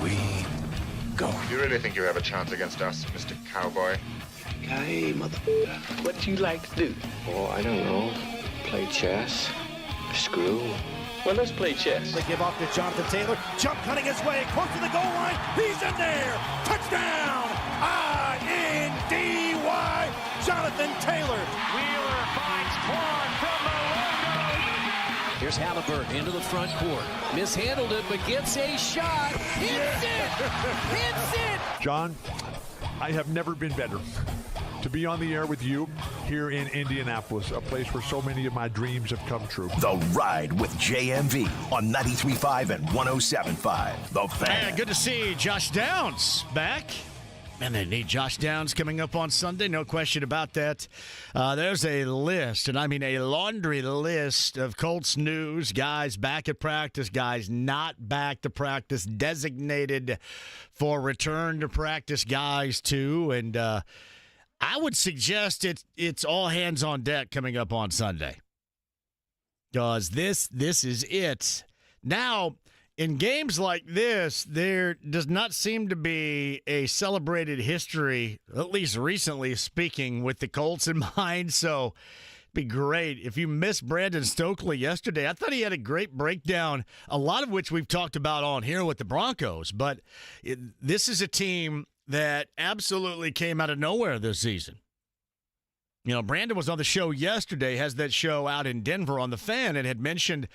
we go. You really think you have a chance against us, Mr. Cowboy? Hey, mother... What do you like to do? Oh, I don't know. Play chess. Screw. Well, let's play chess. They give off to Jonathan Taylor. Jump cutting his way. Close to the goal line. He's in there. Touchdown. I-N-D-Y. Jonathan Taylor. Wheeler finds Quan from the logo. Here's Halliburton into the front court. Mishandled it, but gets a shot. Hits it. Hits it. John, I have never been better to be on the air with you here in Indianapolis, a place where so many of my dreams have come true. The Ride with JMV on 93.5 and 107.5. The Fan. Hey, good to see Josh Downs back. And they need Josh Downs coming up on Sunday, no question about that. There's a list, and I mean a laundry list of Colts news, guys back at practice, guys not back to practice, designated for return to practice guys too. And I would suggest it's all hands on deck coming up on Sunday. Because this is it. Now, in games like this, there does not seem to be a celebrated history, at least recently speaking, with the Colts in mind. So it'd be great. If you missed Brandon Stokely yesterday, I thought he had a great breakdown, a lot of which we've talked about on here with the Broncos. But this is a team that absolutely came out of nowhere this season. You know, Brandon was on the show yesterday, has that show out in Denver on the Fan, and had mentioned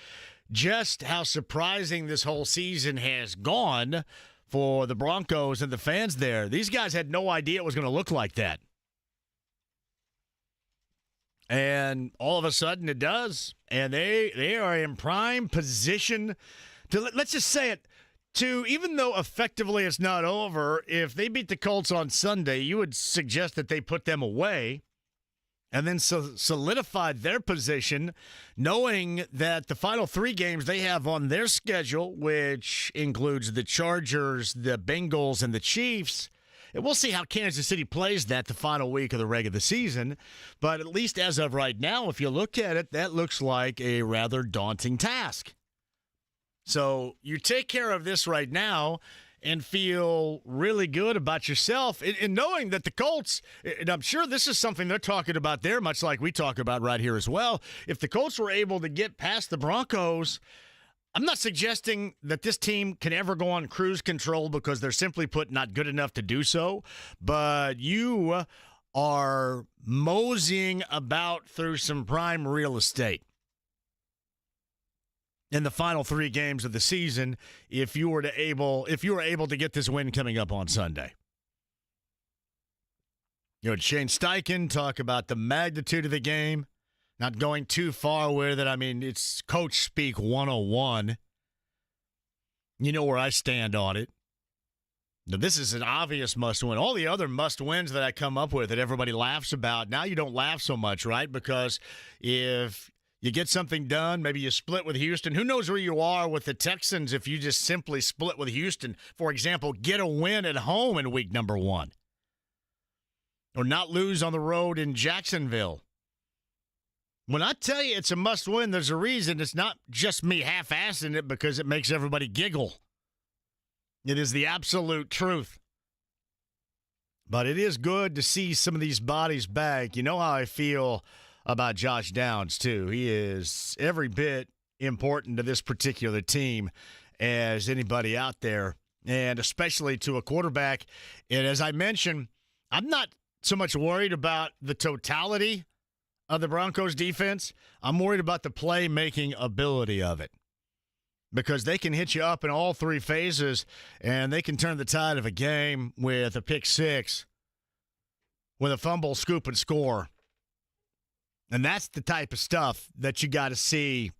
just how surprising this whole season has gone for the Broncos and the fans there. These guys had no idea it was going to look like that. And all of a sudden it does. And they are in prime position to, let's just say it, to, even though effectively it's not over, if they beat the Colts on Sunday, you would suggest that they put them away and then solidified their position, knowing that the final three games they have on their schedule, which includes the Chargers, the Bengals, and the Chiefs, and we'll see how Kansas City plays that the final week of the regular season. But at least as of right now, if you look at it, that looks like a rather daunting task. So you take care of this right now and feel really good about yourself in knowing that the Colts, and I'm sure this is something they're talking about there, much like we talk about right here as well. If the Colts were able to get past the Broncos, I'm not suggesting that this team can ever go on cruise control because they're simply put not good enough to do so, but you are moseying about through some prime real estate in the final three games of the season if you were able to get this win coming up on Sunday. You heard Shane Steichen talk about the magnitude of the game, not going too far with it. I mean, it's coach speak 101. You know where I stand on it. Now, this is an obvious must-win. All the other must-wins that I come up with that everybody laughs about, now you don't laugh so much, right? Because if you get something done, maybe you split with Houston. Who knows where you are with the Texans if you just simply split with Houston? For example, get a win at home in week number 1. Or not lose on the road in Jacksonville. When I tell you it's a must-win, there's a reason. It's not just me half-assing it because it makes everybody giggle. It is the absolute truth. But it is good to see some of these bodies back. You know how I feel about Josh Downs, too. He is every bit important to this particular team as anybody out there, and especially to a quarterback. And as I mentioned, I'm not so much worried about the totality of the Broncos defense. I'm worried about the playmaking ability of it, because they can hit you up in all three phases, and they can turn the tide of a game with a pick six, with a fumble, scoop, and score. And that's the type of stuff that you got to see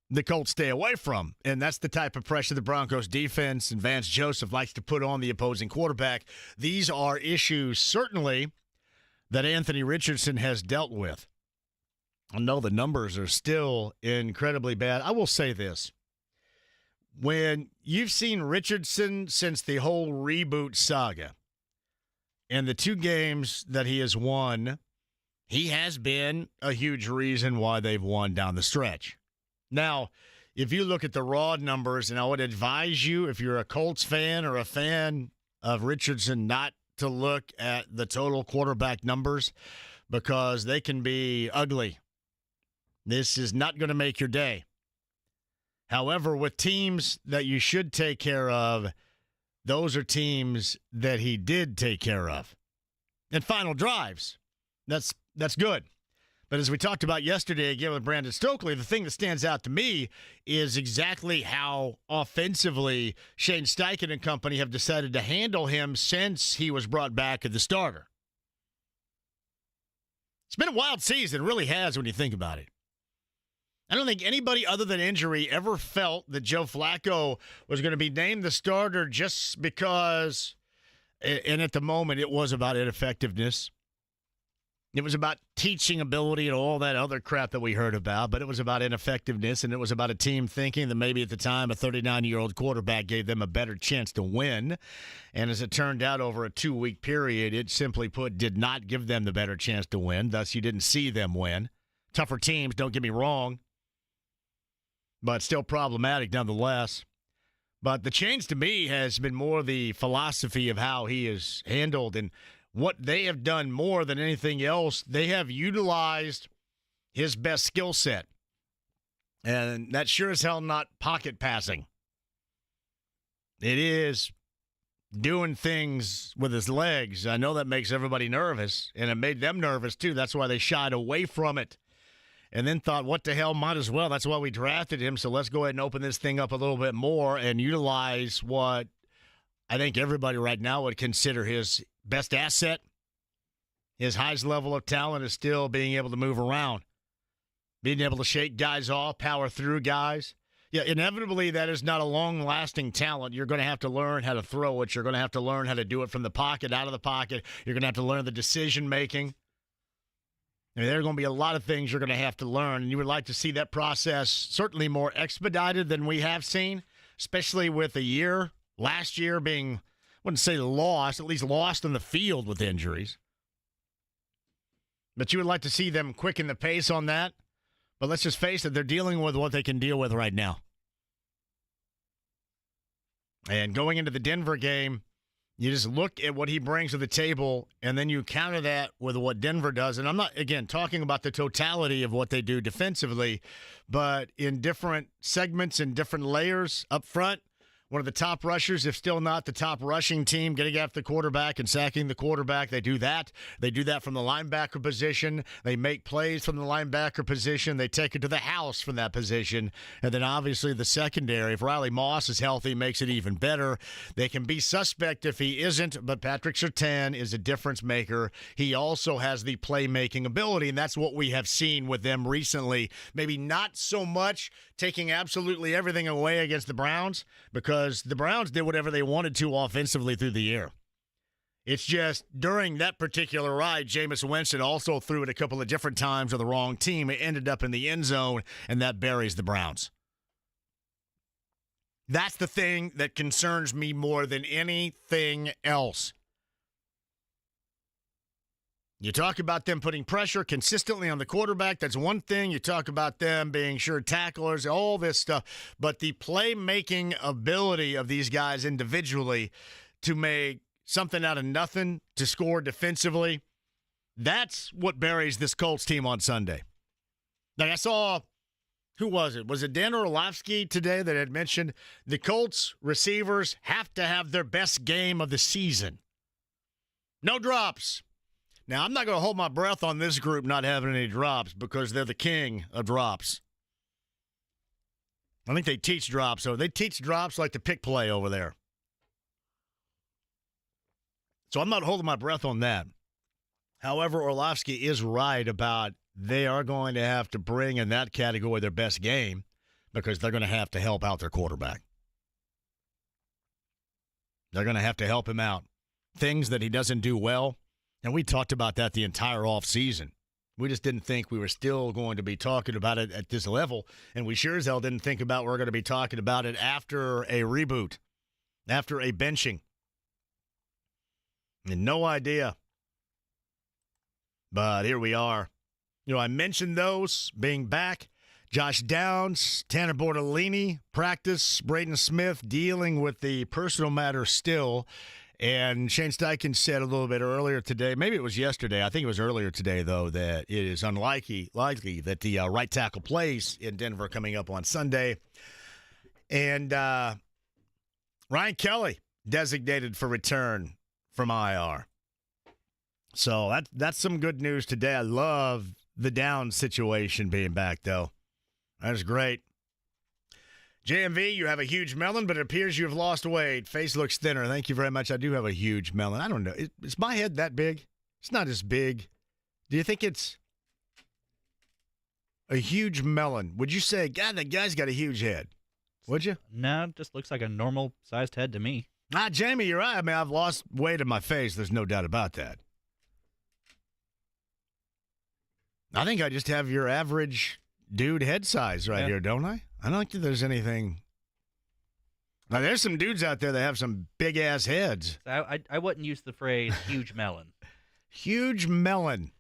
the Colts stay away from. And that's the type of pressure the Broncos defense and Vance Joseph likes to put on the opposing quarterback. These are issues, certainly, that Anthony Richardson has dealt with. I know the numbers are still incredibly bad. I will say this. When you've seen Richardson since the whole reboot saga, and the two games that he has won, he has been a huge reason why they've won down the stretch. Now, if you look at the raw numbers, and I would advise you, if you're a Colts fan or a fan of Richardson, not to look at the total quarterback numbers because they can be ugly. This is not going to make your day. However, with teams that you should take care of, those are teams that he did take care of. And final drives, that's good. But as we talked about yesterday again with Brandon Stokely, the thing that stands out to me is exactly how offensively Shane Steichen and company have decided to handle him since he was brought back as the starter. It's been a wild season, it really has when you think about it. I don't think anybody other than injury ever felt that Joe Flacco was going to be named the starter just because, and at the moment, it was about ineffectiveness. It was about teaching ability and all that other crap that we heard about, but it was about ineffectiveness, and it was about a team thinking that maybe at the time a 39-year-old quarterback gave them a better chance to win. And as it turned out over a 2-week period, it simply put did not give them the better chance to win. Thus, you didn't see them win. Tougher teams, don't get me wrong, but still problematic nonetheless. But the change to me has been more the philosophy of how he is handled and what they have done more than anything else. They have utilized his best skill set. And that's sure as hell not pocket passing. It is doing things with his legs. I know that makes everybody nervous, and it made them nervous too. That's why they shied away from it. And then thought, what the hell, might as well. That's why we drafted him, so let's go ahead and open this thing up a little bit more and utilize what I think everybody right now would consider his best asset. His highest level of talent is still being able to move around, being able to shake guys off, power through guys. Yeah, inevitably, that is not a long-lasting talent. You're going to have to learn how to throw it. You're going to have to learn how to do it from the pocket, out of the pocket. You're going to have to learn the decision-making. I mean, there are going to be a lot of things you're going to have to learn, and you would like to see that process certainly more expedited than we have seen, especially with a year, last year being, I wouldn't say lost, at least lost in the field with injuries. But you would like to see them quicken the pace on that. But let's just face it, they're dealing with what they can deal with right now. And going into the Denver game, you just look at what he brings to the table, and then you counter that with what Denver does. And I'm not, again, talking about the totality of what they do defensively, but in different segments and different layers up front. One of the top rushers, if still not the top rushing team, getting after the quarterback and sacking the quarterback. They do that. They do that from the linebacker position. They make plays from the linebacker position. They take it to the house from that position. And then obviously the secondary, if Riley Moss is healthy, makes it even better. They can be suspect if he isn't, but Patrick Surtain is a difference maker. He also has the playmaking ability, and that's what we have seen with them recently. Maybe not so much taking absolutely everything away against the Browns, because the Browns did whatever they wanted to offensively through the air. It's just during that particular ride, Jameis Winston also threw it a couple of different times to the wrong team. It ended up in the end zone, and that buries the Browns. That's the thing that concerns me more than anything else. You talk about them putting pressure consistently on the quarterback. That's one thing. You talk about them being sure tacklers, all this stuff. But the playmaking ability of these guys individually to make something out of nothing, to score defensively, that's what buries this Colts team on Sunday. Like I saw, who was it? Was it Dan Orlovsky today that had mentioned the Colts receivers have to have their best game of the season? No drops. Now, I'm not going to hold my breath on this group not having any drops because they're the king of drops. I think they teach drops. So they teach drops like the pick play over there. So I'm not holding my breath on that. However, Orlovsky is right about they are going to have to bring in that category their best game because they're going to have to help out their quarterback. They're going to have to help him out. Things that he doesn't do well. And we talked about that the entire offseason. We just didn't think we were still going to be talking about it at this level. And we sure as hell didn't think about we're going to be talking about it after a reboot, after a benching. And no idea. But here we are. You know, I mentioned those being back. Josh Downs, Tanner Bortolini, practice. Braden Smith dealing with the personal matter still. And Shane Steichen said a little bit earlier today, maybe it was yesterday, I think it was earlier today, though, that it is likely that the right tackle plays in Denver coming up on Sunday. And Ryan Kelly designated for return from IR. So that's some good news today. I love the Downs situation being back, though. That is great. JMV, you have a huge melon, but it appears you have lost weight. Face looks thinner. Thank you very much. I do have a huge melon. I don't know. Is my head that big? It's not as big. Do you think it's a huge melon? Would you say, God, that guy's got a huge head? Would you? No, it just looks like a normal-sized head to me. Jamie, you're right. I mean, I've lost weight in my face. There's no doubt about that. I think I just have your average dude head size right here, don't I? I don't think there's anything. Now, there's some dudes out there that have some big-ass heads. I wouldn't use the phrase huge melon. Huge melon.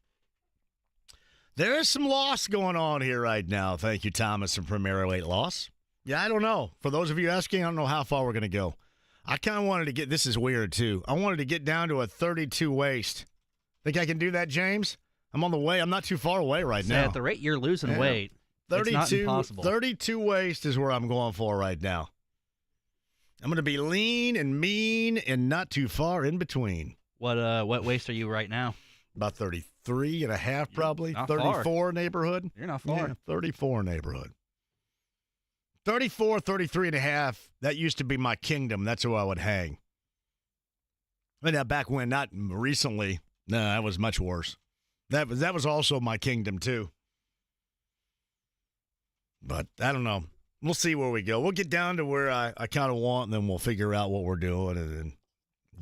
There is some loss going on here right now. Thank you, Thomas, from Premier Weight Loss. Yeah, I don't know. For those of you asking, I don't know how far we're going to go. I kind of wanted to get, this is weird, too. I wanted to get down to a 32 waist. Think I can do that, James? I'm on the way. I'm not too far away right now. At the rate you're losing weight, 32, it's not impossible. 32 waist is where I'm going for right now. I'm going to be lean and mean and not too far in between. What waist are you right now? About 33 and a half, probably. Not 34 far. Neighborhood. You're not far. Yeah, 34 neighborhood. 34, 33 and a half. That used to be my kingdom. That's where I would hang. But now back when, not recently. No, that was much worse. That was also my kingdom, too. But I don't know. We'll see where we go. We'll get down to where I kind of want, and then we'll figure out what we're doing and then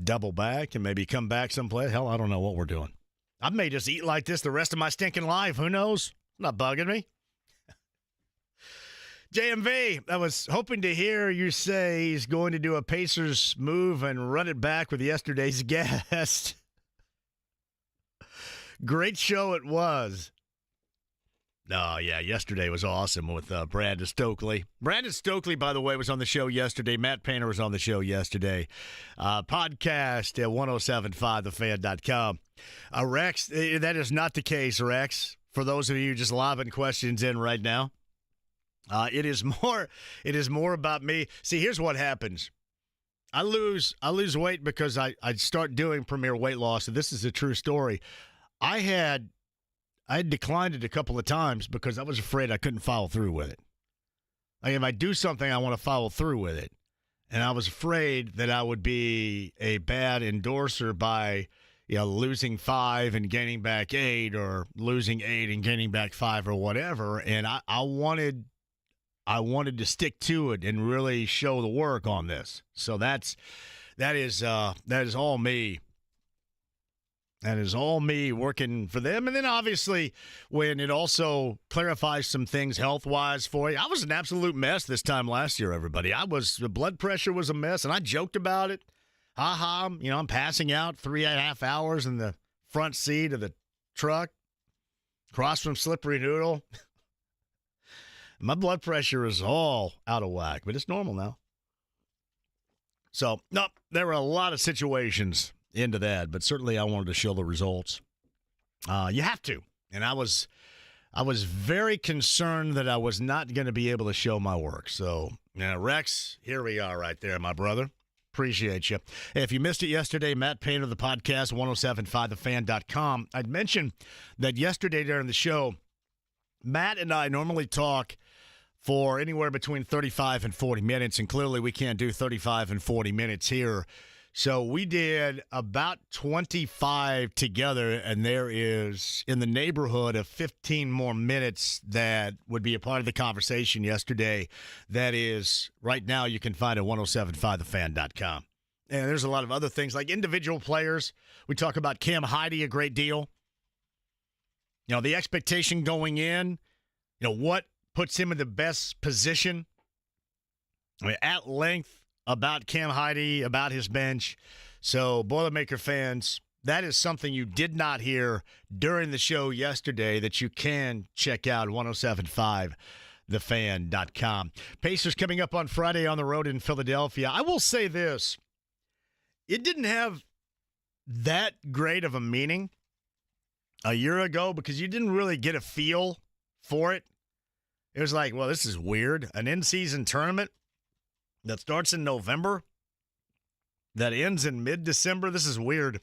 double back and maybe come back someplace. Hell, I don't know what we're doing. I may just eat like this the rest of my stinking life. Who knows? Not bugging me. JMV, I was hoping to hear you say he's going to do a Pacers move and run it back with yesterday's guest. Great show it was. Oh, yeah, yesterday was awesome with Brandon Stokely. Brandon Stokely, by the way, was on the show yesterday. Matt Painter was on the show yesterday. Podcast at 1075thefan.com. Rex, that is not the case, Rex. For those of you just lobbing questions in right now, it is more about me. See, here's what happens. I lose weight because I start doing Premier Weight Loss, and this is a true story. I had declined it a couple of times because I was afraid I couldn't follow through with it. Like if I do something, I want to follow through with it. And I was afraid that I would be a bad endorser by, losing 5 and gaining back 8 or losing 8 and gaining back 5 or whatever. And I wanted to stick to it and really show the work on this. So that is all me. That is all me working for them. And then obviously when it also clarifies some things health-wise for you. I was an absolute mess this time last year, everybody. The blood pressure was a mess, and I joked about it. I'm passing out 3.5 hours in the front seat of the truck, across from Slippery Noodle. My blood pressure is all out of whack, but it's normal now. So, no, there were a lot of situations into that, but certainly I wanted to show the results. You have to. And I was very concerned that I was not going to be able to show my work. So, Rex, here we are right there, my brother. Appreciate you. Hey, if you missed it yesterday, Matt Painter, the podcast, 1075thefan.com. I'd mentioned that yesterday during the show, Matt and I normally talk for anywhere between 35 and 40 minutes, and clearly we can't do 35 and 40 minutes here. So we did about 25 together, and there is in the neighborhood of 15 more minutes that would be a part of the conversation yesterday. That is, right now you can find at 1075thefan.com. And there's a lot of other things like individual players. We talk about Cam Heide a great deal. The expectation going in, what puts him in the best position. At length about Cam Heide, about his bench. So, Boilermaker fans, that is something you did not hear during the show yesterday that you can check out 1075 thefan.com. Pacers coming up on Friday on the road in Philadelphia. I will say this. It didn't have that great of a meaning a year ago because you didn't really get a feel for it. It was like, well, this is weird. An in-season tournament that starts in November, that ends in mid-December. This is weird.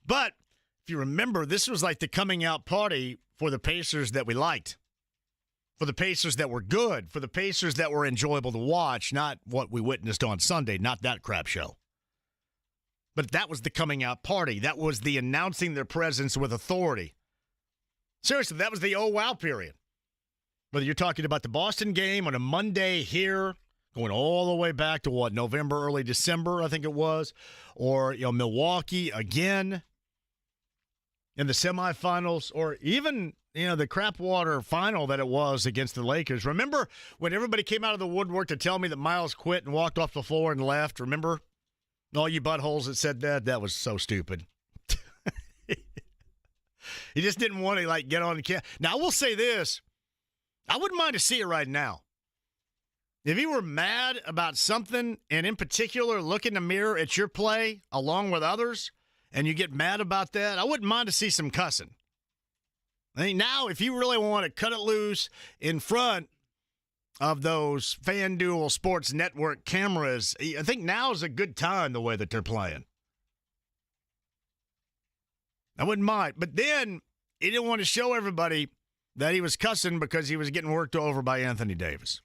But if you remember, this was like the coming out party for the Pacers that we liked, for the Pacers that were good, for the Pacers that were enjoyable to watch, not what we witnessed on Sunday, not that crap show. But that was the coming out party. That was the announcing their presence with authority. Seriously, that was the oh wow period. Whether you're talking about the Boston game on a Monday here, going all the way back to what, November, early December, I think it was, or Milwaukee again in the semifinals, or even the crapwater final that it was against the Lakers. Remember when everybody came out of the woodwork to tell me that Miles quit and walked off the floor and left? Remember? All you buttholes that said that? That was so stupid. He just didn't want to, get on the camera. Now, I will say this. I wouldn't mind to see it right now. If you were mad about something, and in particular look in the mirror at your play along with others, and you get mad about that, I wouldn't mind to see some cussing. I think now, if you really want to cut it loose in front of those FanDuel Sports Network cameras, I think now is a good time the way that they're playing. I wouldn't mind. But then he didn't want to show everybody that he was cussing because he was getting worked over by Anthony Davis.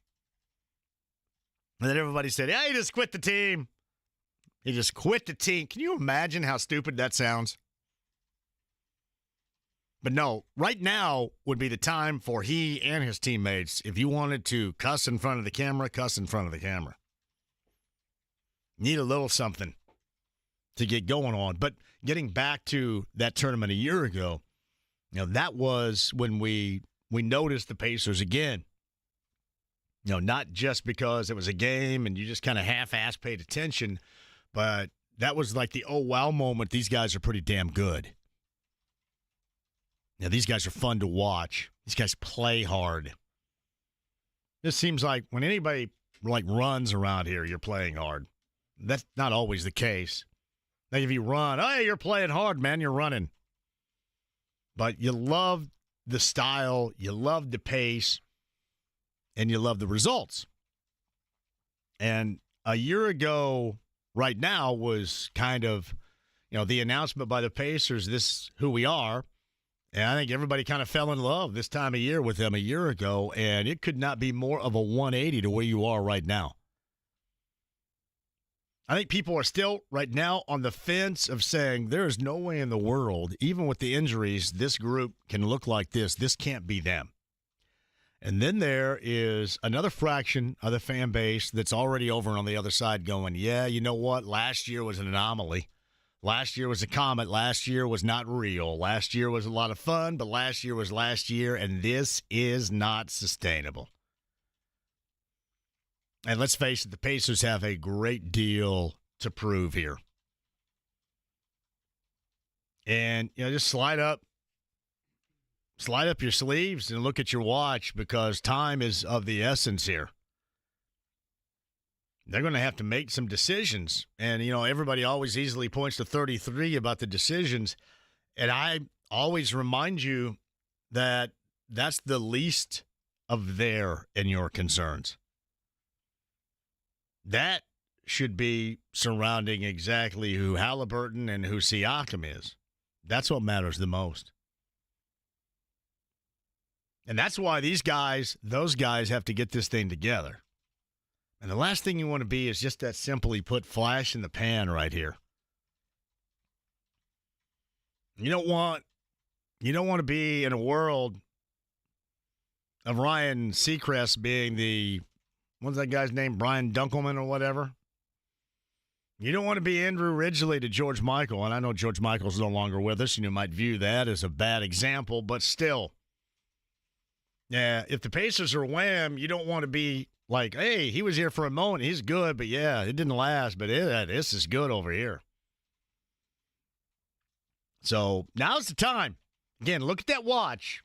And then everybody said, yeah, he just quit the team. He just quit the team. Can you imagine how stupid that sounds? But no, right now would be the time for he and his teammates, if you wanted to cuss in front of the camera, cuss in front of the camera. Need a little something to get going on. But getting back to that tournament a year ago, that was when we noticed the Pacers again. Not just because it was a game and you just kind of half-ass paid attention, but that was like the oh wow moment. These guys are pretty damn good. Now, these guys are fun to watch. These guys play hard. This seems like when anybody runs around here, you're playing hard. That's not always the case. Like if you run, hey, you're playing hard, man, you're running. But you love the style, you love the pace, and you love the results. And a year ago, right now, was kind of, the announcement by the Pacers, this is who we are. And I think everybody kind of fell in love this time of year with them a year ago, and it could not be more of a 180 to where you are right now. I think people are still right now on the fence of saying there is no way in the world, even with the injuries, this group can look like this. This can't be them. And then there is another fraction of the fan base that's already over on the other side going, yeah, you know what? Last year was an anomaly. Last year was a comet. Last year was not real. Last year was a lot of fun, but last year was last year, and this is not sustainable. And let's face it, the Pacers have a great deal to prove here. And, just slide up your sleeves and look at your watch because time is of the essence here. They're going to have to make some decisions. And, everybody always easily points to 33 about the decisions. And I always remind you that that's the least of their and your concerns. That should be surrounding exactly who Halliburton and who Siakam is. That's what matters the most. And that's why those guys have to get this thing together. And the last thing you want to be is just that simply put flash in the pan right here. You don't want to be in a world of Ryan Seacrest being what's that guy's name, Brian Dunkelman or whatever. You don't want to be Andrew Ridgely to George Michael, and I know George Michael's no longer with us, and you might view that as a bad example, but still. Yeah, if the Pacers are wham, you don't want to be like, hey, he was here for a moment. He's good, but yeah, it didn't last. But this is good over here. So now's the time. Again, look at that watch.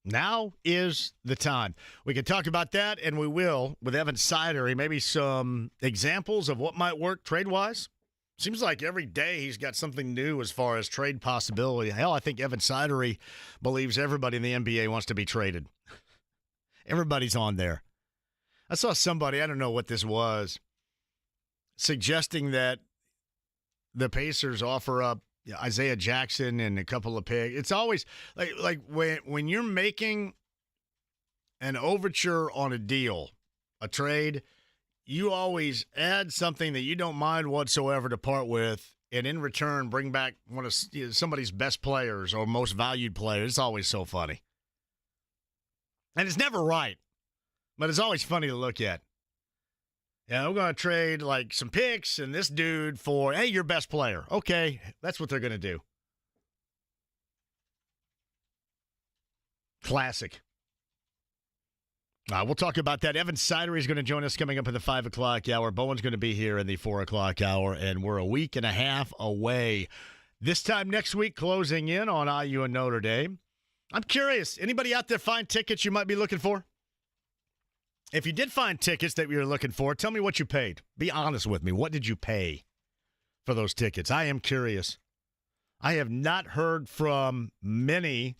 Now is the time. We can talk about that, and we will, with Evan Sidery, maybe some examples of what might work trade-wise. Seems like every day he's got something new as far as trade possibility. Hell, I think Evan Sidery believes everybody in the NBA wants to be traded. Everybody's on there. I saw somebody, I don't know what this was, suggesting that the Pacers offer up Isaiah Jackson and a couple of picks. It's always like when you're making an overture on a deal, a trade, you always add something that you don't mind whatsoever to part with, and in return bring back one of somebody's best players or most valued players. It's always so funny. And it's never right, but it's always funny to look at. Yeah, we're going to trade like some picks and this dude for, hey, your best player. Okay, that's what they're going to do. Classic. We'll talk about that. Evan Sidery is going to join us coming up in the 5 o'clock hour. Bowen's going to be here in the 4 o'clock hour, and we're a week and a half away. This time next week, closing in on IU and Notre Dame. I'm curious, anybody out there find tickets you might be looking for? If you did find tickets that you were looking for, tell me what you paid. Be honest with me. What did you pay for those tickets? I am curious. I have not heard from many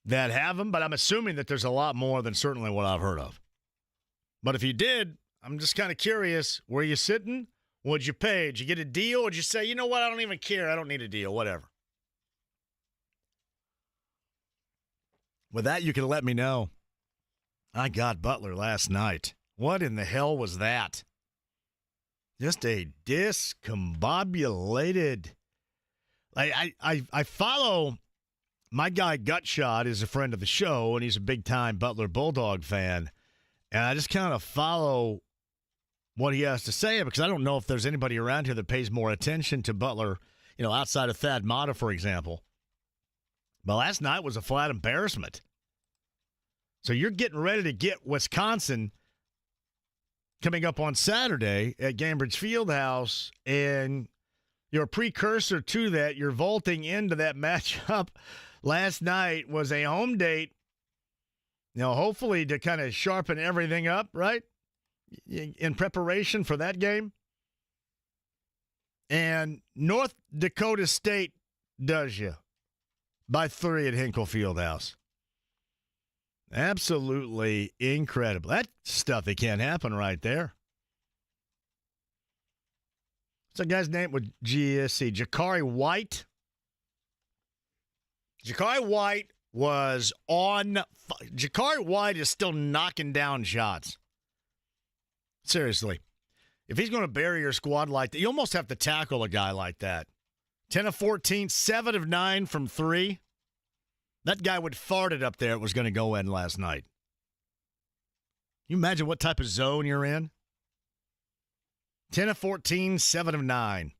that have them, but I'm assuming that there's a lot more than certainly what I've heard of. But if you did, I'm just kind of curious. Were you sitting? What'd you pay? Did you get a deal? Or did you say, you know what, I don't even care. I don't need a deal, whatever. With that, you can let me know. I got Butler last night. What in the hell was that? Just a discombobulated. I follow my guy Gutshot is a friend of the show, and he's a big-time Butler Bulldog fan. And I just kind of follow what he has to say because I don't know if there's anybody around here that pays more attention to Butler, outside of Thad Matta, for example. But last night was a flat embarrassment. So you're getting ready to get Wisconsin coming up on Saturday at Gainbridge Fieldhouse, and your precursor to that, you're vaulting into that matchup. Last night was a home date, hopefully to kind of sharpen everything up, right, in preparation for that game. And North Dakota State does you by 3 at Hinkle Fieldhouse. Absolutely incredible. That stuff that can't happen right there. What's that guy's name with GSC? Jakari White. Jakari White was on. Jakari White is still knocking down shots. Seriously. If he's going to bury your squad like that, you almost have to tackle a guy like that. 10 of 14, 7 of 9 from 3. That guy would fart it up there. It was going to go in last night. You imagine what type of zone you're in? 10 of 14, 7 of 9.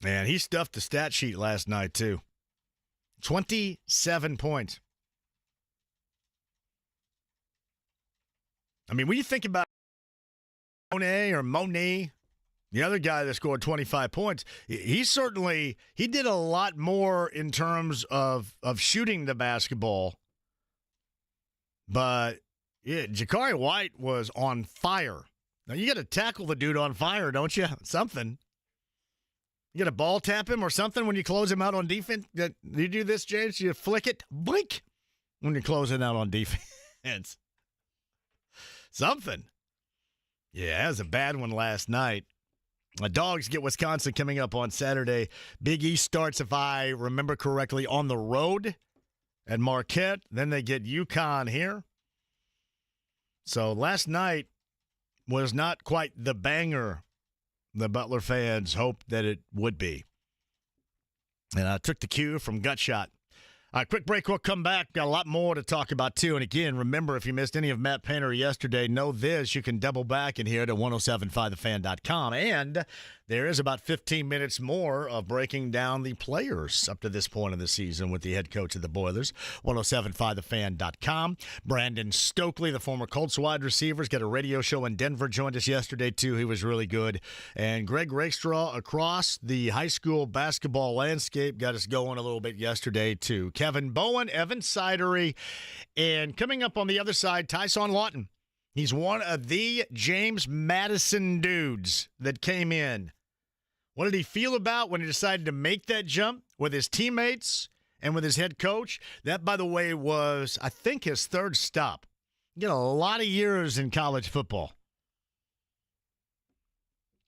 Man, he stuffed the stat sheet last night, too. 27 points. I mean, when you think about Monet, the other guy that scored 25 points, he did a lot more in terms of shooting the basketball. But yeah, Jakari White was on fire. Now, you got to tackle the dude on fire, don't you? Something. You got to ball tap him or something when you close him out on defense. You do this, James? You flick it, blink, when you're closing out on defense. Something. Yeah, that was a bad one last night. The Dogs get Wisconsin coming up on Saturday. Big East starts, if I remember correctly, on the road at Marquette. Then they get UConn here. So last night was not quite the banger the Butler fans hoped that it would be. And I took the cue from Gutshot. Quick break. We'll come back. Got a lot more to talk about, too. And again, remember, if you missed any of Matt Painter yesterday, know this. You can double back and hear it at 1075thefan.com. And there is about 15 minutes more of breaking down the players up to this point in the season with the head coach of the Boilers. 1075thefan.com. Brandon Stokely, the former Colts wide receivers, got a radio show in Denver, joined us yesterday, too. He was really good. And Greg Rakestraw across the high school basketball landscape got us going a little bit yesterday, too. Kevin Bowen, Evan Sidery, and coming up on the other side, Tyson Loton. He's one of the James Madison dudes that came in. What did he feel about when he decided to make that jump with his teammates and with his head coach? That, by the way, was, I think, his third stop. He got a lot of years in college football.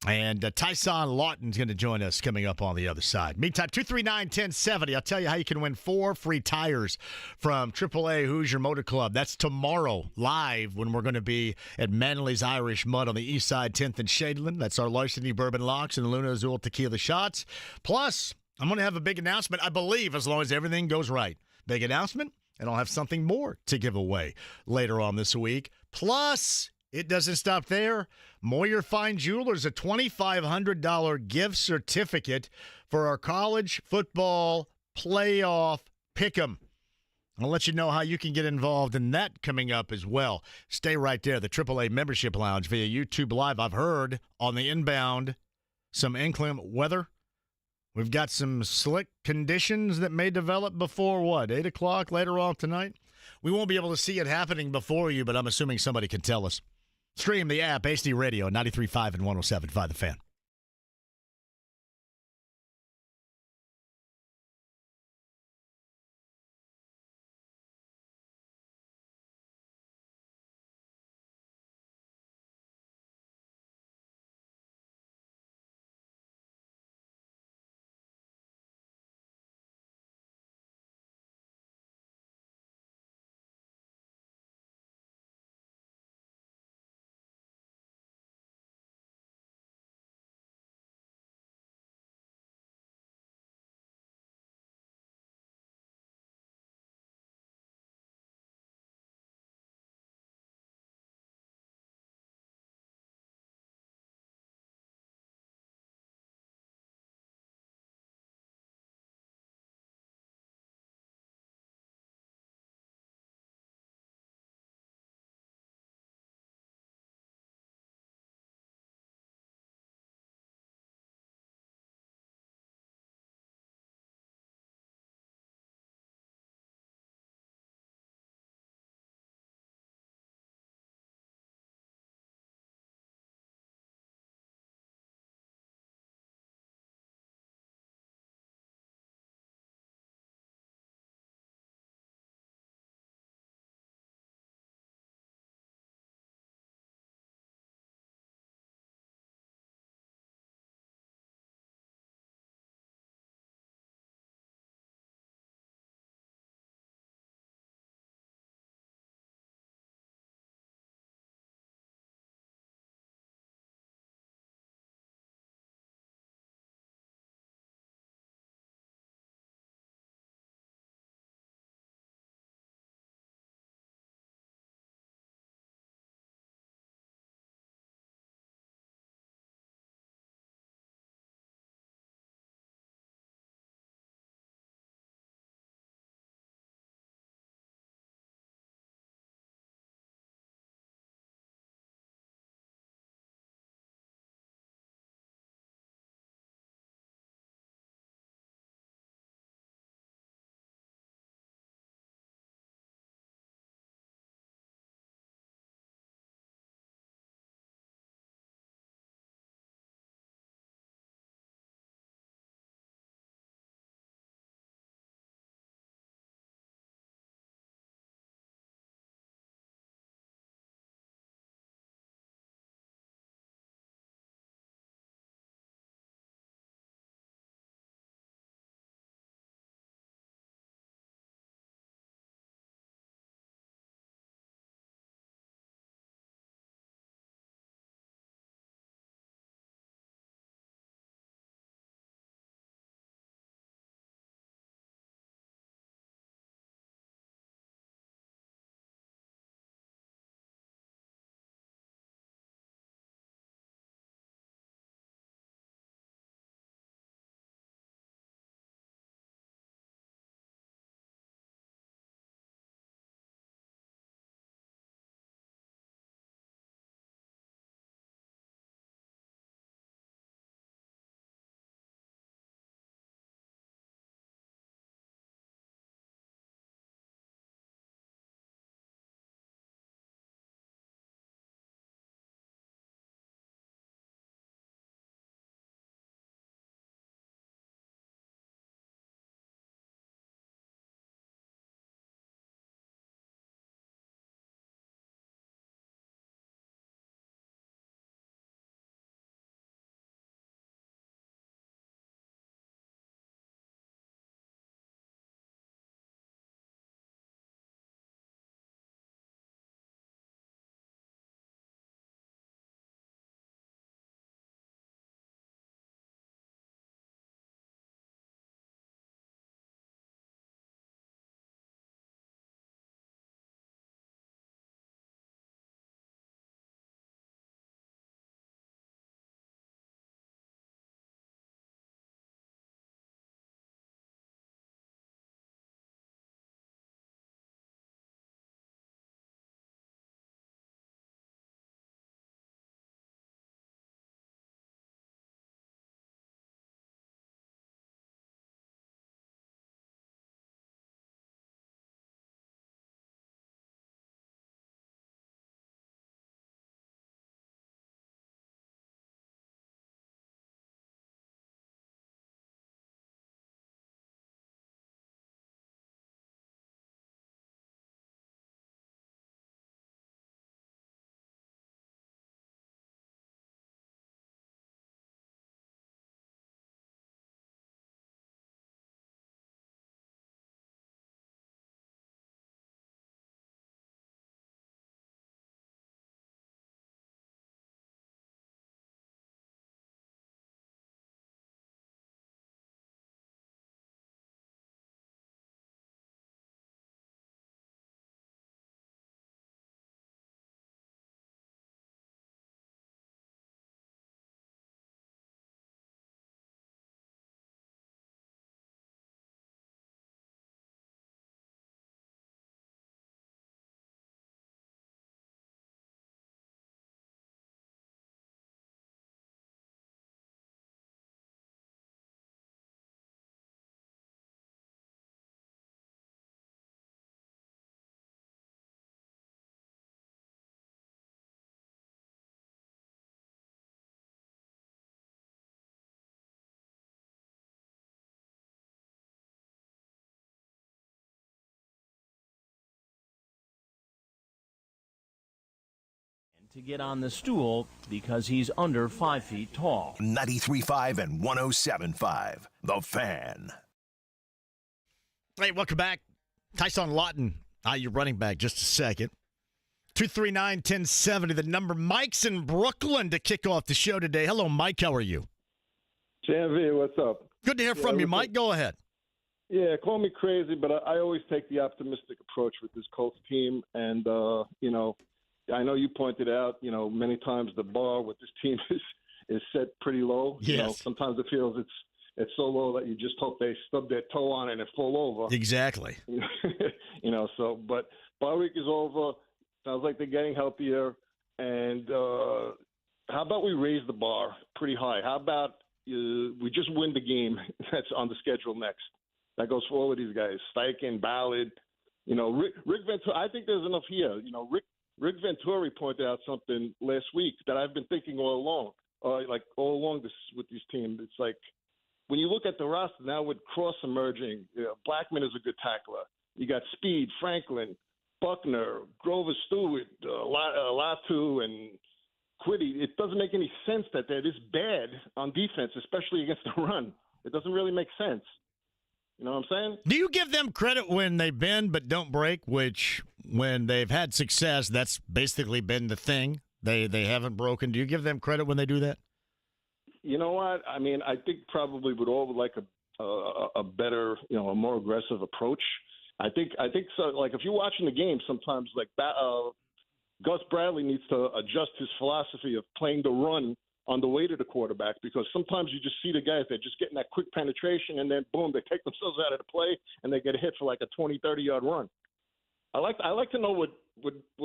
And Tyson Loton's going to join us coming up on the other side. Meantime, 239-1070. I'll tell you how you can win 4 free tires from AAA Hoosier Motor Club. That's tomorrow live when we're going to be at Manley's Irish Mud on the east side, 10th and Shadeland. That's our Larceny Bourbon Locks and Luna Azul Tequila Shots. Plus, I'm going to have a big announcement, I believe, as long as everything goes right. Big announcement, and I'll have something more to give away later on this week. Plus, it doesn't stop there. Moyer Fine Jewelers, a $2,500 gift certificate for our college football playoff pick'em. I'll let you know how you can get involved in that coming up as well. Stay right there. The AAA Membership Lounge via YouTube Live. I've heard on the inbound some inclement weather. We've got some slick conditions that may develop before, 8 o'clock later on tonight? We won't be able to see it happening before you, but I'm assuming somebody can tell us. Stream the app, HD Radio, 93.5 and 107.5 The Fan. to get on the stool because he's under 5 feet tall. 93.5 and 107.5. The Fan. Hey, welcome back. Tyson Loton, your running back, just a second. 239-1070, the number. Mike's in Brooklyn to kick off the show today. Hello, Mike. How are you? JMV, what's up? Good to hear from you, Mike. Go ahead. Yeah, call me crazy, but I always take the optimistic approach with this Colts team. And, I know you pointed out, many times the bar with this team is set pretty low. Yes. Sometimes it feels it's so low that you just hope they stub their toe on it and fall over. Exactly. But bye week is over. Sounds like they're getting healthier. And how about we raise the bar pretty high? How about we just win the game that's on the schedule next? That goes for all of these guys. Steichen, Ballard, Rick Venturi. I think there's enough here. Rick Venturi pointed out something last week that I've been thinking all along. With these teams, it's like when you look at the roster now with Cross emerging, Blackman is a good tackler. You got Speed, Franklin, Buckner, Grover Stewart, Latu, and Quiddy. It doesn't make any sense that they're this bad on defense, especially against the run. It doesn't really make sense. You know what I'm saying? Do you give them credit when they bend but don't break, which when they've had success, that's basically been the thing? They haven't broken. Do you give them credit when they do that? You know what? I mean, I think probably would all like a better, a more aggressive approach. I think so. Like if you're watching the game, sometimes like Gus Bradley needs to adjust his philosophy of playing the run on the way to the quarterback, because sometimes you just see the guys that just getting that quick penetration and then boom, they take themselves out of the play and they get hit for like a 20-30 yard run. I like to know what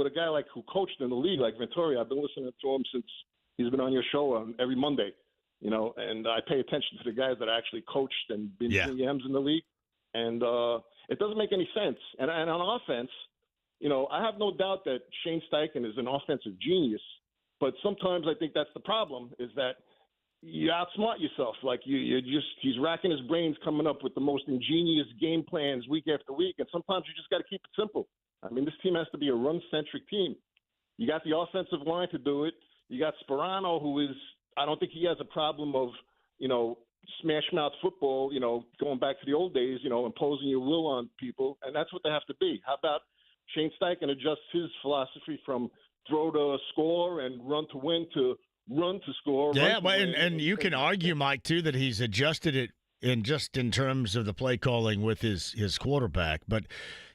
a guy like who coached in the league like Venturi. I've been listening to him since he's been on your show every Monday, and I pay attention to the guys that actually coached and been GMs in the league, and it doesn't make any sense. And on offense, I have no doubt that Shane Steichen is an offensive genius. But sometimes I think that's the problem, is that you outsmart yourself. Like he's racking his brains coming up with the most ingenious game plans week after week. And sometimes you just got to keep it simple. I mean, this team has to be a run-centric team. You got the offensive line to do it. You got Sperano, who is, I don't think he has a problem of, smash mouth football, going back to the old days, imposing your will on people. And that's what they have to be. How about Shane Steichen adjusts his philosophy from throw to score and run to win to run to score. Yeah, and you can argue, Mike, too, that he's adjusted it in terms of the play calling with his quarterback. But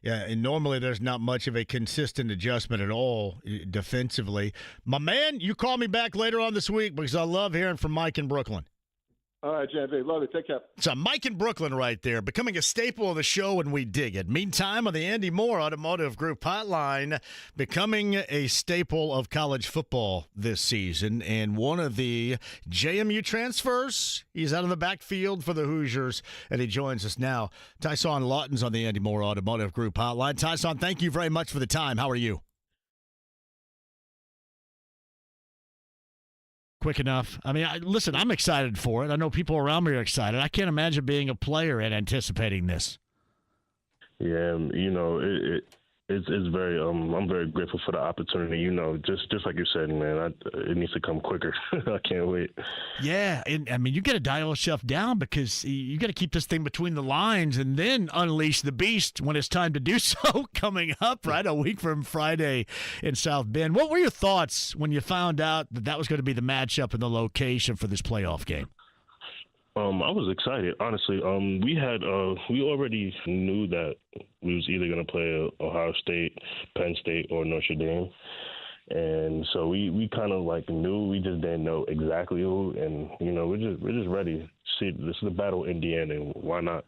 yeah, and normally there's not much of a consistent adjustment at all defensively. My man, you call me back later on this week because I love hearing from Mike in Brooklyn. All right, JV. Love it. Take care. So Mike in Brooklyn right there, becoming a staple of the show, and we dig it. Meantime, on the Andy Moore Automotive Group hotline, becoming a staple of college football this season, and one of the JMU transfers. He's out in the backfield for the Hoosiers, and he joins us now. Tyson Loton's on the Andy Moore Automotive Group hotline. Tyson, thank you very much for the time. How are you? Quick enough. I mean, listen, I'm excited for it. I know people around me are excited. I can't imagine being a player and anticipating this. Yeah, it's very. I'm very grateful for the opportunity. Just like you said, man, it needs to come quicker. I can't wait. Yeah, I mean, you got to dial yourself down because you got to keep this thing between the lines and then unleash the beast when it's time to do so. Coming up, right, a week from Friday in South Bend. What were your thoughts when you found out that was going to be the matchup and the location for this playoff game? I was excited, honestly. We already knew that we was either going to play Ohio State, Penn State, or Notre Dame. And so we kind of like knew, we just didn't know exactly who. And, we're just ready. See, this is the battle in Indiana, and why not?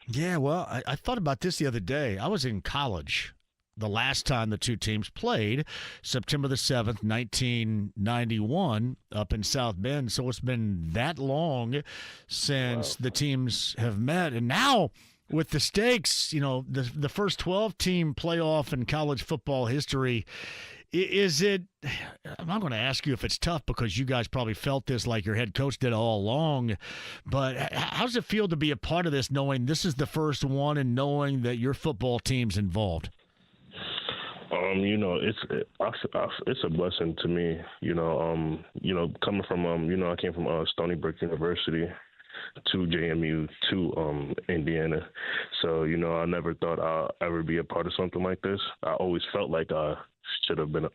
Yeah, well, I thought about this the other day. I was in college the last time the two teams played, September the 7th, 1991, up in South Bend. So it's been that long since the teams have met. And now with the stakes, the first 12-team playoff in college football history, is it – I'm not going to ask you if it's tough because you guys probably felt this like your head coach did all along, but how does it feel to be a part of this, knowing this is the first one and knowing that your football team's involved? It's a blessing to me. Coming from I came from Stony Brook University to JMU to Indiana, so I never thought I'd ever be a part of something like this. I always felt like I should have been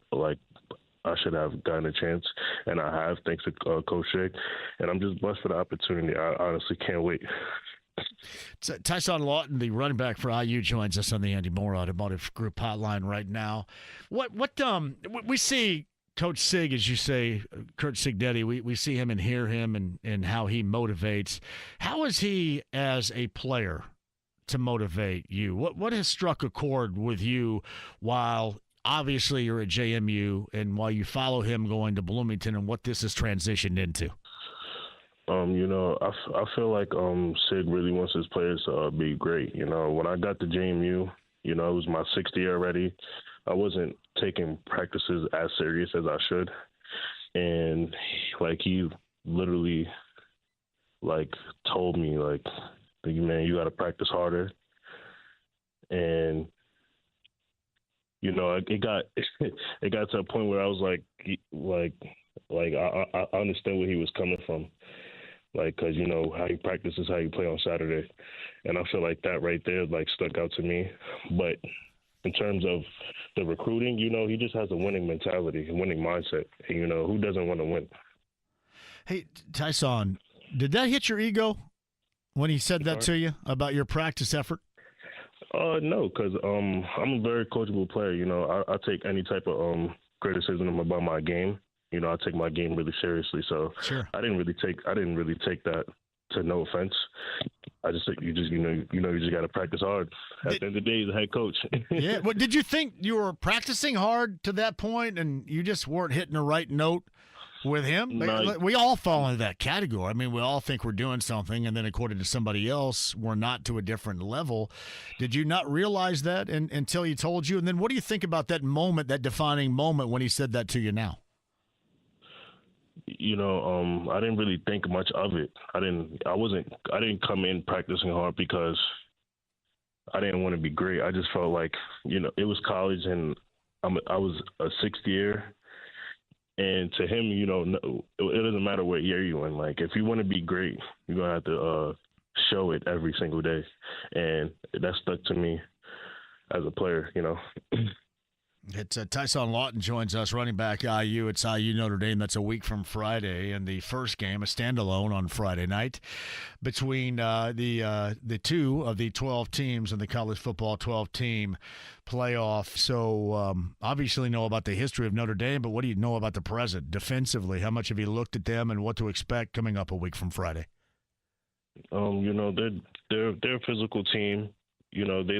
I should have gotten a chance, and I have, thanks to Coach Shig, and I'm just blessed for the opportunity. I honestly can't wait. Tyson Loton, the running back for IU, joins us on the Andy Moore Automotive Group hotline right now. What we see Coach Sig, as you say, Kurt Signetti, we see him and hear him and how he motivates. How is he as a player to motivate you? What has struck a chord with you while obviously you're at JMU and while you follow him going to Bloomington, and what this has transitioned into? I feel like Sig really wants his players to be great. When I got to JMU, it was my 6th year already. I wasn't taking practices as serious as I should. And, he literally, told me, man, you got to practice harder. And, it got to a point where I was I understand where he was coming from. Because, how you practice is how you play on Saturday. And I feel like that right there, stuck out to me. But in terms of the recruiting, he just has a winning mentality, a winning mindset. And, who doesn't want to win? Hey, Tyson, did that hit your ego when he said that to you about your practice effort? No, because I'm a very coachable player. I take any type of criticism about my game. I take my game really seriously, so sure. I didn't really take that to no offense. I just think you just got to practice hard. At the end of the day, he's a head coach. Yeah. Well, did you think you were practicing hard to that point, and you just weren't hitting the right note with him? No. We all fall into that category. I mean, we all think we're doing something, and then according to somebody else, we're not to a different level. Did you not realize that until he told you? And then what do you think about that moment, that defining moment when he said that to you now? I didn't really think much of it. I didn't come in practicing hard because I didn't want to be great. I just felt like, it was college and I was a 6th year. And to him, it doesn't matter what year you're in. If you want to be great, you're going to have to show it every single day. And that stuck to me as a player, It's Tyson Loton joins us, running back IU. It's IU Notre Dame. That's a week from Friday, and the first game, a standalone on Friday night, between the two of the 12 teams in the college football 12-team playoff. So obviously know about the history of Notre Dame, but what do you know about the present defensively? How much have you looked at them, and what to expect coming up a week from Friday? They're a physical team. They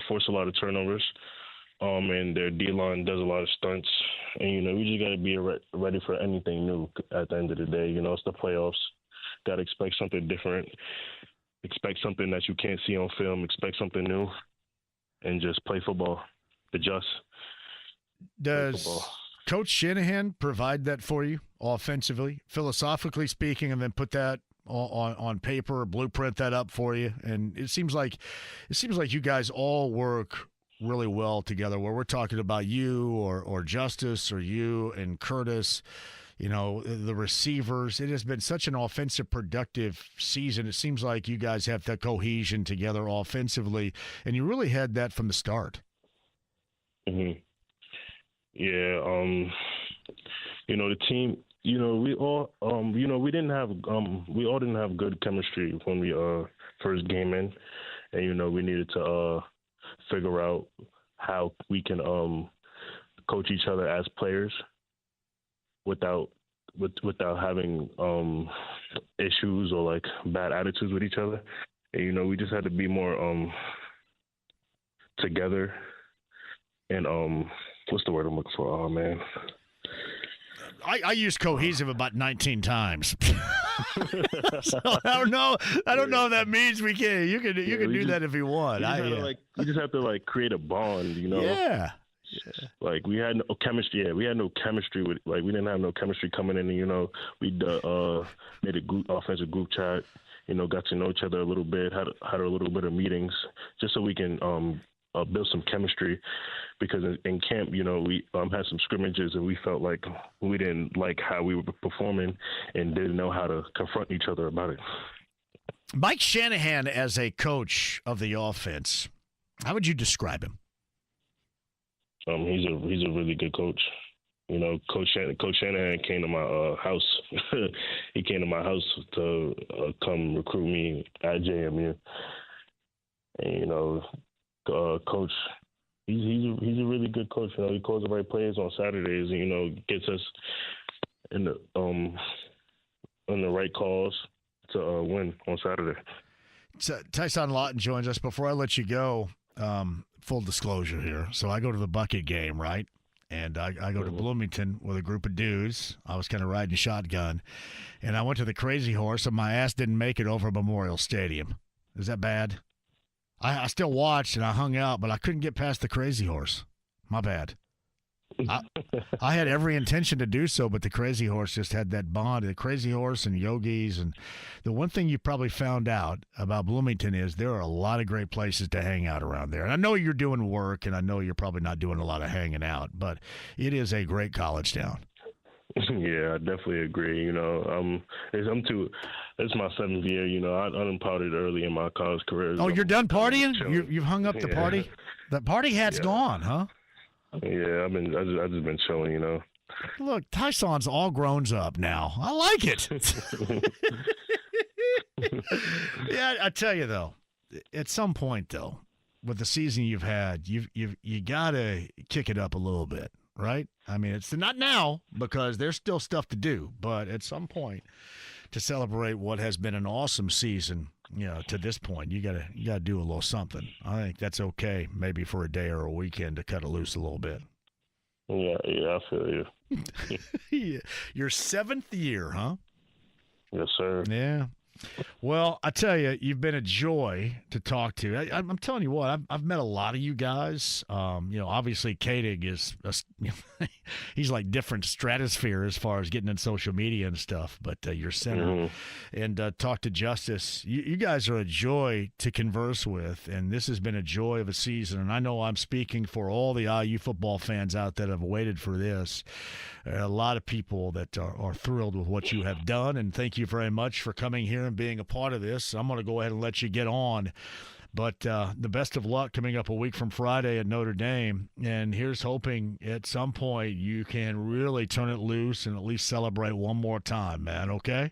force a lot of turnovers. And their D-line does a lot of stunts. And, we just got to be ready for anything new at the end of the day. It's the playoffs. Got to expect something different. Expect something that you can't see on film. Expect something new. And just play football. Adjust. Does Coach Shanahan provide that for you offensively, philosophically speaking, and then put that on paper, blueprint that up for you? And it seems like you guys all work really well together, where we're talking about you or Justice or you and Curtis, the receivers. It has been such an offensive, productive season. It seems like you guys have that cohesion together offensively, and you really had that from the start. Mm-hmm. Yeah. The team, we all, we all didn't have good chemistry when we first came in, and we needed to figure out how we can coach each other as players without having issues or bad attitudes with each other. And we just had to be more together. And what's the word I'm looking for? Oh man, I used cohesive about 19 times. So I don't know if that means we can. You can do that if you want. You just have to create a bond, Yeah. We had no chemistry. Yeah, we had no chemistry with. We didn't have no chemistry coming in. And, we made a offensive group chat. Got to know each other a little bit. Had a little bit of meetings just so we can build some chemistry, because in camp, we had some scrimmages and we felt like we didn't like how we were performing and didn't know how to confront each other about it. Mike Shanahan as a coach of the offense, how would you describe him? He's a really good coach. Coach Shanahan came to my house. He came to my house to come recruit me at JMU. And Coach, he's a really good coach. He calls the right plays on Saturdays, and gets us in the right calls to win on Saturday. So, Tyson Loton joins us. Before I let you go, full disclosure here. So I go to the Bucket game, right? And I go to Bloomington with a group of dudes. I was kind of riding shotgun. And I went to the Crazy Horse, and my ass didn't make it over Memorial Stadium. Is that bad? I still watched, and I hung out, but I couldn't get past the Crazy Horse. My bad. I had every intention to do so, but the Crazy Horse just had that bond. The Crazy Horse and Yogis. And the one thing you probably found out about Bloomington is there are a lot of great places to hang out around there. And I know you're doing work, and I know you're probably not doing a lot of hanging out, but it is a great college town. Yeah, I definitely agree. It's my 7th year. I done partied early in my college career. Oh, you're done partying? You've hung up the party? The party hat's gone, huh? Yeah, I've just been chilling. Look, Tyson's all grown up now. I like it. Yeah, I tell you though, at some point though, with the season you've had, you gotta kick it up a little bit. Right? I mean, it's not now because there's still stuff to do, but at some point to celebrate what has been an awesome season, to this point, you gotta do a little something. I think that's okay, maybe for a day or a weekend to cut it loose a little bit. Yeah, I feel you. Your 7th year, huh? Yes, sir. Yeah. Well, I tell you, you've been a joy to talk to. I'm telling you what, I've met a lot of you guys. Obviously, Kadig is he's like different stratosphere as far as getting in social media and stuff. But your center and talk to Justice. You guys are a joy to converse with, and this has been a joy of a season. And I know I'm speaking for all the IU football fans out there that have waited for this. A lot of people that are thrilled with what you have done, and thank you very much for coming here and being a part of this. I'm going to go ahead and let you get on, but the best of luck coming up a week from Friday at Notre Dame, and here's hoping at some point you can really turn it loose and at least celebrate one more time, man, okay?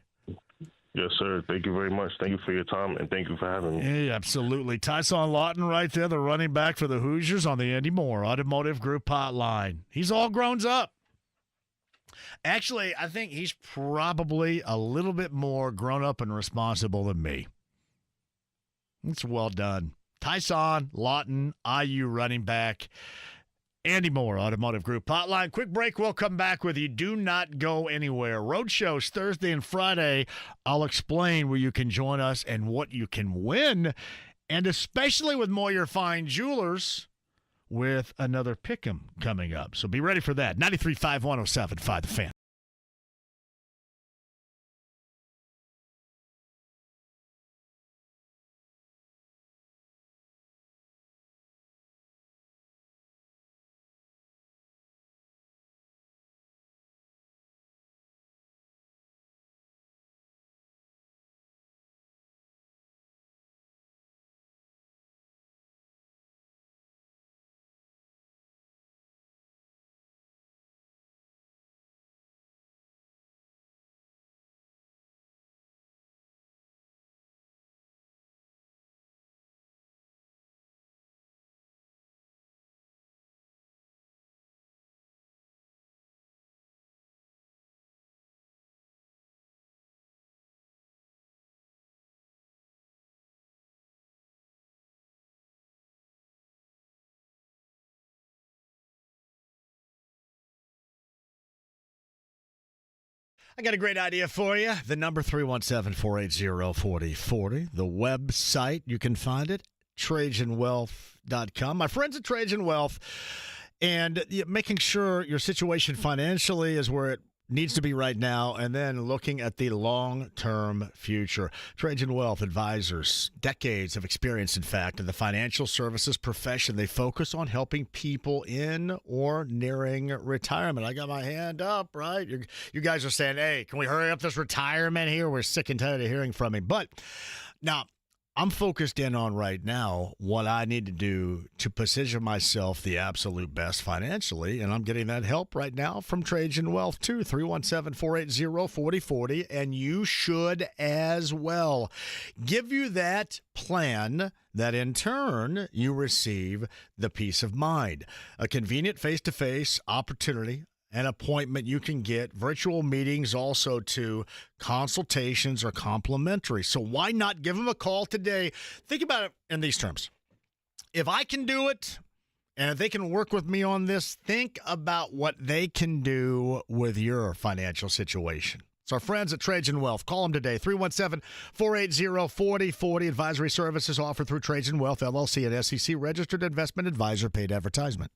Yes, sir. Thank you very much. Thank you for your time, and thank you for having me. Yeah, absolutely. Tyson Loton right there, the running back for the Hoosiers on the Indy Moore Automotive Group hotline. He's all grown up. Actually, I think he's probably a little bit more grown up and responsible than me. It's well done. Tyson Loton, IU running back, Andy Moore, Automotive Group hotline. Quick break. We'll come back with you. Do not go anywhere. Road shows Thursday and Friday. I'll explain where you can join us and what you can win, and especially with Moyer Fine Jewelers, with another pick'em coming up. So be ready for that. 93.5, 107.5 The Fan. I got a great idea for you. The number 317-480-4040. The website, you can find it, TrajanWealth.com. My friends at Trajan Wealth, and making sure your situation financially is where it needs to be right now, and then looking at the long-term future. Trajan Wealth Advisors, decades of experience, in fact, in the financial services profession. They focus on helping people in or nearing retirement. I got my hand up, right? You guys are saying, hey, can we hurry up this retirement here? We're sick and tired of hearing from him. But now, I'm focused in on right now what I need to do to position myself the absolute best financially, and I'm getting that help right now from Trajan Wealth too, 317-480-4040, and you should as well. Give you that plan that in turn you receive the peace of mind, a convenient face-to-face opportunity, an appointment you can get, virtual meetings also too, consultations are complimentary. So why not give them a call today? Think about it in these terms. If I can do it and if they can work with me on this, think about what they can do with your financial situation. It's our friends at Trajan Wealth. Call them today, 317-480-4040. Advisory services offered through Trajan Wealth, LLC, an SEC registered investment advisor, paid advertisement.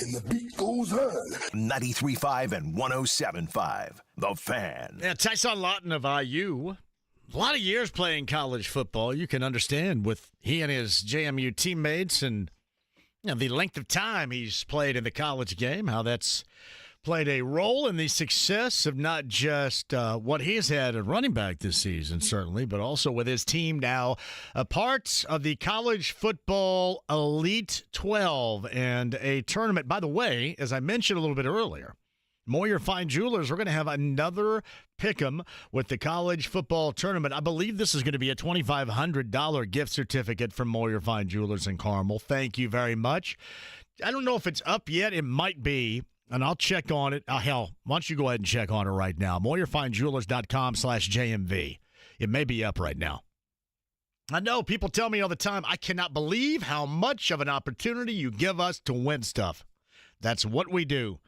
and the beat goes on. 93.5 and 107.5. The Fan. Yeah, Tyson Loton of IU. A lot of years playing college football. You can understand with he and his JMU teammates and the length of time he's played in the college game, how that's played a role in the success of not just what he's had at running back this season, certainly, but also with his team now a part of the College Football Elite 12 and a tournament. By the way, as I mentioned a little bit earlier, Moyer Fine Jewelers, we're going to have another pick'em with the college football tournament. I believe this is going to be a $2,500 gift certificate from Moyer Fine Jewelers in Carmel. Thank you very much. I don't know if it's up yet. It might be, and I'll check on it. Hell, why don't you go ahead and check on it right now? MoyerFineJewelers.com/JMV. It may be up right now. I know people tell me all the time, I cannot believe how much of an opportunity you give us to win stuff. That's what we do.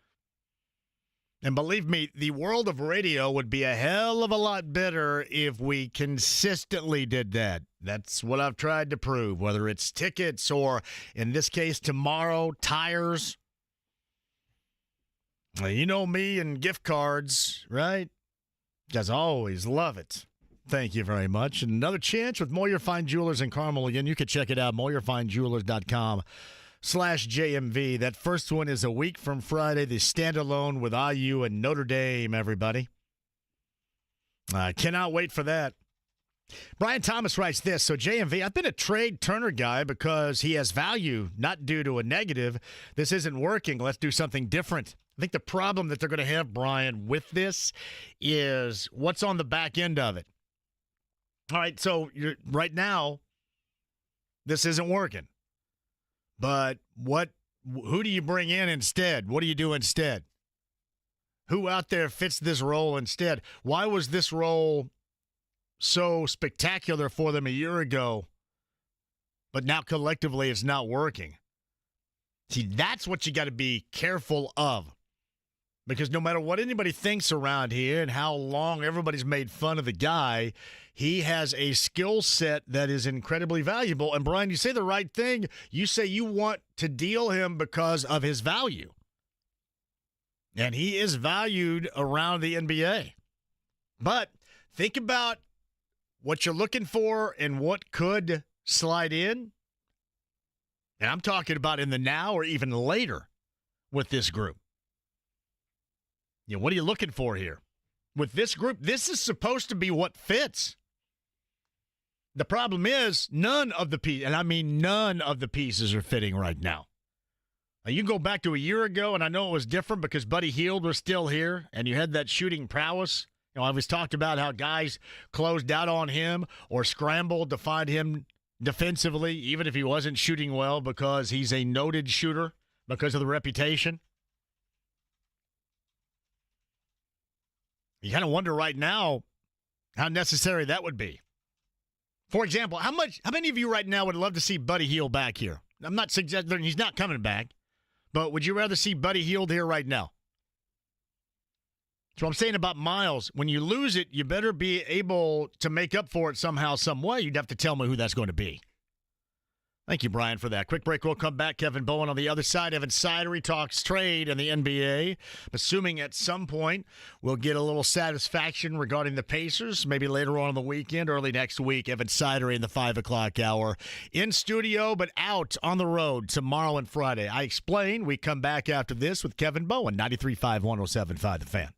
And believe me, the world of radio would be a hell of a lot better if we consistently did that. That's what I've tried to prove, whether it's tickets or, in this case, tomorrow, tires. Well, you know me and gift cards, right? Just always love it. Thank you very much. And another chance with Moyer Fine Jewelers in Carmel. Again, you can check it out, MoyerFineJewelers.com/JMV. That first one is a week from Friday, the standalone with IU and Notre Dame, everybody. I cannot wait for that. Brian Thomas writes this. So, JMV, I've been a trade Turner guy because he has value, not due to a negative. This isn't working. Let's do something different. I think the problem that they're going to have, Brian, with this is what's on the back end of it. All right, so right now, this isn't working. But who do you bring in instead? What do you do instead? Who out there fits this role instead? Why was this role so spectacular for them a year ago, but now collectively it's not working? See, that's what you got to be careful of. Because no matter what anybody thinks around here and how long everybody's made fun of the guy, he has a skill set that is incredibly valuable. And, Brian, you say the right thing. You say you want to deal him because of his value. And he is valued around the NBA. But think about what you're looking for and what could slide in. And I'm talking about in the now or even later with this group. What are you looking for here? With this group, this is supposed to be what fits. The problem is none of the pieces, and I mean none of the pieces are fitting right now. Now, you can go back to a year ago, and I know it was different because Buddy Hield was still here, and you had that shooting prowess. I always talked about how guys closed out on him or scrambled to find him defensively, even if he wasn't shooting well, because he's a noted shooter because of the reputation. You kind of wonder right now how necessary that would be. For example, how many of you right now would love to see Buddy Hield back here? I'm not suggesting he's not coming back, but would you rather see Buddy Hield here right now? So I'm saying about Miles, when you lose it, you better be able to make up for it somehow, some way. You'd have to tell me who that's going to be. Thank you, Brian, for that. Quick break. We'll come back. Kevin Bowen on the other side. Evan Sidery talks trade and the NBA. Assuming at some point we'll get a little satisfaction regarding the Pacers, maybe later on in the weekend, early next week. Evan Sidery in the 5 o'clock hour. In studio, but out on the road tomorrow and Friday. I explain. We come back after this with Kevin Bowen, 93.5, 107.5 The Fan.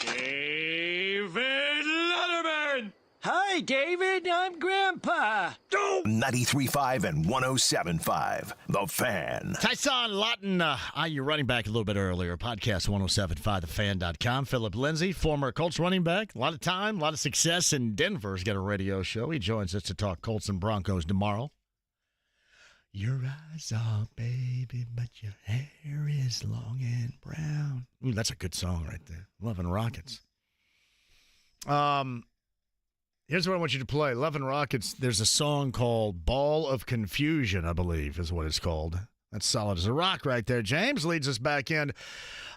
David Letterman! Hi, David. I'm Grandpa. 93.5 and 107.5. The Fan. Tyson Loton, IU running back a little bit earlier. Podcast 107.5thefan.com. Philip Lindsay, former Colts running back. A lot of time, a lot of success in Denver. He's got a radio show. He joins us to talk Colts and Broncos tomorrow. Your eyes are baby, but your hair is long and brown. Ooh, that's a good song right there. Love and Rockets. Here's what I want you to play. Love and Rockets, there's a song called Ball of Confusion, I believe is what it's called. That's solid as a rock right there. James leads us back in.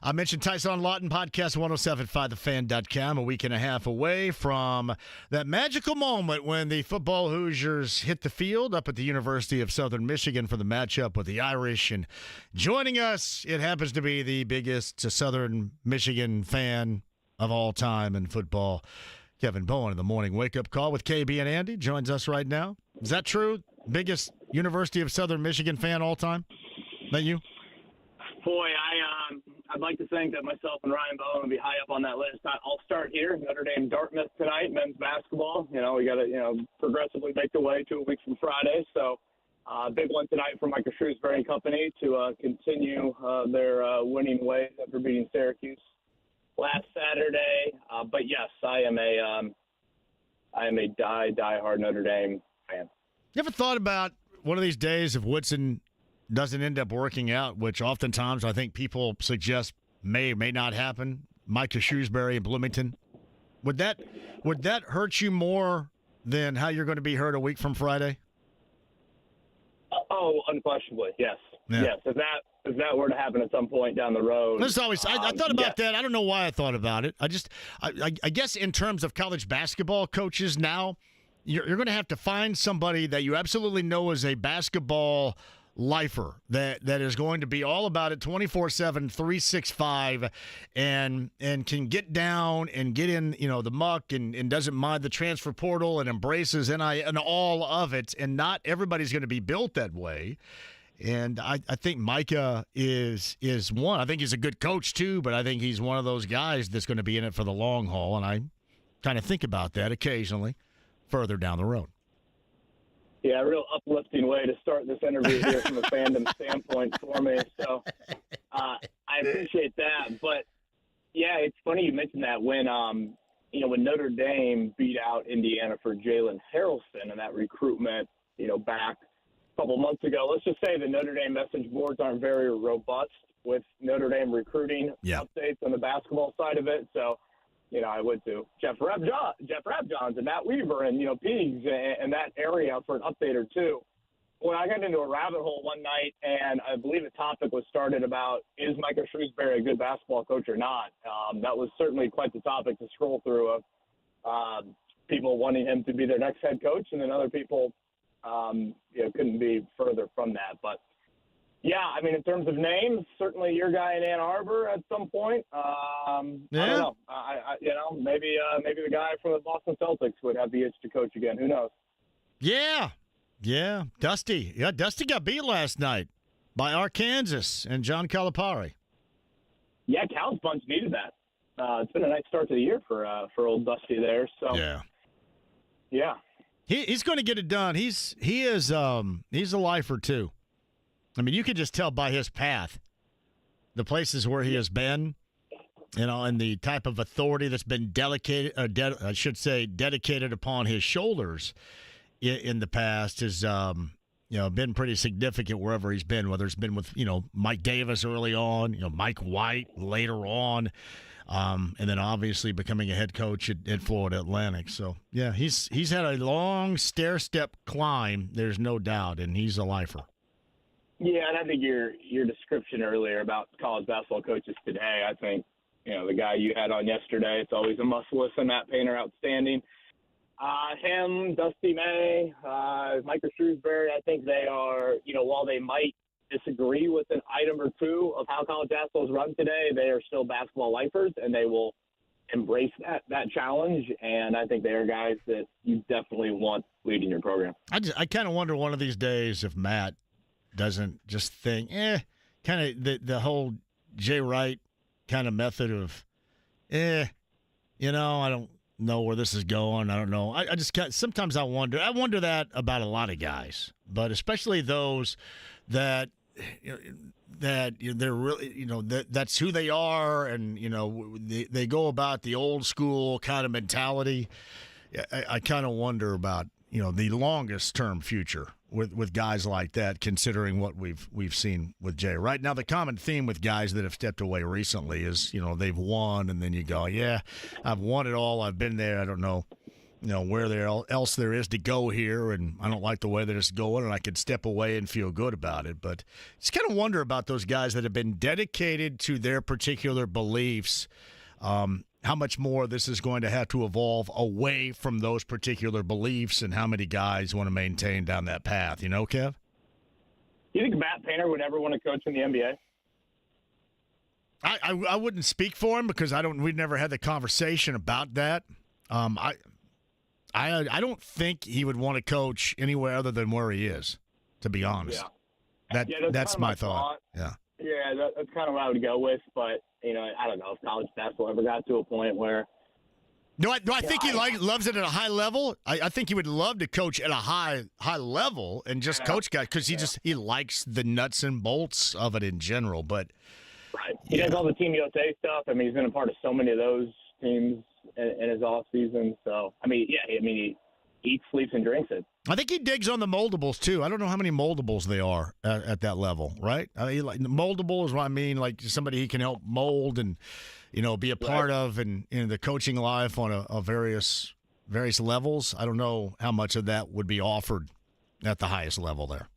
I mentioned Tyson Loton, podcast 107.5thefan.com, a week and a half away from that magical moment when the football Hoosiers hit the field up at the University of Southern Michigan for the matchup with the Irish. And joining us, it happens to be the biggest Southern Michigan fan of all time in football, Kevin Bowen, in the morning wake-up call with KB and Andy, joins us right now. Is that true? Biggest University of Southern Michigan fan all time? That you? Boy, I'd like to think that myself and Ryan Bowen will be high up on that list. I'll start here. Notre Dame Dartmouth tonight, men's basketball. We got to progressively make the way to a week from Friday. So big one tonight for Michael Shrewsbury and company to continue their winning ways after beating Syracuse last Saturday. But yes, I am a die-hard Notre Dame fan. You ever thought about one of these days if Woodson doesn't end up working out, which oftentimes I think people suggest may or may not happen, Micah Shrewsbury in Bloomington, would that hurt you more than how you're going to be hurt a week from Friday? Oh, unquestionably, yes. Yeah. Yes, if that were to happen at some point down the road. There's always I thought about that. I don't know why I thought about it. I guess in terms of college basketball coaches now, you're going to have to find somebody that you absolutely know is a basketball lifer that is going to be all about it 24/7, 365, and can get down and get in the muck and doesn't mind the transfer portal and embraces and all of it. And not everybody's going to be built that way. And I think Micah is one. I think he's a good coach too, but I think he's one of those guys that's going to be in it for the long haul. And I kind of think about that occasionally further down the road. Yeah, a real uplifting way to start this interview here from a fandom standpoint for me. So I appreciate that. But, yeah, it's funny you mentioned that when Notre Dame beat out Indiana for Jalen Harrelson and that recruitment, back a couple months ago. Let's just say the Notre Dame message boards aren't very robust with Notre Dame recruiting updates on the basketball side of it. So, I went to Jeff Rabjohns and Matt Weaver and, Peegs and that area for an update or two. When I got into a rabbit hole one night, and I believe a topic was started about, is Micah Shrewsbury a good basketball coach or not? That was certainly quite the topic to scroll through of people wanting him to be their next head coach, and then other people couldn't be further from that. But, yeah, I mean, in terms of names, certainly your guy in Ann Arbor at some point. I don't know. Maybe the guy from the Boston Celtics would have the itch to coach again. Who knows? Yeah, Dusty. Yeah, Dusty got beat last night by Arkansas and John Calipari. Yeah, Cal's bunch needed that. It's been a nice start to the year for old Dusty there. So yeah. He's going to get it done. He's a lifer too. I mean, you could just tell by his path, the places where he has been, and the type of authority that's been dedicated upon his shoulders in the past has, been pretty significant wherever he's been, whether it's been with, Mike Davis early on, Mike White later on, and then obviously becoming a head coach at Florida Atlantic. So, yeah, he's had a long stair-step climb, there's no doubt, and he's a lifer. Yeah, and I think your description earlier about college basketball coaches today, I think, the guy you had on yesterday, it's always a must-listen. Matt Painter, outstanding. Him, Dusty May, Micah Shrewsbury, I think they are, while they might disagree with an item or two of how college basketball is run today, they are still basketball lifers, and they will embrace that challenge. And I think they are guys that you definitely want leading your program. I kind of wonder one of these days if Matt doesn't just think, kind of the whole Jay Wright kind of method of I don't know where this is going. I don't know. I just sometimes I wonder that about a lot of guys, but especially those that they're really, that's who they are, and they go about the old school kind of mentality. I kind of wonder about the longest term future with guys like that, considering what we've seen with Jay. Right now, the common theme with guys that have stepped away recently is they've won, and then you go, yeah, I've won it all. I've been there. I don't know where else there is to go here, and I don't like the way that it's going, and I could step away and feel good about it. But just kind of wonder about those guys that have been dedicated to their particular beliefs. How much more this is going to have to evolve away from those particular beliefs, and how many guys want to maintain down that path. Kev? You think Matt Painter would ever want to coach in the NBA? I wouldn't speak for him because we've never had the conversation about that. I don't think he would want to coach anywhere other than where he is, to be honest. Yeah. That's my thought. Yeah. Yeah, that's kind of what I would go with, but I don't know if college basketball ever got to a point where. Do I think he loves it at a high level? I think he would love to coach at a high level and just coach guys because he likes the nuts and bolts of it in general. But right, he does all the Team USA stuff. I mean, he's been a part of so many of those teams in his off season. So he eats, sleeps, and drinks it. I think he digs on the moldables too. I don't know how many moldables they are at that level, right? Moldable is what I mean, like somebody he can help mold and be a part of, and in the coaching life on a various levels. I don't know how much of that would be offered at the highest level there.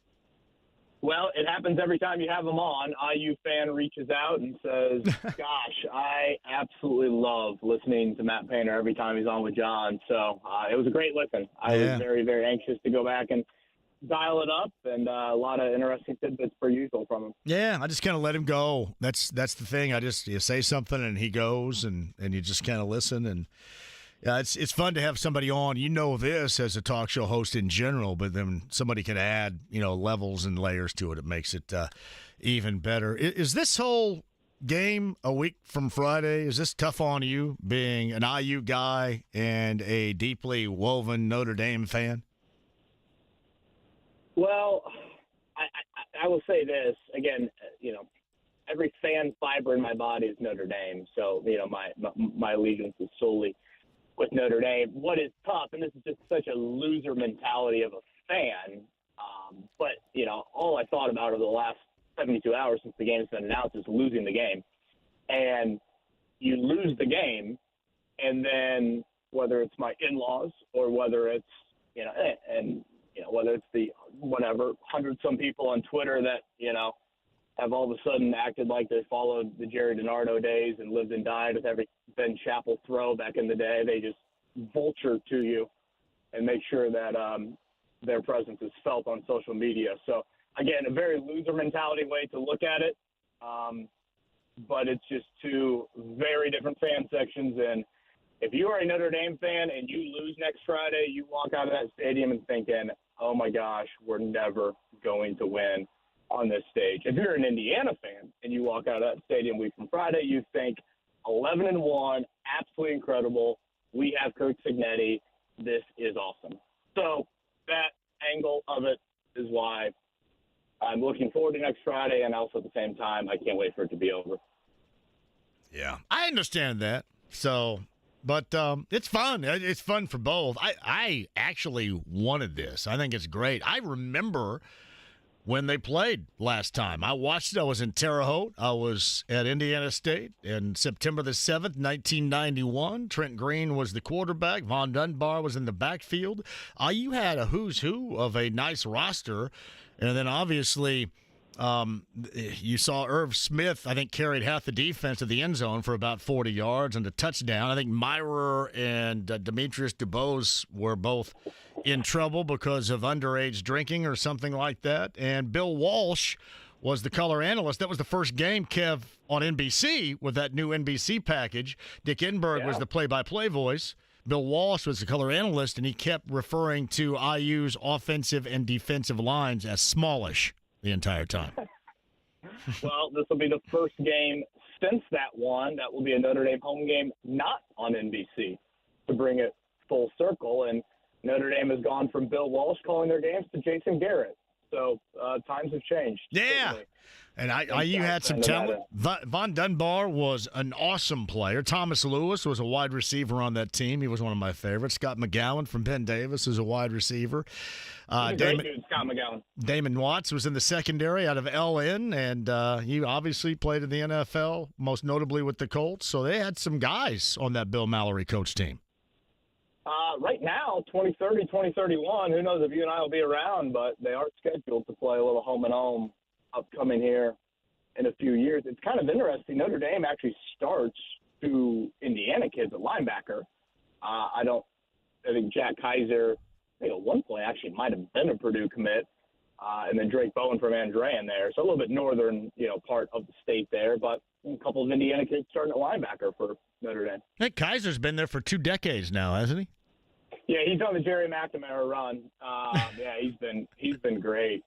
Well, it happens every time you have him on. IU fan reaches out and says, gosh, I absolutely love listening to Matt Painter every time he's on with John. So it was a great listen. I was very, very anxious to go back and dial it up, and a lot of interesting tidbits per usual from him. Yeah, I just kind of let him go. That's the thing. You say something and he goes, and you just kind of listen. And yeah, it's fun to have somebody on. This as a talk show host in general, but then somebody can add levels and layers to it. It makes it even better. Is this whole game a week from Friday? Is this tough on you, being an IU guy and a deeply woven Notre Dame fan? Well, I will say this again. Every fan fiber in my body is Notre Dame, so my allegiance is solely with Notre Dame. What is tough, and this is just such a loser mentality of a fan, but all I thought about over the last 72 hours since the game has been announced is losing the game. And you lose the game, and then whether it's my in-laws or whether it's whether it's the whatever 100-some people on Twitter that have all of a sudden acted like they followed the Jerry DiNardo days and lived and died with every Ben Chappell throw back in the day. They just vulture to you and make sure that their presence is felt on social media. So, again, a very loser mentality way to look at it, but it's just two very different fan sections. And if you are a Notre Dame fan and you lose next Friday, you walk out of that stadium and thinking, oh, my gosh, we're never going to win on this stage. If you're an Indiana fan and you walk out of that stadium week from Friday, you think 11-1, absolutely incredible. We have Kirk Cignetti. This is awesome. So that angle of it is why I'm looking forward to next Friday, and also at the same time, I can't wait for it to be over. Yeah, I understand that. So, but it's fun. It's fun for both. I actually wanted this. I think it's great. I remember when they played last time. I watched it. I was in Terre Haute. I was at Indiana State in September the 7th, 1991. Trent Green was the quarterback. Von Dunbar was in the backfield. You had a who's who of a nice roster. And then obviously you saw Irv Smith, I think, carried half the defense of the end zone for about 40 yards and a touchdown. I think Myra and Demetrius DuBose were both in trouble because of underage drinking or something like that. And Bill Walsh was the color analyst. That was the first game, Kev, on NBC with that new NBC package. Dick Enberg was the play-by-play voice. Bill Walsh was the color analyst, and he kept referring to IU's offensive and defensive lines as smallish the entire time. Well, this will be the first game since that one. That will be a Notre Dame home game not on NBC to bring it full circle. And Notre Dame has gone from Bill Walsh calling their games to Jason Garrett. So times have changed. Yeah. Certainly. And IU had some talent. Von Dunbar was an awesome player. Thomas Lewis was a wide receiver on that team. He was one of my favorites. Scott McGowan from Penn Davis is a wide receiver. Great dude, Scott McGowan. Damon Watts was in the secondary out of LN, and he obviously played in the NFL, most notably with the Colts. So they had some guys on that Bill Mallory coach team. Right now, 2030, 2031, who knows if you and I will be around, but they are scheduled to play a little home and home upcoming here in a few years. It's kind of interesting. Notre Dame actually starts two Indiana kids at linebacker. I think Jack Kaiser, at one point, actually might have been a Purdue commit, and then Drake Bowen from Andrean there. So a little bit northern, part of the state there, but a couple of Indiana kids starting at linebacker for Notre Dame. Hey, Kaiser's been there for 2 decades now, hasn't he? Yeah, he's on the Jerry McNamara run. Yeah, he's been great.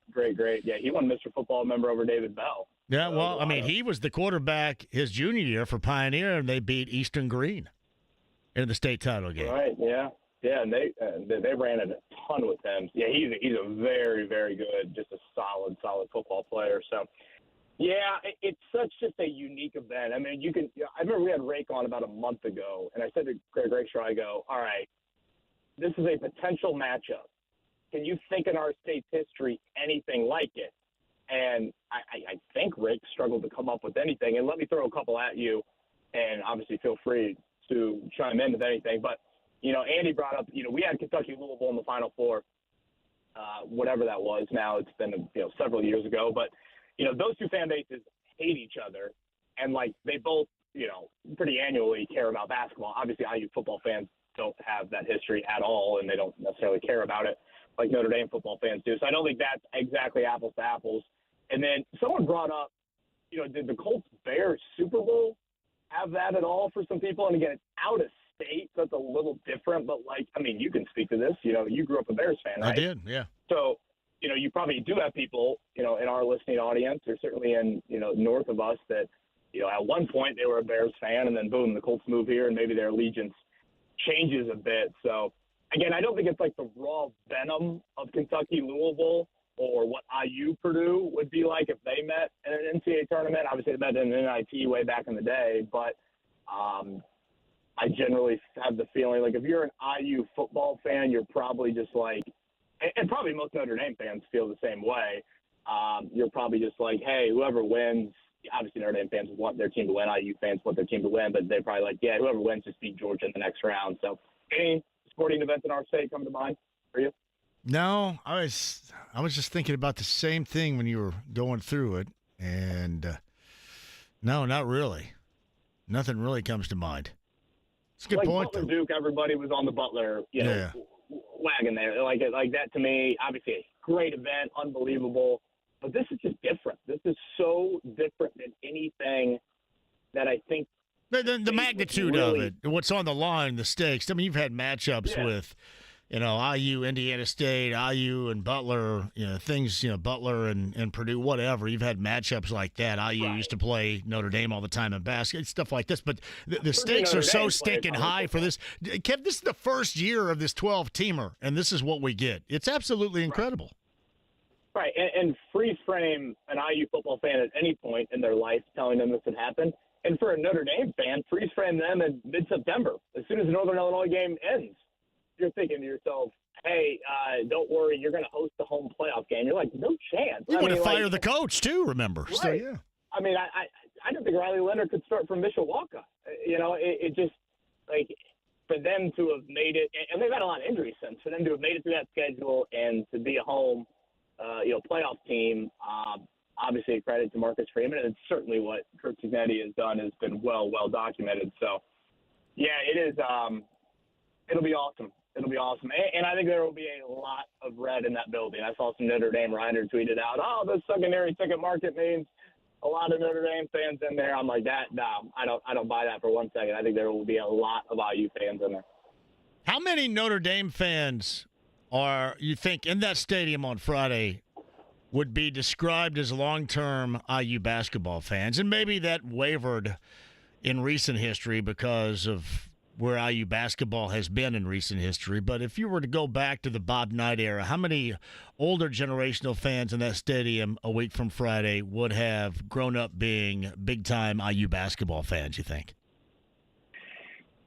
Yeah, he won Mr. Football member over David Bell. Yeah, well, I mean, he was the quarterback his junior year for Pioneer, and they beat Eastern Green in the state title game. Right, yeah, and they ran it a ton with him. Yeah, he's a very, very good, just a solid football player. So, yeah, it's such just a unique event. I mean, I remember we had Rake on about a month ago, and I said to Greg Rakestraw, I go, all right, this is a potential matchup. Can you think in our state's history anything like it? And I think Rick struggled to come up with anything. And let me throw a couple at you, and obviously feel free to chime in with anything. But, Andy brought up, we had Kentucky-Louisville in the Final Four, whatever that was. Now it's been, several years ago. But, those two fan bases hate each other. And, they both, pretty annually care about basketball. Obviously, IU football fans don't have that history at all, and they don't necessarily care about it like Notre Dame football fans do. So I don't think that's exactly apples to apples. And then someone brought up, did the Colts-Bears Super Bowl have that at all for some people? And again, it's out of state, so it's a little different. But, you can speak to this. You grew up a Bears fan, right? I did, yeah. So, you probably do have people, in our listening audience, or certainly in, north of us that, at one point they were a Bears fan, and then, boom, the Colts move here, and maybe their allegiance changes a bit. So, again, I don't think it's like the raw venom of Kentucky-Louisville or what IU-Purdue would be like if they met in an NCAA tournament. Obviously, they met in an NIT way back in the day, but I generally have the feeling like if you're an IU football fan, you're probably just like – and probably most Notre Dame fans feel the same way. You're probably just like, hey, whoever wins – obviously, Notre Dame fans want their team to win. IU fans want their team to win, but they're probably like, yeah, whoever wins just beat Georgia in the next round. So, any sporting events in our state come to mind for you? No, I was just thinking about the same thing when you were going through it, and no, not really. Nothing really comes to mind. It's a good point, Butler, though. Duke, everybody was on the Butler, wagon there. Like that to me, obviously a great event, unbelievable. But this is just different. This is so different than anything that I think. The magnitude really, of it, what's on the line, the stakes. I mean, you've had matchups with, IU, Indiana State, IU and Butler, things, Butler and Purdue, whatever. You've had matchups like that. IU used to play Notre Dame all the time in basketball, stuff like this. But the stakes are so stinking high for this. Kev, this is the first year of this 12-teamer, and this is what we get. It's absolutely incredible. Right, and freeze frame an IU football fan at any point in their life telling them this had happened. And for a Notre Dame fan, freeze frame them in mid-September. As soon as the Northern Illinois game ends, you're thinking to yourself, hey, don't worry, you're going to host the home playoff game. You're like, no chance. You want to fire the coach, too, remember. Right. So, yeah. I mean, I don't think Riley Leonard could start from Mishawaka. It just, for them to have made it, and they've had a lot of injuries since, for them to have made it through that schedule and to be a home playoff team, obviously a credit to Marcus Freeman, and it's certainly what Kurt Cignetti has done has been well documented. So, yeah, it is. It'll be awesome. It'll be awesome, and I think there will be a lot of red in that building. I saw some Notre Dame writer tweeted out, "Oh, the secondary ticket market means a lot of Notre Dame fans in there." I'm like, no, I don't buy that for 1 second. I think there will be a lot of IU fans in there. How many Notre Dame fans are you think in that stadium on Friday would be described as long-term IU basketball fans, and maybe that wavered in recent history because of where IU basketball has been in recent history. But if you were to go back to the Bob Knight era, how many older generational fans in that stadium a week from Friday would have grown up being big-time IU basketball fans, you think?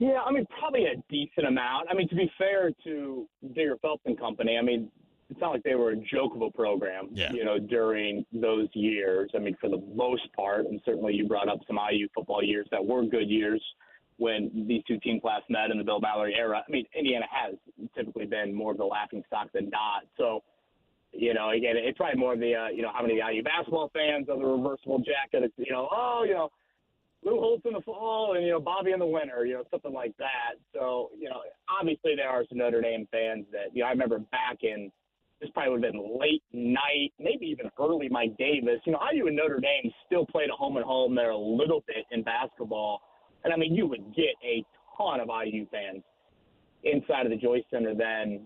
Yeah, I mean, probably a decent amount. I mean, to be fair to Digger Phelps and company, I mean, it's not like they were a joke of a program, during those years. I mean, for the most part, and certainly you brought up some IU football years that were good years when these two teams last met in the Bill Mallory era. I mean, Indiana has typically been more of the laughing stock than not. So, again, it's probably more of the, how many IU basketball fans of the reversible jacket, it's, Lou Holtz in the fall and, Bobby in the winter, something like that. So, obviously there are some Notre Dame fans that, I remember back in, this probably would have been late night, maybe even early Mike Davis. IU and Notre Dame still played a home and home there a little bit in basketball. And, I mean, you would get a ton of IU fans inside of the Joyce Center then,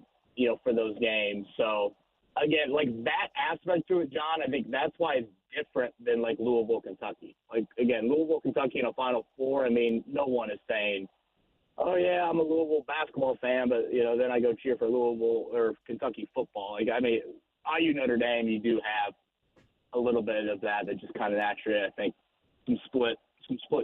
for those games. So, again, like that aspect to it, John, I think that's why it's different than, like, Louisville, Kentucky. Like, again, Louisville, Kentucky in a Final Four, I mean, no one is saying, oh, yeah, I'm a Louisville basketball fan, but, then I go cheer for Louisville or Kentucky football. Like, I mean, IU Notre Dame, you do have a little bit of that just kind of naturally, I think, some split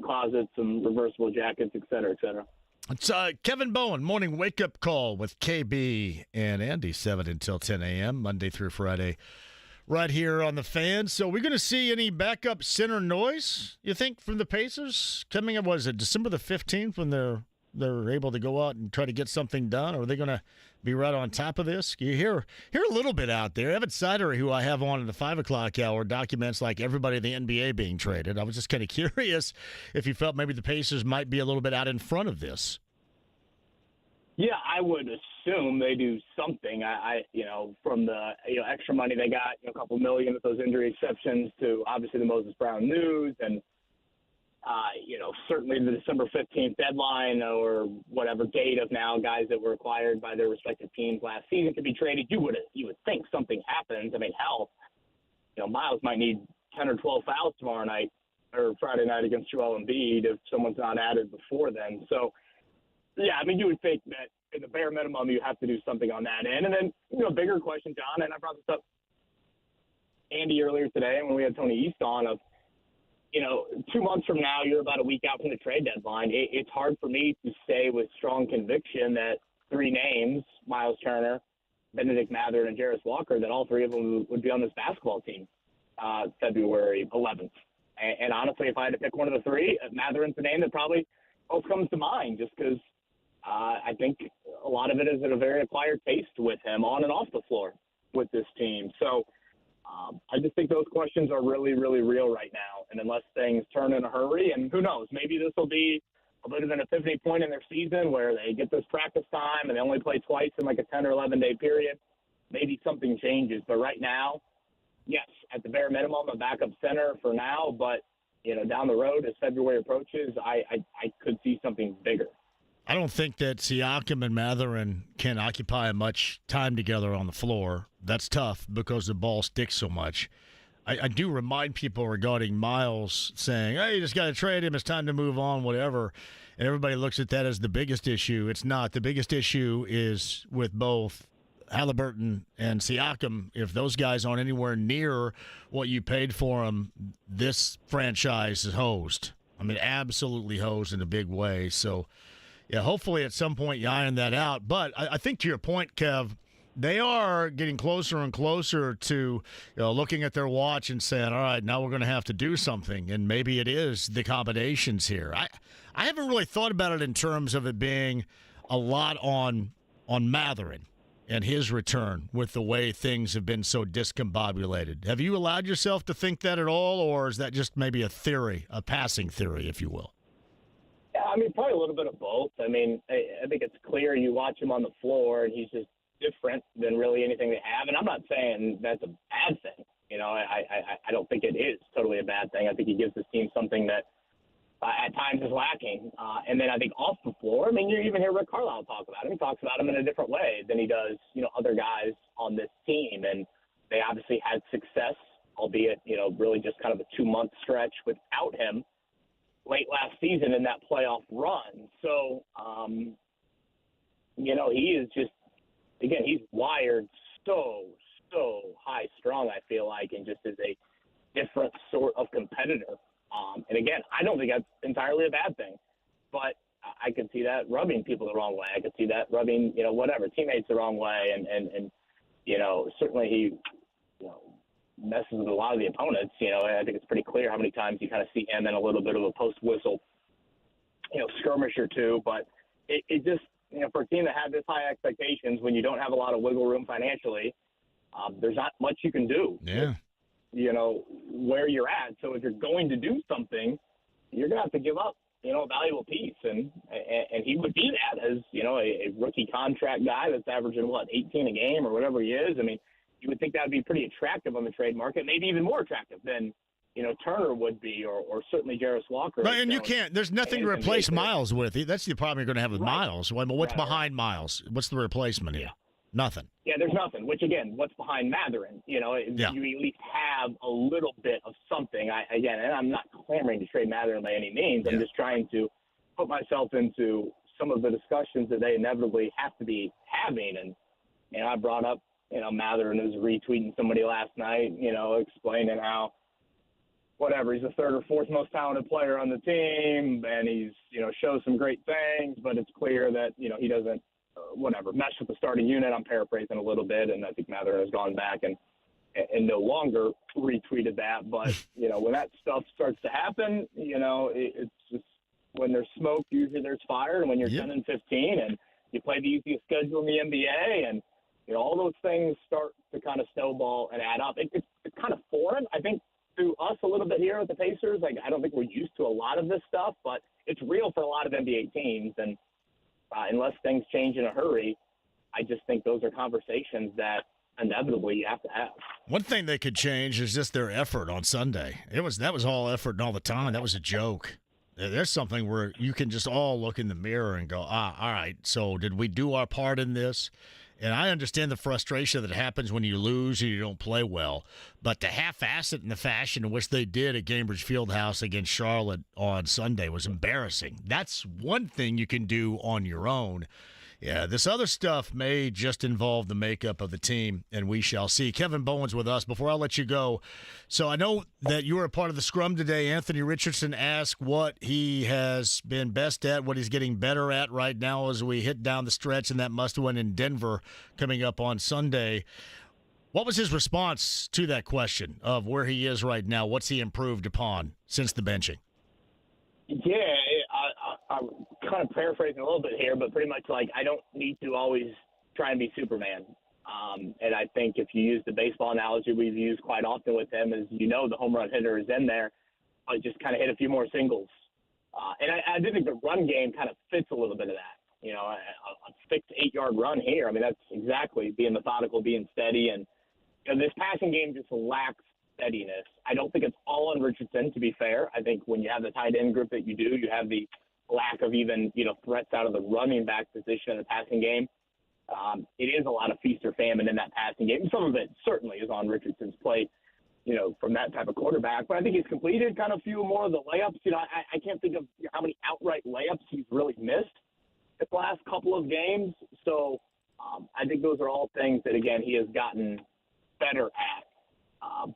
closets, some reversible jackets, et cetera, et cetera. It's Kevin Bowen, morning wake-up call with KB and Andy, 7 until 10 a.m., Monday through Friday, right here on the Fan. So we're going to see any backup center noise, you think, from the Pacers coming up, what is it, December the 15th when they're able to go out and try to get something done? Or are they going to be right on top of this? You hear a little bit out there. Evan Sidery, who I have on in the 5 o'clock hour, documents like everybody in the NBA being traded. I was just kind of curious if you felt maybe the Pacers might be a little bit out in front of this. Yeah, I would assume they do something. I from the extra money they got, a couple million with those injury exceptions to obviously the Moses Brown news and certainly the December 15th deadline or whatever date of now guys that were acquired by their respective teams last season to be traded. You would think something happens. I mean, hell, Miles might need 10 or 12 fouls tomorrow night or Friday night against Joel Embiid if someone's not added before then. So, yeah, I mean, you would think that in the bare minimum you have to do something on that end. And then, bigger question, John, and I brought this up Andy earlier today when we had Tony East on of, 2 months from now, you're about a week out from the trade deadline. It's hard for me to say with strong conviction that 3 names, Miles Turner, Benedict Mather, and Jarris Walker, that all 3 of them would be on this basketball team February 11th. And honestly, if I had to pick one of the 3, Matherin's the name that probably most comes to mind just because I think a lot of it is at a very acquired taste with him on and off the floor with this team. So I just think those questions are really, really real right now. And unless things turn in a hurry, and who knows, maybe this will be a bit of an epiphany point in their season where they get this practice time and they only play twice in like a 10 or 11-day period. Maybe something changes. But right now, yes, at the bare minimum, a backup center for now. But, down the road as February approaches, I could see something bigger. I don't think that Siakam and Matherin can occupy much time together on the floor. That's tough because the ball sticks so much. I do remind people regarding Miles saying, hey, you just got to trade him. It's time to move on, whatever. And everybody looks at that as the biggest issue. It's not. The biggest issue is with both Halliburton and Siakam. If those guys aren't anywhere near what you paid for them, this franchise is hosed. I mean, absolutely hosed in a big way. So, yeah, hopefully at some point you iron that out. But I think to your point, Kev, they are getting closer and closer to looking at their watch and saying, all right, now we're going to have to do something. And maybe it is the combinations here. I haven't really thought about it in terms of it being a lot on Matherin and his return with the way things have been so discombobulated. Have you allowed yourself to think that at all, or is that just maybe a theory, a passing theory, if you will? Yeah, I mean, probably a little bit of both. I mean, I think it's clear you watch him on the floor, and he's just different than really anything they have. And I'm not saying that's a bad thing. I don't think it is totally a bad thing. I think he gives this team something that at times is lacking. And then I think off the floor, I mean, you even hear Rick Carlisle talk about him. He talks about him in a different way than he does, other guys on this team. And They obviously had success, albeit, really just kind of a 2-month stretch without him late last season in that playoff run. So, he is just, again, he's wired so high strung, I feel like, and just is a different sort of competitor. And again, I don't think that's entirely a bad thing, but I could see that rubbing people the wrong way. I could see that rubbing, teammates the wrong way. And certainly he, messes with a lot of the opponents. I think it's pretty clear how many times you kind of see him in a little bit of a post-whistle, skirmish or two. But it just, for a team that had this high expectations, when you don't have a lot of wiggle room financially, there's not much you can do. Yeah. Where you're at. So if you're going to do something, you're going to have to give up, a valuable piece. And he would be that as, a rookie contract guy that's averaging, 18 a game or whatever he is. I mean, you would think that would be pretty attractive on the trade market, maybe even more attractive than, Turner would be, or certainly Jarris Walker. Right, and you can't. There's nothing to replace Miles with. That's the problem you're going to have with Right. Miles. Well, what's behind Miles? What's the replacement here? Nothing. Yeah, there's nothing. Which again, what's behind Matherin? You at least have a little bit of something. And I'm not clamoring to trade Matherin by any means. I'm just trying to put myself into some of the discussions that they inevitably have to be having. And I brought up, Matherin was retweeting somebody last night, explaining how, he's the third or fourth most talented player on the team, and he's, shows some great things, but it's clear that, he doesn't, mesh with the starting unit. I'm paraphrasing a little bit, and I think Matherin has gone back and no longer retweeted that. But, when that stuff starts to happen, it's just when there's smoke, usually there's fire. And when you're 10 and 15 and you play the easiest schedule in the NBA and, all those things start to kind of snowball and add up. It's kind of foreign, I think, to us a little bit here with the Pacers. Like, I don't think we're used to a lot of this stuff, but it's real for a lot of NBA teams. And unless things change in a hurry, I just think those are conversations that inevitably you have to have. One thing they could change is just their effort on Sunday. That was all effort and all the time. That was a joke. There's something where you can just all look in the mirror and go, all right, so did we do our part in this? And I understand the frustration that happens when you lose and you don't play well. But to half-ass it in the fashion in which they did at Gainbridge Fieldhouse against Charlotte on Sunday was embarrassing. That's one thing you can do on your own. Yeah, this other stuff may just involve the makeup of the team, and we shall see. Kevin Bowen's with us. Before I let you go, so I know that you were a part of the scrum today. Anthony Richardson asked what he has been best at, what he's getting better at right now as we hit down the stretch in that must-win in Denver coming up on Sunday. What was his response to that question of where he is right now? What's he improved upon since the benching? Yeah, I'm kind of paraphrasing a little bit here, but pretty much like I don't need to always try and be Superman. And I think if you use the baseball analogy we've used quite often with him is, the home run hitter is in there, but just kind of hit a few more singles. And I do think the run game kind of fits a little bit of that. A fixed 8-yard run here. I mean, that's exactly being methodical, being steady. And this passing game just lacks steadiness. I don't think it's all on Richardson, to be fair. I think when you have the tight end group that you do, you have the lack of even, threats out of the running back position in the passing game. It is a lot of feast or famine in that passing game. Some of it certainly is on Richardson's plate, from that type of quarterback. But I think he's completed kind of a few more of the layups. I can't think of how many outright layups he's really missed the last couple of games. So I think those are all things that, again, he has gotten better at.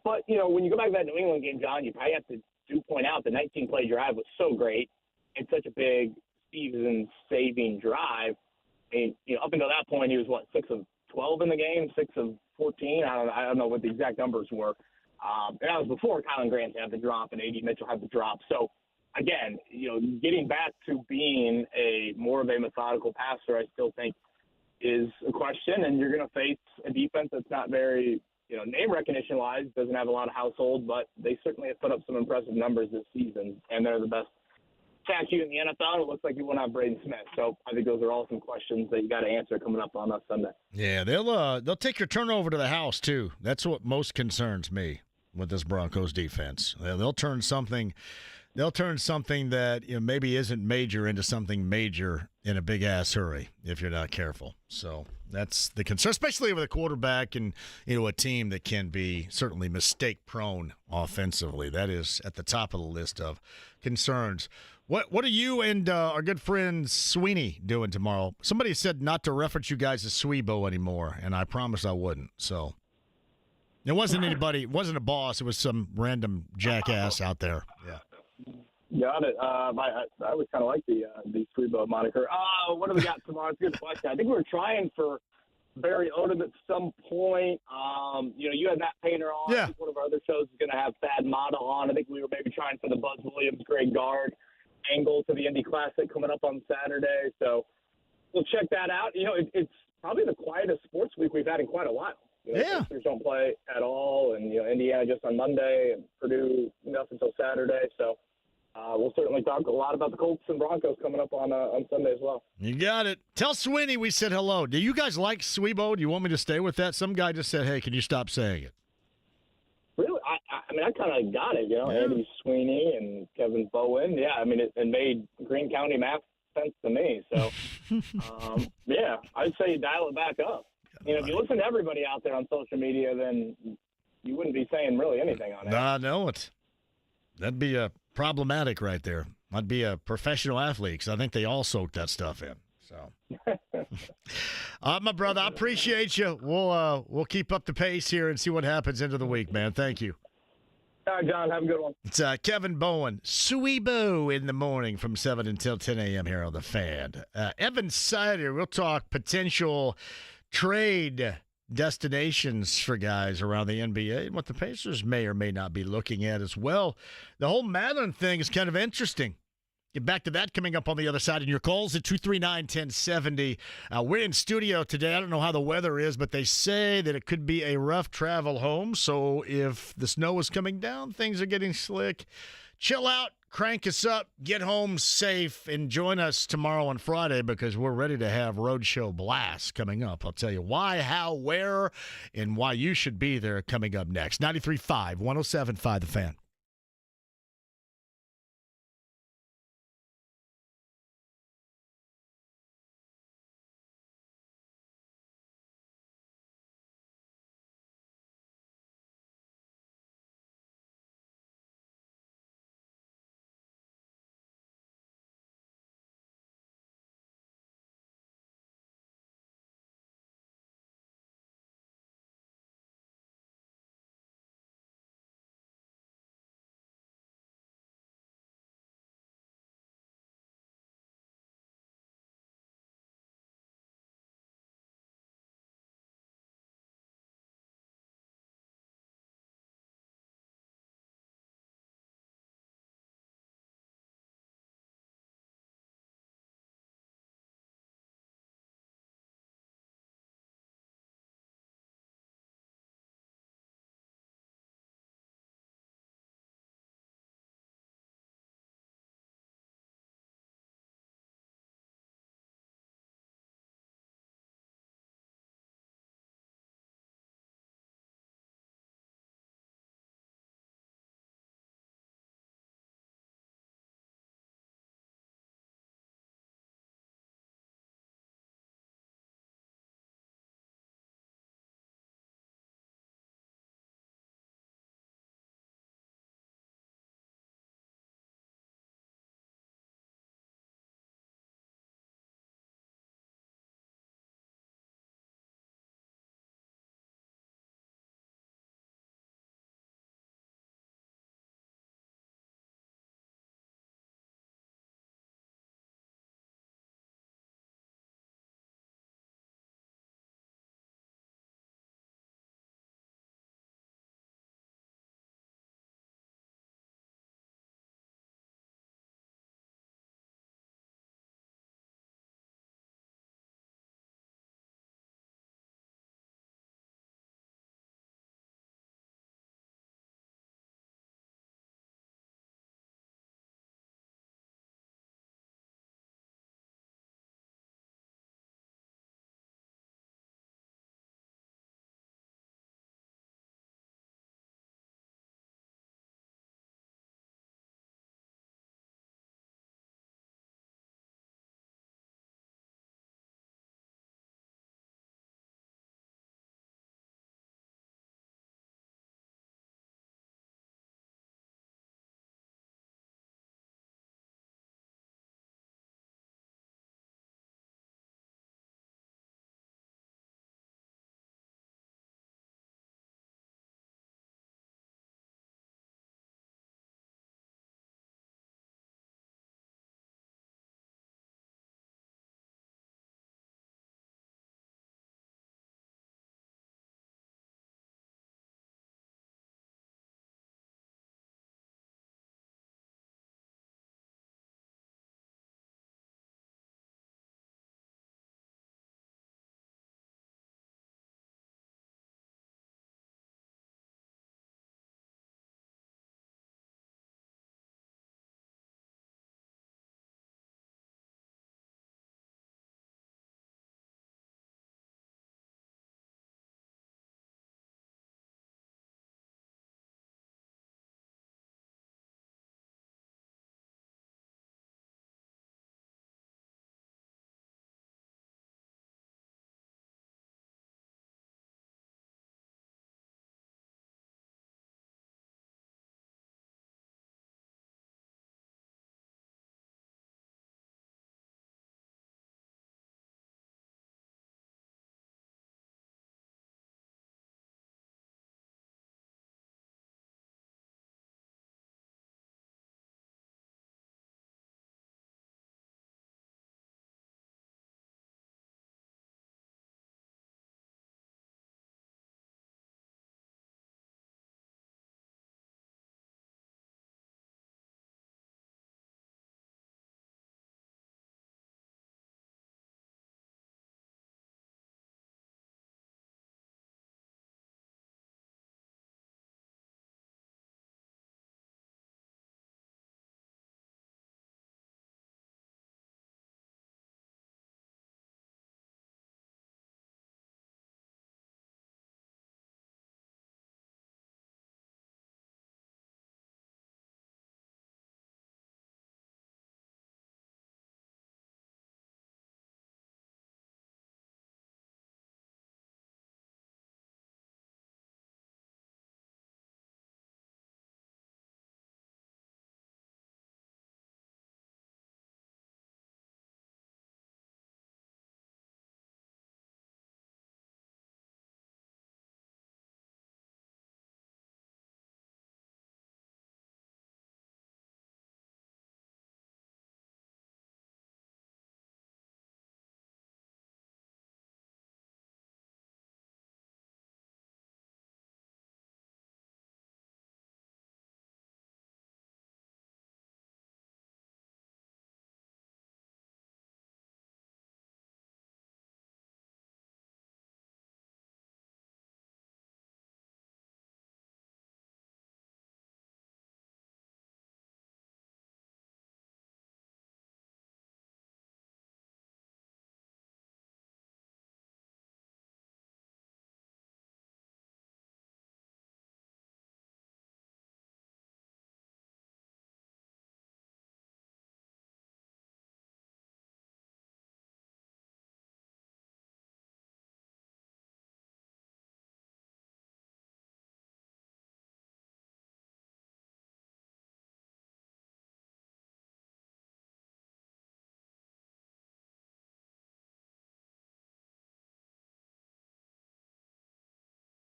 But, when you go back to that New England game, John, you probably have to point out the 19-play drive was so great and such a big season-saving drive. I mean, up until that point, he was, 6 of 12 in the game, 6 of 14? I don't know what the exact numbers were. And that was before Kylan Grant had the drop and A.D. Mitchell had the drop. So, again, getting back to being more of a methodical passer, I still think is a question. And you're going to face a defense that's not very – name recognition-wise, doesn't have a lot of household, but they certainly have put up some impressive numbers this season, and they're the best statue in the NFL. It looks like you won't have Braden Smith. So I think those are all some questions that you got to answer coming up on us Sunday. Yeah, they'll take your turnover to the house, too. That's what most concerns me with this Broncos defense. They'll turn something they'll turn something that maybe isn't major into something major in a big-ass hurry if you're not careful. So that's the concern, especially with a quarterback and a team that can be certainly mistake-prone offensively. That is at the top of the list of concerns. What are you and our good friend Sweeney doing tomorrow? Somebody said not to reference you guys as Sweebo anymore, and I promised I wouldn't. So it wasn't anybody. It wasn't a boss. It was some random jackass out there. Yeah. Got it. I always kind of like the Sweebo moniker. What do we got tomorrow? It's a good question. I think we were trying for Barry Odom at some point. You had Matt Painter on. Yeah. I think one of our other shows is going to have Thad Mata on. I think we were maybe trying for the Buzz Williams, Greg Gard angle to the Indy Classic coming up on Saturday. So we'll check that out. It's probably the quietest sports week we've had in quite a while. Pacers don't play at all, and Indiana just on Monday, and Purdue nothing until Saturday. So we'll certainly talk a lot about the Colts and Broncos coming up on Sunday as well. You got it. Tell Sweeney we said hello. Do you guys like Sweebo? Do you want me to stay with that? Some guy just said, "Hey, can you stop saying it?" Really, I kind of got it. Andy Sweeney and Kevin Bowen. Yeah, it made Greene County map sense to me. So, I'd say dial it back up. If you listen to everybody out there on social media, then you wouldn't be saying really anything on it. I know it. That'd be problematic right there. I'd be a professional athlete because I think they all soak that stuff in. So, my brother, I appreciate you. We'll keep up the pace here and see what happens into the week, man. Thank you. All right, John, have a good one. It's Kevin Bowen, Sweebo in the morning from 7 until 10 a.m. here on The Fan. Evan Sidery, we'll talk potential trade destinations for guys around the NBA and what the Pacers may or may not be looking at as well. The whole Madeline thing is kind of interesting. Get back to that coming up on the other side. And your calls at 239-1070. We're in studio today. I don't know how the weather is, but they say that it could be a rough travel home. So if the snow is coming down, things are getting slick. Chill out, crank us up, get home safe, and join us tomorrow on Friday because we're ready to have Roadshow Blast coming up. I'll tell you why, how, where, and why you should be there coming up next. 93.5, 107.5 The Fan.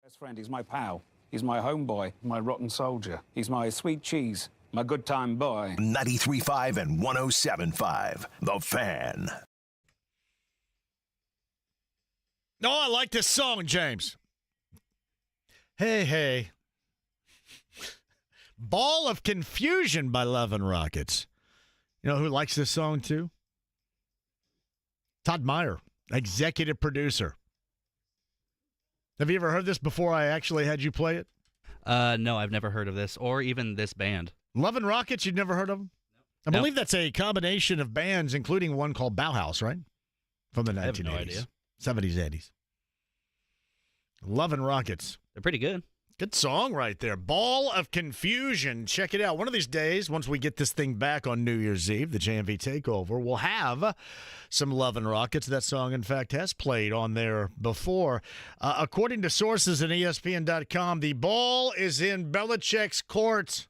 Best friend, he's my pal. He's my homeboy, my rotten soldier. He's my sweet cheese, my good time boy. 93.5 and 107.5. The Fan. No, I like this song, James. Hey, hey. Ball of Confusion by Lawton Rockets. You know who likes this song too? Todd Meyer, executive producer. Have you ever heard this before I actually had you play it? No, I've never heard of this or even this band. Lawton Rockets, you've never heard of them? I believe that's a combination of bands, including one called Bauhaus, right? From the 1980s. I have no idea. 70s, 80s. Lawton Rockets. They're pretty good. Good song right there. Ball of Confusion. Check it out. One of these days, once we get this thing back on New Year's Eve, the JMV Takeover, we'll have some Lawton Rockets. That song, in fact, has played on there before. According to sources at ESPN.com, the ball is in Belichick's court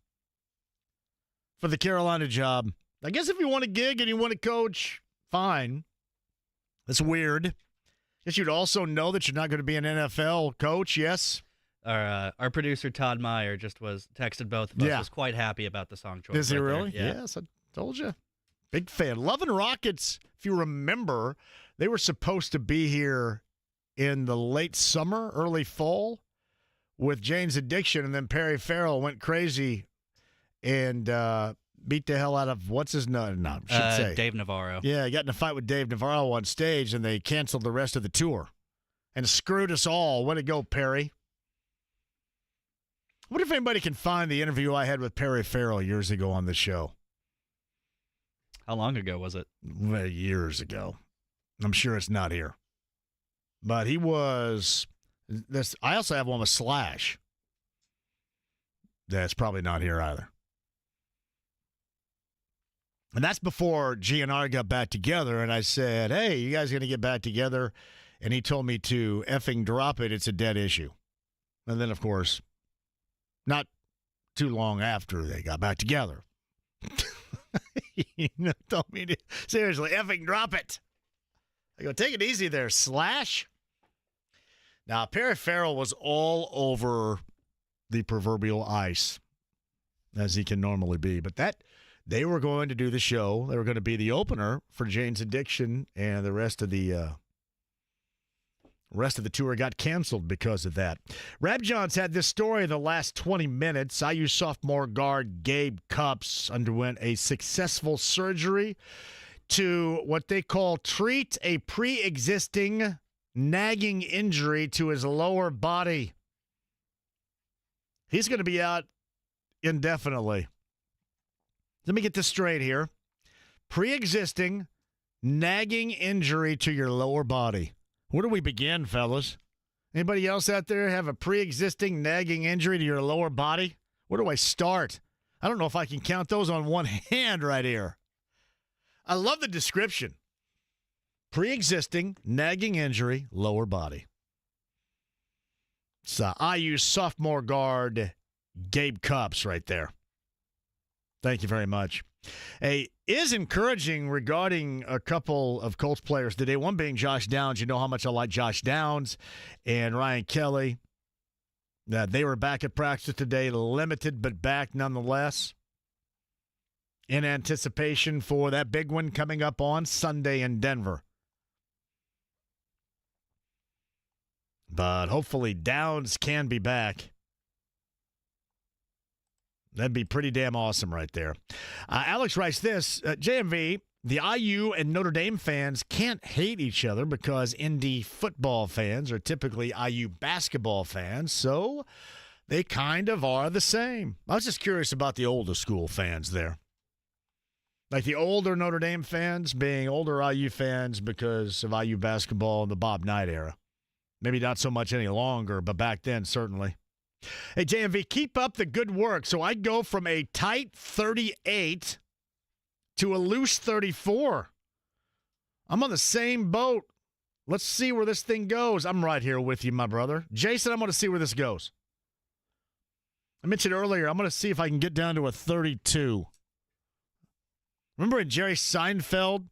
for the Carolina job. I guess if you want a gig and you want to coach, fine. That's weird. Guess you'd also know that you're not going to be an NFL coach, yes? Our producer, Todd Meyer, just texted both of us. Yeah. Was quite happy about the song choice. Is he really? Yeah. Yes, I told you. Big fan. Lawton Rockets, if you remember, they were supposed to be here in the late summer, early fall with Jane's Addiction, and then Perry Farrell went crazy and beat the hell out of what's his name? No, should say Dave Navarro. Yeah, he got in a fight with Dave Navarro on stage, and they canceled the rest of the tour and screwed us all. Way to go, Perry. What if anybody can find the interview I had with Perry Farrell years ago on the show? How long ago was it? Well, years ago. I'm sure it's not here. But he was this. I also have one with Slash. That's probably not here either. And that's before GNR got back together, and I said, hey, you guys going to get back together? And he told me to effing drop it. It's a dead issue. And then, of course, not too long after they got back together, he told me to seriously effing drop it. I go, take it easy there, Slash. Now, Perry Farrell was all over the proverbial ice, as he can normally be. But they were going to do the show. They were going to be the opener for Jane's Addiction, and the rest of the tour got canceled because of that. Rab Johns had this story in the last 20 minutes. IU sophomore guard Gabe Cupps underwent a successful surgery to what they call treat a pre-existing nagging injury to his lower body. He's going to be out indefinitely. Let me get this straight here. Pre-existing nagging injury to your lower body. Where do we begin, fellas? Anybody else out there have a pre-existing nagging injury to your lower body? Where do I start? I don't know if I can count those on one hand right here. I love the description. Pre-existing nagging injury, lower body. It's IU sophomore guard Gabe Cupps right there. Thank you very much. Is encouraging regarding a couple of Colts players today, one being Josh Downs. You know how much I like Josh Downs and Ryan Kelly. They were back at practice today, limited but back nonetheless, in anticipation for that big one coming up on Sunday in Denver. But hopefully Downs can be back. That'd be pretty damn awesome right there. Alex writes this, JMV, the IU and Notre Dame fans can't hate each other because Indy football fans are typically IU basketball fans, so they kind of are the same. I was just curious about the older school fans there. Like the older Notre Dame fans being older IU fans because of IU basketball in the Bob Knight era. Maybe not so much any longer, but back then certainly. Hey, JMV, keep up the good work. So I'd go from a tight 38 to a loose 34. I'm on the same boat. Let's see where this thing goes. I'm right here with you, my brother. Jason, I'm going to see where this goes. I mentioned earlier, I'm going to see if I can get down to a 32. Remember when Jerry Seinfeld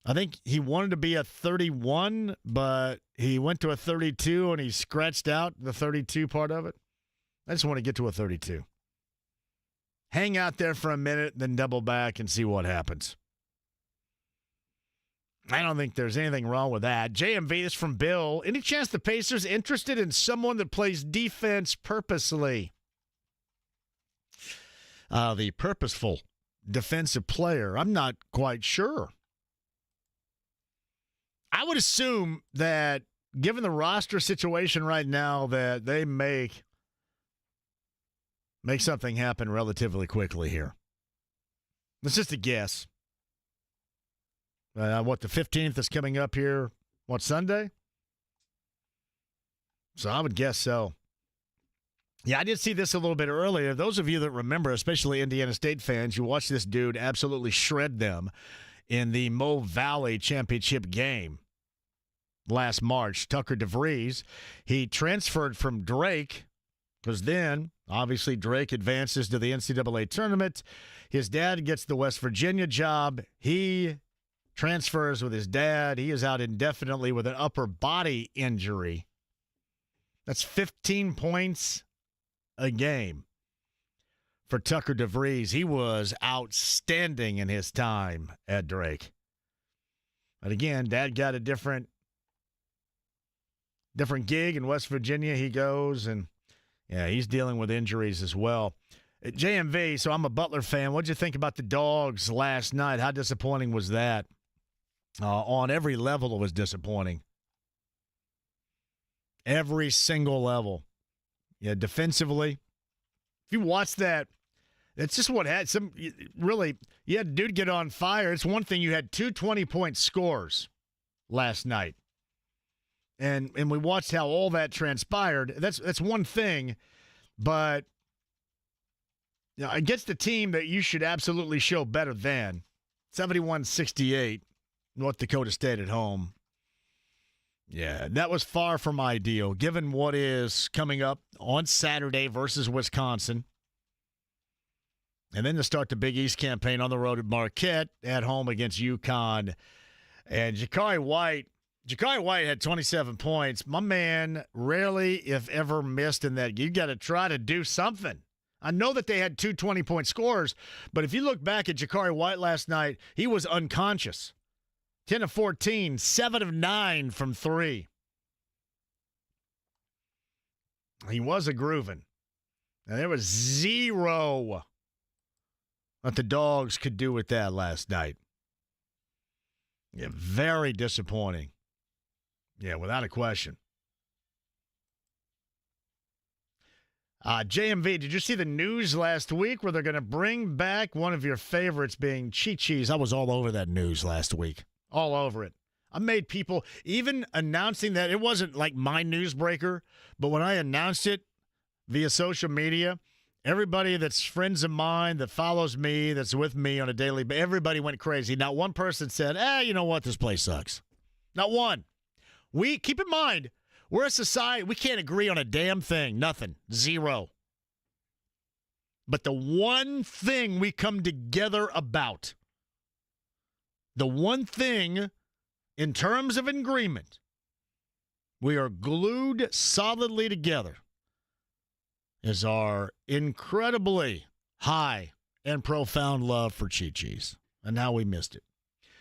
I think he wanted to be a 31, but he went to a 32 and he scratched out the 32 part of it. I just want to get to a 32. Hang out there for a minute, then double back and see what happens. I don't think there's anything wrong with that. JMV is from Bill. Any chance the Pacers interested in someone that plays defense purposely? The purposeful defensive player. I'm not quite sure. I would assume that given the roster situation right now that they make something happen relatively quickly here. It's just a guess. The 15th is coming up here, Sunday? So I would guess so. Yeah, I did see this a little bit earlier. Those of you that remember, especially Indiana State fans, you watched this dude absolutely shred them in the Mo Valley championship game last March. Tucker DeVries, he transferred from Drake because then, obviously, Drake advances to the NCAA tournament. His dad gets the West Virginia job. He transfers with his dad. He is out indefinitely with an upper body injury. That's 15 points a game for Tucker DeVries. He was outstanding in his time at Drake. But again, dad got a different gig in West Virginia. He goes, and yeah, he's dealing with injuries as well. At JMV, so I'm a Butler fan. What'd you think about the Dogs last night? How disappointing was that? On every level, it was disappointing. Every single level. Yeah, defensively. If you watch that, it's just what had some really, you had a dude get on fire. It's one thing you had 2 20-point scores last night. And we watched how all that transpired. That's one thing, but you know, against a team that you should absolutely show better than 71-68, North Dakota State at home. Yeah, that was far from ideal, given what is coming up on Saturday versus Wisconsin. And then to start the Big East campaign on the road at Marquette, at home against UConn. And Jakari White had 27 points. My man rarely, if ever, missed in that. You got to try to do something. I know that they had 2 20-point scores, but if you look back at Jakari White last night, he was unconscious. 10 of 14, 7 of 9 from 3. He was a grooving. And there was zero what the Dogs could do with that last night. Yeah, very disappointing. Yeah, without a question. JMV, did you see the news last week where they're going to bring back one of your favorites being Chi-Chi's? I was all over that news last week. All over it. I made people, even announcing that, it wasn't like my newsbreaker, but when I announced it via social media, everybody that's friends of mine, that follows me, that's with me on a daily basis, everybody went crazy. Not one person said, you know what, this place sucks. Not one. Keep in mind, we're a society, we can't agree on a damn thing. Nothing. Zero. But the one thing we come together about, the one thing in terms of agreement, we are glued solidly together, is our incredibly high and profound love for Chi-Chi's. And now we missed it.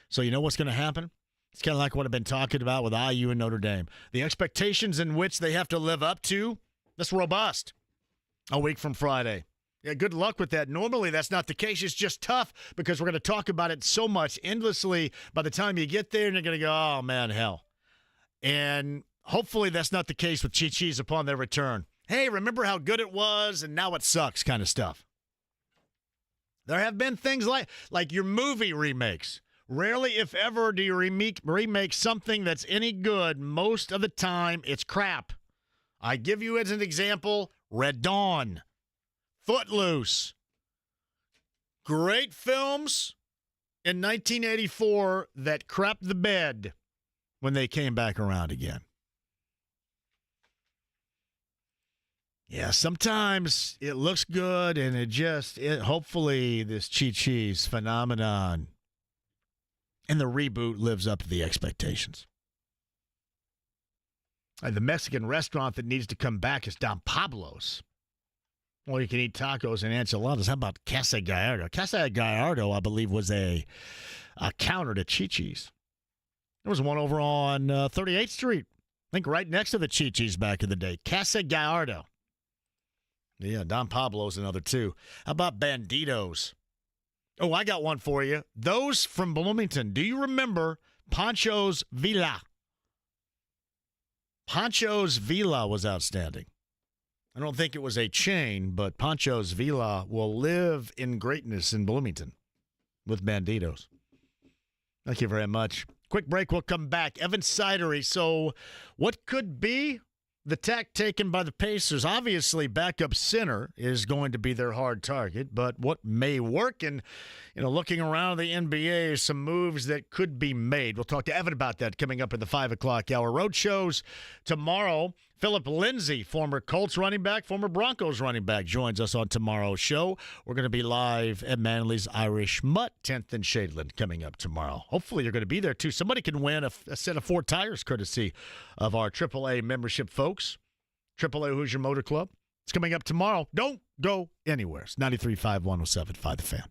So you know what's going to happen? It's kind of like what I've been talking about with IU and Notre Dame. The expectations in which they have to live up to, that's robust. A week from Friday. Yeah, good luck with that. Normally, that's not the case. It's just tough because we're going to talk about it so much endlessly. By the time you get there, and you're going to go, oh, man, hell. And hopefully that's not the case with Chi-Chi's upon their return. Hey, remember how good it was and now it sucks kind of stuff. There have been things like your movie remakes. Rarely, if ever, do you remake something that's any good. Most of the time, it's crap. I give you as an example, Red Dawn. Footloose. Great films in 1984 that crapped the bed when they came back around again. Yeah, sometimes it looks good and hopefully this Chi-Chi's phenomenon And the reboot lives up to the expectations. The Mexican restaurant that needs to come back is Don Pablo's. Or you can eat tacos and enchiladas. How about Casa Gallardo? Casa Gallardo, I believe, was a counter to Chi-Chi's. There was one over on 38th Street. I think right next to the Chi-Chi's back in the day. Casa Gallardo. Yeah, Don Pablo's another two. How about Banditos? Oh, I got one for you. Those from Bloomington. Do you remember Pancho's Villa? Pancho's Villa was outstanding. I don't think it was a chain, but Pancho's Villa will live in greatness in Bloomington with Banditos. Thank you very much. Quick break. We'll come back. Evan Sidery. So what could be the tack taken by the Pacers? Obviously, backup center is going to be their hard target, but what may work? And, looking around the NBA, some moves that could be made. We'll talk to Evan about that coming up in the 5 o'clock hour. Road shows tomorrow. Philip Lindsay, former Colts running back, former Broncos running back, joins us on tomorrow's show. We're going to be live at Manly's Irish Mutt, 10th and Shadeland, coming up tomorrow. Hopefully you're going to be there, too. Somebody can win a set of 4 tires, courtesy of our AAA membership folks. AAA Hoosier Motor Club. It's coming up tomorrow. Don't go anywhere. It's 93.5, 107.5 The Fan.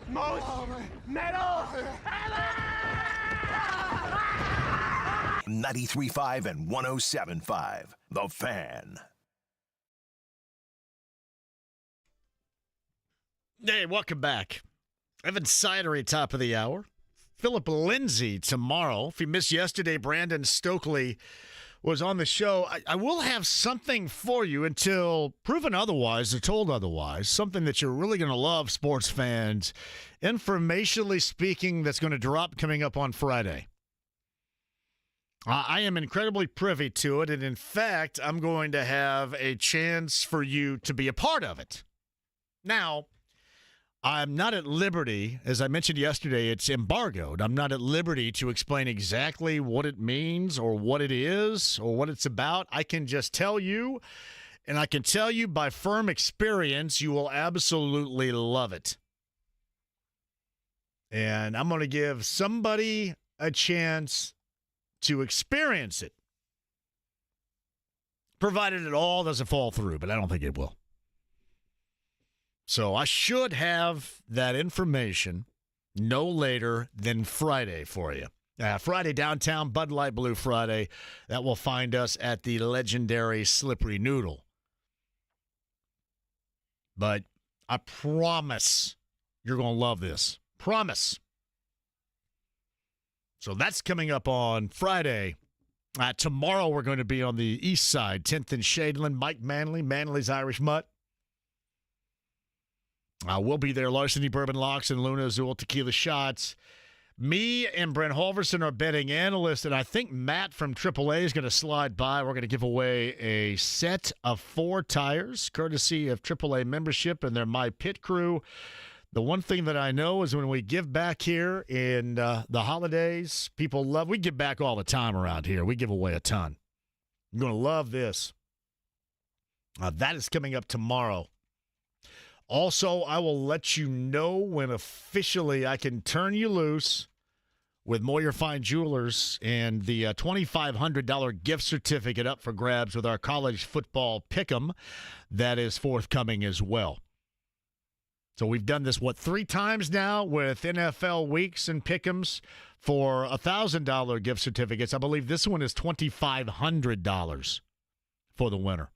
most metal ever! 93.5 and 107.5. The Fan. Hey, welcome back. Evan Sidery, top of the hour. Philip Lindsay tomorrow. If you missed yesterday, Brandon Stokely was on the show. I will have something for you until proven otherwise or told otherwise, something that you're really going to love, sports fans, informationally speaking, that's going to drop coming up on Friday. I am incredibly privy to it, and in fact, I'm going to have a chance for you to be a part of it. Now, I'm not at liberty, as I mentioned yesterday, it's embargoed. I'm not at liberty to explain exactly what it means or what it is or what it's about. I can just tell you, and I can tell you by firm experience, you will absolutely love it. And I'm going to give somebody a chance to experience it, provided it all doesn't fall through, but I don't think it will. So I should have that information no later than Friday for you. Friday downtown, Bud Light Blue Friday. That will find us at the legendary Slippery Noodle. But I promise you're going to love this. Promise. So that's coming up on Friday. Tomorrow we're going to be on the east side, 10th and Shadeland. Mike Manley, Manley's Irish Mutt. We'll be there. Larceny Bourbon Locks and Luna Azul Tequila Shots. Me and Brent Halverson are betting analysts, and I think Matt from AAA is going to slide by. We're going to give away a set of 4 tires, courtesy of AAA membership and their My Pit crew. The one thing that I know is when we give back here in the holidays, people love. We give back all the time around here. We give away a ton. You're going to love this. That is coming up tomorrow. Also, I will let you know when officially I can turn you loose with Moyer Fine Jewelers and the $2,500 gift certificate up for grabs with our college football pick'em that is forthcoming as well. So we've done this, 3 times now with NFL weeks and pick'ems for $1,000 gift certificates. I believe this one is $2,500 for the winner.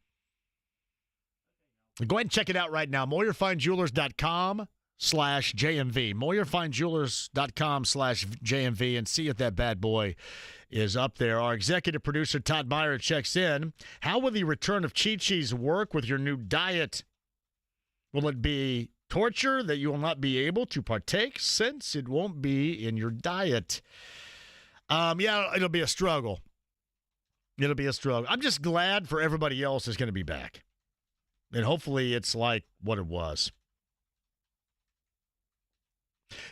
Go ahead and check it out right now. MoyerFineJewelers.com/JMV. MoyerFineJewelers.com/JMV and see if that bad boy is up there. Our executive producer, Todd Meyer, checks in. How will the return of Chi-Chi's work with your new diet? Will it be torture that you will not be able to partake since it won't be in your diet? Yeah, it'll be a struggle. It'll be a struggle. I'm just glad for everybody else is going to be back. And hopefully it's like what it was.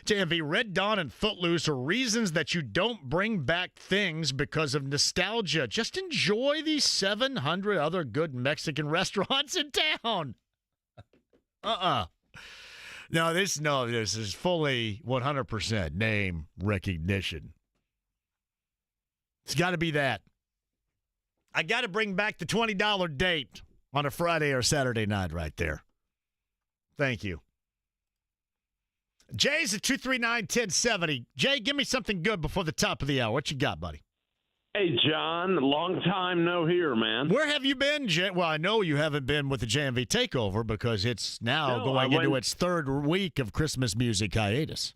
JMV, Red Dawn and Footloose are reasons that you don't bring back things because of nostalgia. Just enjoy these 700 other good Mexican restaurants in town. No, this is fully 100% name recognition. It's got to be that. I got to bring back the $20 date on a Friday or Saturday night right there. Thank you. Jay's at 239-1070. Jay, give me something good before the top of the hour. What you got, buddy? Hey, John. Long time no hear, man. Where have you been, Jay? Well, I know you haven't been with the JMV takeover because it's now going into its 3rd week of Christmas music hiatus.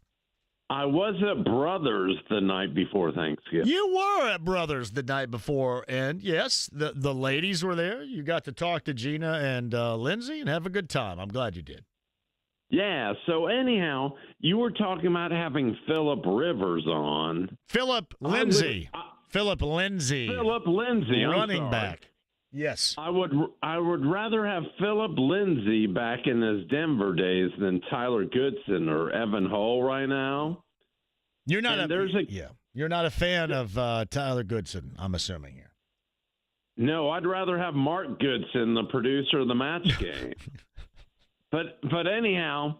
I was at Brothers the night before Thanksgiving. You were at Brothers the night before, and yes, the ladies were there. You got to talk to Gina and Lindsay and have a good time. I'm glad you did. Yeah, so anyhow, you were talking about having Phillip Rivers on. Phillip Lindsay. Phillip Lindsay, running back. Yes. I would rather have Phillip Lindsay back in his Denver days than Tyler Goodson or Evan Hull right now. You're not You're not a fan of Tyler Goodson, I'm assuming here. No, I'd rather have Mark Goodson, the producer of the Match Game. But anyhow,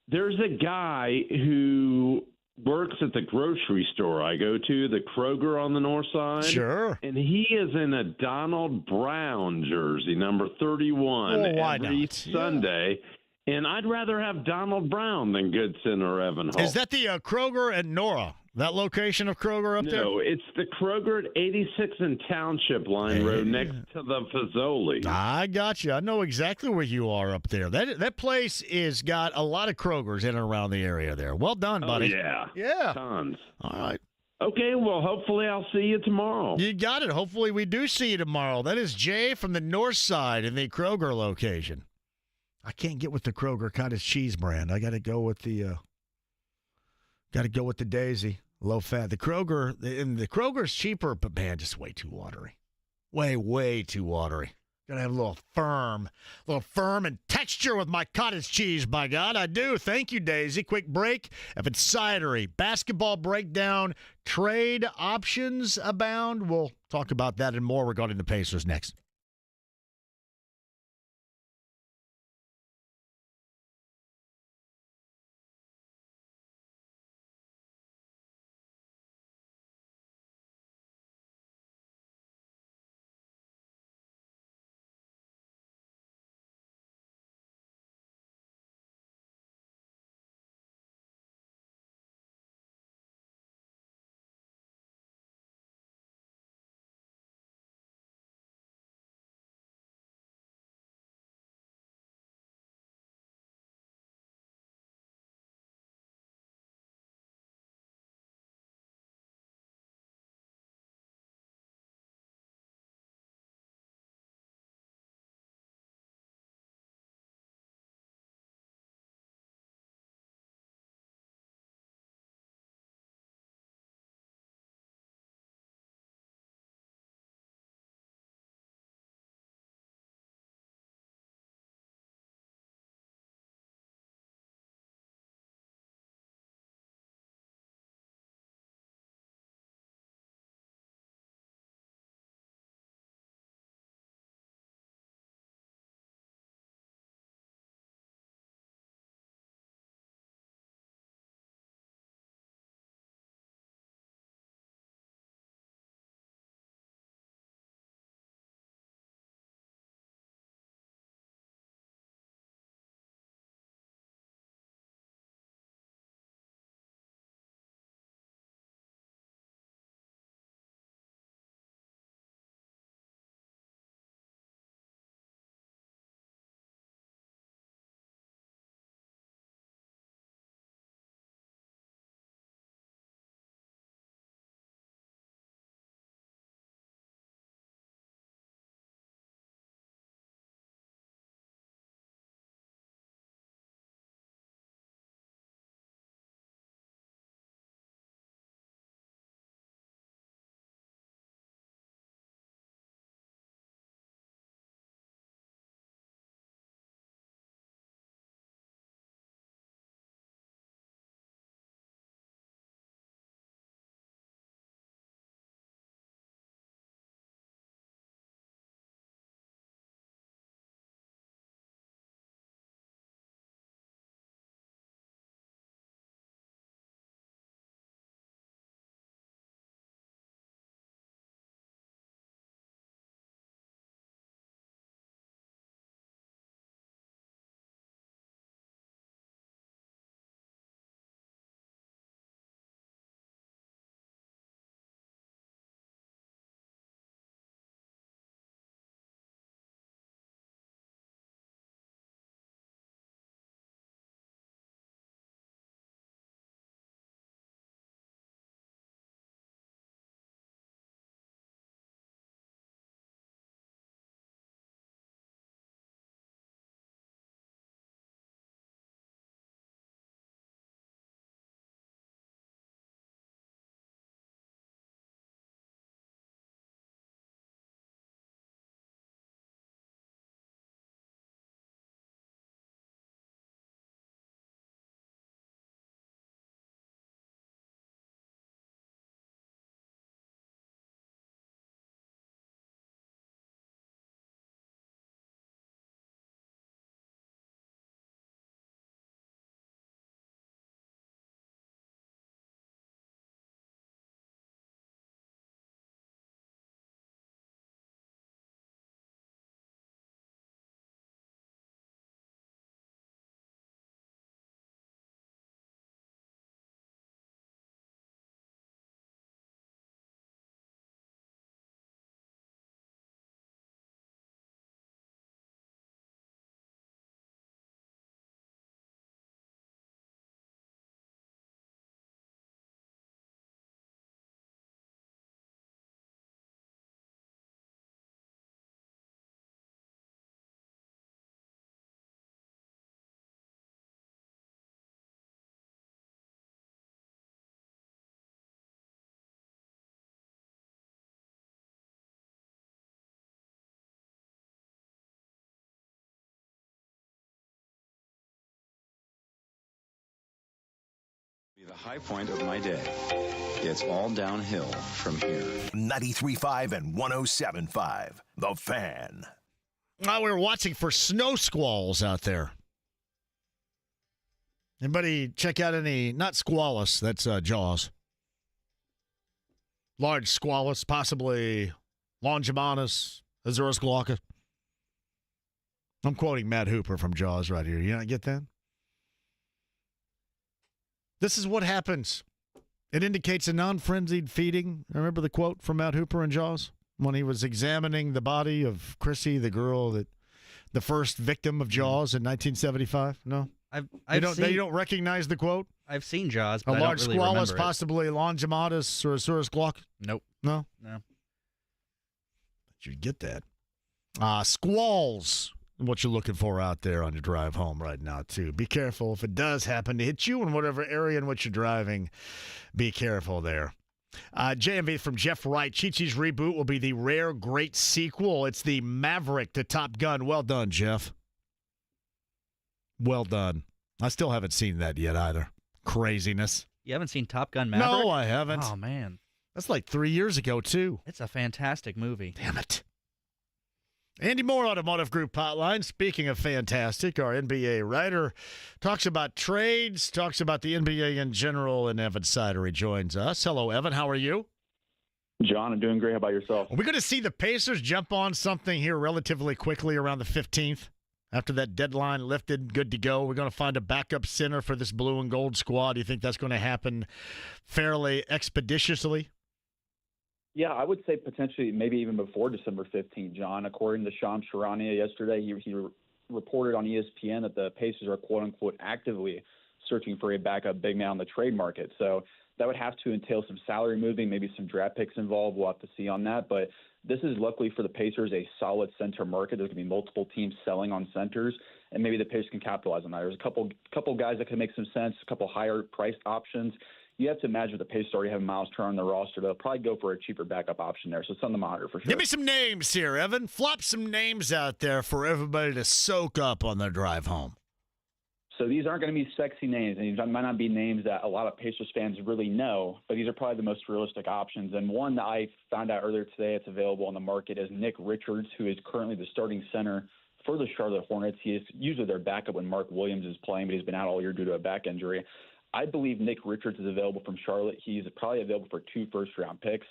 there's a guy who works at the grocery store I go to, the Kroger on the north side. Sure. And he is in a Donald Brown jersey, number 31, every Sunday. And I'd rather have Donald Brown than Goodson or Evan Hall. Is that the Kroger at Nora? That location of Kroger up there? No, it's the Kroger at 86 and Township Line Road next to the Fazoli. I got you. I know exactly where you are up there. That place is got a lot of Krogers in and around the area there. Well done, buddy. Yeah. Yeah. Tons. All right. Okay, well, hopefully I'll see you tomorrow. You got it. Hopefully we do see you tomorrow. That is Jay from the north side in the Kroger location. I can't get with the Kroger cottage cheese brand. I got to go with the Daisy, low fat. The Kroger's cheaper, but man, just way too watery. Way too watery. Got to have a little firm and texture with my cottage cheese, by God. I do. Thank you, Daisy. Quick break. If it's Sidery, basketball breakdown, trade options abound. We'll talk about that and more regarding the Pacers next. high point of my day. It's all downhill from here. 93.5 and 107.5. The Fan. Well, we were watching for snow squalls out there. Anybody check out any, not squalus, that's Jaws. Large squalus, possibly Longimanus, Azurus glaucus. I'm quoting Matt Hooper from Jaws right here. You not get that? This is what happens. It indicates a non-frenzied feeding. Remember the quote from Matt Hooper in Jaws? When he was examining the body of Chrissy, the girl that, the first victim of Jaws in 1975? No? You don't recognize the quote? I've seen Jaws, but a large I don't really squalus, remember possibly Longimanus or Azurus glaucus? Nope. No? No. You'd get that. Squalls. What you're looking for out there on your drive home right now, too. Be careful if it does happen to hit you in whatever area in which you're driving. Be careful there. JMV from Jeff Wright. Chi-Chi's reboot will be the rare great sequel. It's the Maverick to Top Gun. Well done, Jeff. Well done. I still haven't seen that yet either. Craziness. You haven't seen Top Gun Maverick? No, I haven't. Oh, man. That's like 3 years ago, too. It's a fantastic movie. Damn it. Andy Moore, Automotive Group Hotline. Speaking of fantastic, our NBA writer talks about trades, talks about the NBA in general, and Evan Sidery joins us. Hello, Evan. How are you? John, I'm doing great. How about yourself? Are we going to see the Pacers jump on something here relatively quickly around the 15th? After that deadline lifted, good to go. We're going to find a backup center for this blue and gold squad. Do you think that's going to happen fairly expeditiously? Yeah, I would say potentially maybe even before December 15th, John. According to Shams Charania yesterday, he reported on ESPN that the Pacers are, quote-unquote, actively searching for a backup big man on the trade market. So that would have to entail some salary moving, maybe some draft picks involved. We'll have to see on that. But this is luckily for the Pacers a solid center market. There's going to be multiple teams selling on centers, and maybe the Pacers can capitalize on that. There's a couple guys that can make some sense, a couple higher-priced options. You have to imagine the Pacers already have Miles Turner on the roster. They'll probably go for a cheaper backup option there. So it's on the monitor for sure. Give me some names here, Evan. Flop some names out there for everybody to soak up on their drive home. So these aren't going to be sexy names, and these might not be names that a lot of Pacers fans really know, but these are probably the most realistic options. And one that I found out earlier today that's available on the market is Nick Richards, who is currently the starting center for the Charlotte Hornets. He is usually their backup when Mark Williams is playing, but he's been out all year due to a back injury. I believe Nick Richards is available from Charlotte. He's probably available for 2 first-round picks.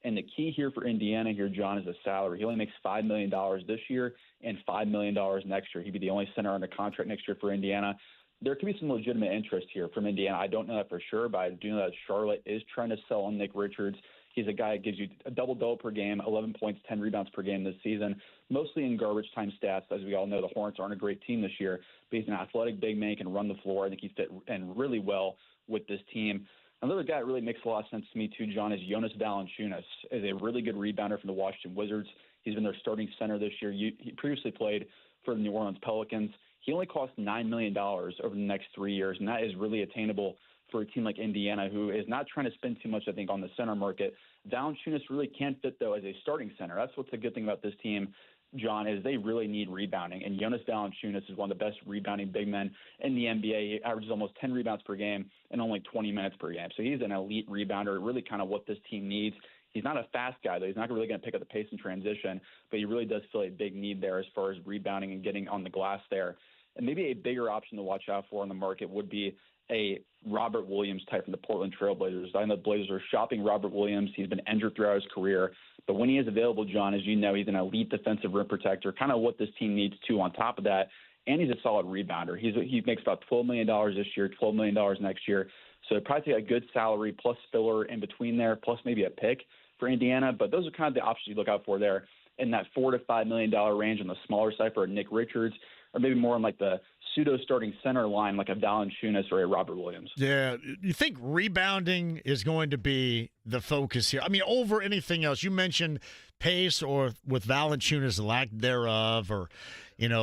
And the key here for Indiana here, John, is the salary. He only makes $5 million this year and $5 million next year. He'd be the only center under contract next year for Indiana. There could be some legitimate interest here from Indiana. I don't know that for sure, but I do know that Charlotte is trying to sell on Nick Richards. He's a guy that gives you a double-double per game, 11 points, 10 rebounds per game this season, mostly in garbage time stats. As we all know, the Hornets aren't a great team this year, but he's an athletic big man, can run the floor. I think he fit in really well with this team. Another guy that really makes a lot of sense to me too, John, is Jonas Valanciunas. Is a really good rebounder from the Washington Wizards. He's been their starting center this year. He previously played for the New Orleans Pelicans. He only costs $9 million over the next 3 years, and that is really attainable for a team like Indiana, who is not trying to spend too much, I think, on the center market. Valanciunas really can't fit, though, as a starting center. That's what's a good thing about this team, John, is they really need rebounding. And Jonas Valanciunas is one of the best rebounding big men in the NBA. He averages almost 10 rebounds per game and only 20 minutes per game. So he's an elite rebounder, really kind of what this team needs. He's not a fast guy, though. He's not really going to pick up the pace in transition, but he really does feel a big need there as far as rebounding and getting on the glass there. And maybe a bigger option to watch out for on the market would be a Robert Williams type from the Portland Trail Blazers. I know the Blazers are shopping Robert Williams. He's been injured throughout his career. But when he is available, John, as you know, he's an elite defensive rim protector, kind of what this team needs too on top of that. And he's a solid rebounder. He makes about $12 million this year, $12 million next year. So probably a good salary plus filler in between there, plus maybe a pick for Indiana. But those are kind of the options you look out for there in that $4 to $5 million range on the smaller side for a Nick Richards, or maybe more on like the pseudo-starting center line like a Valanciunas or a Robert Williams. Yeah. You think rebounding is going to be the focus here? I mean, over anything else. You mentioned pace or with Valanciunas, lack thereof, or,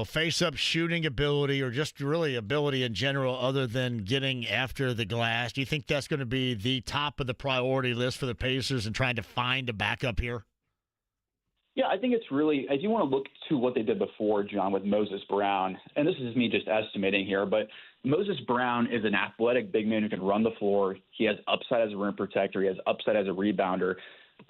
face-up shooting ability or just really ability in general other than getting after the glass. Do you think that's going to be the top of the priority list for the Pacers and trying to find a backup here? Yeah, I think it's really, as you want to look to what they did before, John, with Moses Brown, and this is me just estimating here, but Moses Brown is an athletic big man who can run the floor. He has upside as a rim protector. He has upside as a rebounder.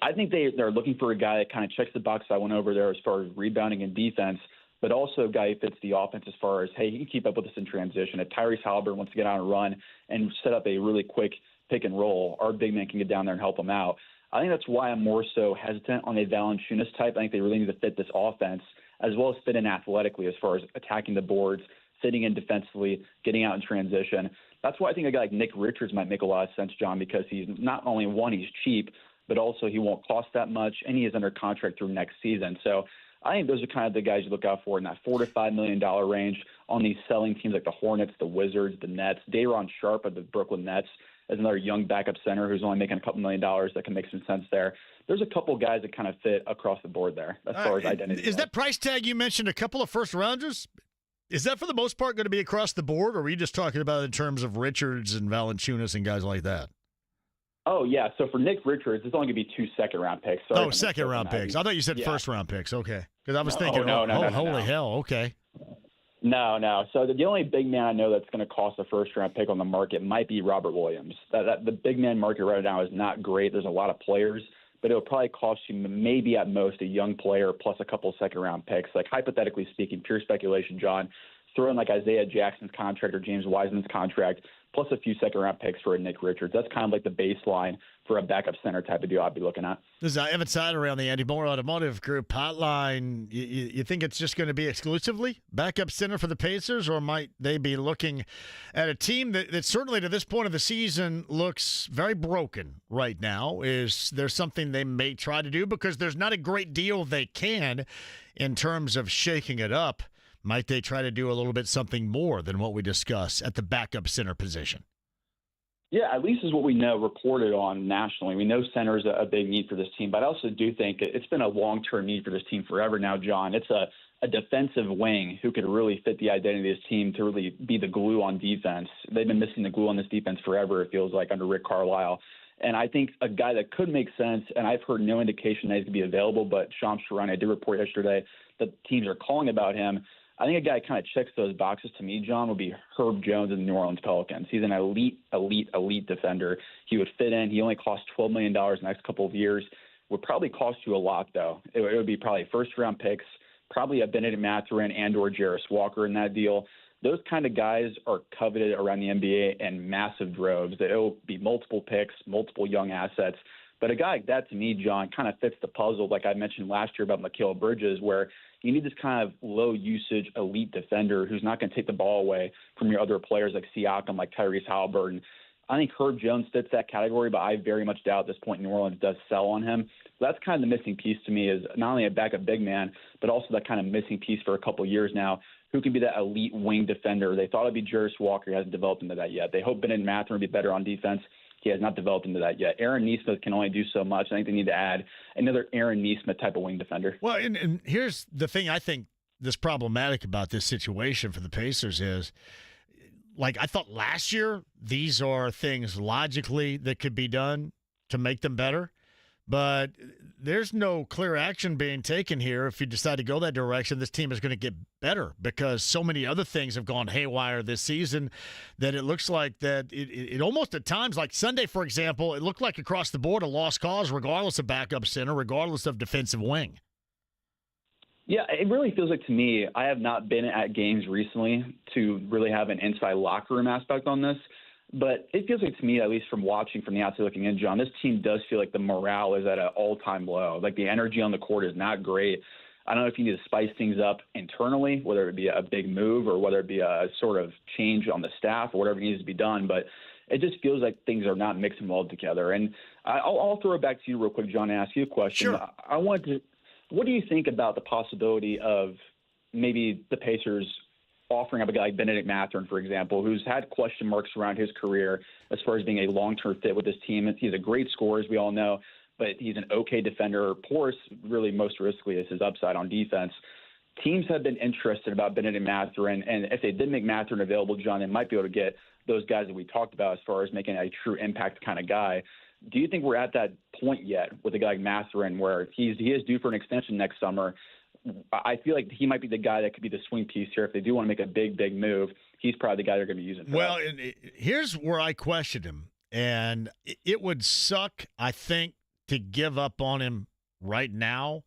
I think they're looking for a guy that kind of checks the box I went over there as far as rebounding and defense, but also a guy who fits the offense as far as, hey, he can keep up with us in transition. If Tyrese Halliburton wants to get out and run and set up a really quick pick and roll, our big man can get down there and help him out. I think that's why I'm more so hesitant on a Valanciunas type. I think they really need to fit this offense as well as fit in athletically as far as attacking the boards, fitting in defensively, getting out in transition. That's why I think a guy like Nick Richards might make a lot of sense, John, because he's not only one, he's cheap, but also he won't cost that much, and he is under contract through next season. So I think those are kind of the guys you look out for in that $4 to $5 million range on these selling teams like the Hornets, the Wizards, the Nets. Day'Ron Sharpe of the Brooklyn Nets as another young backup center who's only making a couple $1 million that can make some sense there. There's a couple guys that kind of fit across the board there as far as identity. Is that price tag you mentioned, a couple of first-rounders? Is that for the most part going to be across the board, or were you just talking about it in terms of Richards and Valanciunas and guys like that? Oh, yeah. So for Nick Richards, it's only going to be 2 second-round picks. Second-round picks. I thought you said first-round picks. Okay. Because I was thinking, holy hell, okay. No. So the only big man I know that's going to cost a first-round pick on the market might be Robert Williams. The big man market right now is not great. There's a lot of players, but it'll probably cost you maybe at most a young player plus a couple second-round picks. Like, hypothetically speaking, pure speculation, John, throw in like Isaiah Jackson's contract or James Wiseman's contract plus a few second-round picks for a Nick Richards. That's kind of like the baseline for a backup center type of deal I'd be looking at. This is Evan Sidery on the Andy Moore Automotive Group hotline. You think it's just going to be exclusively backup center for the Pacers, or might they be looking at a team that certainly to this point of the season looks very broken right now? Is there something they may try to do? Because there's not a great deal they can in terms of shaking it up. Might they try to do a little bit something more than what we discuss at the backup center position? Yeah, at least is what we know reported on nationally. We know center is a big need for this team, but I also do think it's been a long-term need for this team forever now, John. It's a defensive wing who could really fit the identity of this team to really be the glue on defense. They've been missing the glue on this defense forever, it feels like, under Rick Carlisle. And I think a guy that could make sense, and I've heard no indication that he's going to be available, but Shams Charania did report yesterday that teams are calling about him. I think a guy kind of checks those boxes to me, John, would be Herb Jones of the New Orleans Pelicans. He's an elite defender. He would fit in. He only costs $12 million in the next couple of years. Would probably cost you a lot, though. It would be probably first-round picks, probably a Benedict Mathurin and or Jarris Walker in that deal. Those kind of guys are coveted around the NBA in massive droves. It will be multiple picks, multiple young assets. But a guy like that, to me, John, kind of fits the puzzle, like I mentioned last year about Mikal Bridges, where you need this kind of low-usage elite defender who's not going to take the ball away from your other players like Siakam, like Tyrese Halliburton. I think Herb Jones fits that category, but I very much doubt at this point New Orleans does sell on him. So that's kind of the missing piece to me, is not only a backup big man, but also that kind of missing piece for a couple of years now. Who can be that elite wing defender? They thought it'd be Jarris Walker. He hasn't developed into that yet. They hope Benedict Mathurin would be better on defense. He has not developed into that yet. Aaron Nesmith can only do so much. I think they need to add another Aaron Nesmith type of wing defender. Well, and here's the thing I think that's problematic about this situation for the Pacers is, like, I thought last year these are things logically that could be done to make them better. But there's no clear action being taken here. If you decide to go that direction, this team is going to get better because so many other things have gone haywire this season that it looks like that it almost at times, like Sunday, for example, it looked like across the board a lost cause regardless of backup center, regardless of defensive wing. Yeah, it really feels like to me, I have not been at games recently to really have an inside locker room aspect on this. But it feels like to me, at least from watching from the outside looking in, John, this team does feel like the morale is at an all-time low. Like the energy on the court is not great. I don't know if you need to spice things up internally, whether it be a big move or whether it be a sort of change on the staff or whatever needs to be done. But it just feels like things are not mixing well together. And I'll throw it back to you real quick, John, and ask you a question. Sure. What do you think about the possibility of maybe the Pacers offering up a guy like Benedict Mathurin, for example, who's had question marks around his career as far as being a long-term fit with this team? He's a great scorer, as we all know, but he's an okay defender. Porous, really most riskily, is his upside on defense. Teams have been interested about Benedict Mathurin, and if they did make Mathurin available, John, they might be able to get those guys that we talked about as far as making a true impact kind of guy. Do you think we're at that point yet with a guy like Mathurin where he is due for an extension next summer? I feel like he might be the guy that could be the swing piece here. If they do want to make a big move, he's probably the guy they're going to be using for well, that. Here's where I question him. And it would suck, I think, to give up on him right now.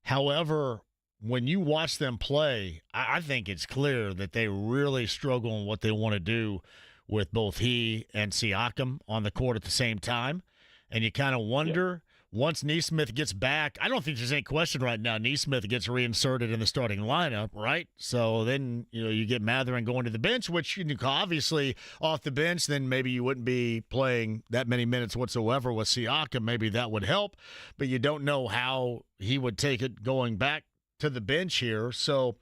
However, when you watch them play, I think it's clear that they really struggle in what they want to do with both he and Siakam on the court at the same time. And you kind of wonder, once Neesmith gets back, I don't think there's any question right now Neesmith gets reinserted in the starting lineup, right? So then, you get Mathurin going to the bench, which obviously off the bench, then maybe you wouldn't be playing that many minutes whatsoever with Siakam. Maybe that would help, but you don't know how he would take it going back to the bench here. So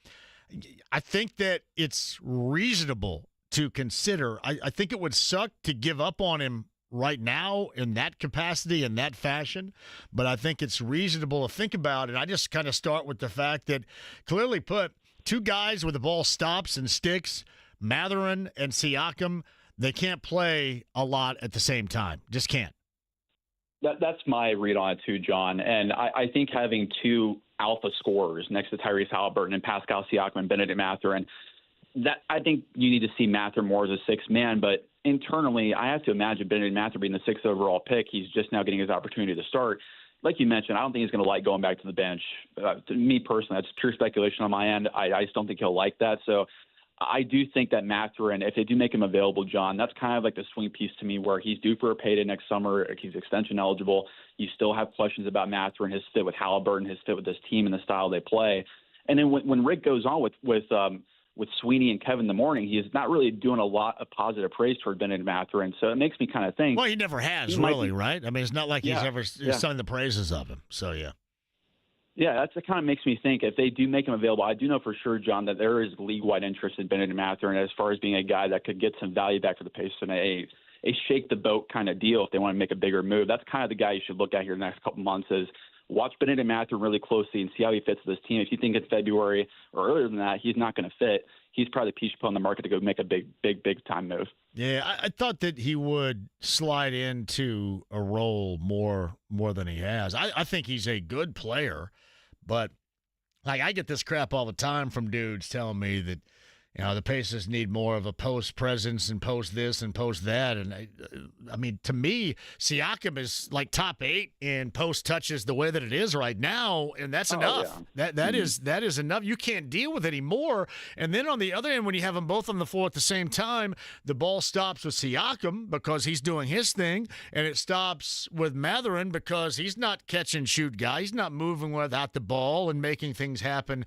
I think that it's reasonable to consider. I think it would suck to give up on him right now in that capacity, in that fashion, but I think it's reasonable to think about it. I just kind of start with the fact that, clearly put, two guys where the ball stops and sticks, Mathurin and Siakam, they can't play a lot at the same time. Just can't. That's my read on it too, John. And I think having two alpha scorers next to Tyrese Haliburton and Pascal Siakam and Benedict Mathurin, that I think you need to see Mathurin more as a sixth man, but internally, I have to imagine Benedict Mathurin being the sixth overall pick. He's just now getting his opportunity to start. Like you mentioned, I don't think he's going to like going back to the bench. To me personally, that's pure speculation on my end. I just don't think he'll like that. So I do think that Mathurin, if they do make him available, John, that's kind of like the swing piece to me where he's due for a payday next summer. He's extension eligible. You still have questions about Mathurin, his fit with Haliburton, his fit with this team and the style they play. And then when Rick goes on with Sweeney and Kevin in the morning, he is not really doing a lot of positive praise toward Benedict Mathurin. So it makes me kind of think. Well, he never has, really, right? I mean, it's not like he's ever sung the praises of him. So, yeah. Yeah, that's what kind of makes me think if they do make him available. I do know for sure, John, that there is league-wide interest in Benedict Mathurin as far as being a guy that could get some value back for the Pacers in a shake-the-boat kind of deal if they want to make a bigger move. That's kind of the guy you should look at here the next couple months is watch Benedict Mathurin really closely and see how he fits with this team. If you think in February or earlier than that he's not going to fit, he's probably the piece you put on the market to go make a big time move. Yeah, I thought that he would slide into a role more than he has. I think he's a good player, but like I get this crap all the time from dudes telling me that the Pacers need more of a post presence and post this and post that. And I mean, to me, Siakam is like top 8 in post touches the way that it is right now, and that's enough. Yeah. That is enough. You can't deal with any more. And then on the other end, when you have them both on the floor at the same time, the ball stops with Siakam because he's doing his thing, and it stops with Mathurin because he's not catch and shoot guy. He's not moving without the ball and making things happen,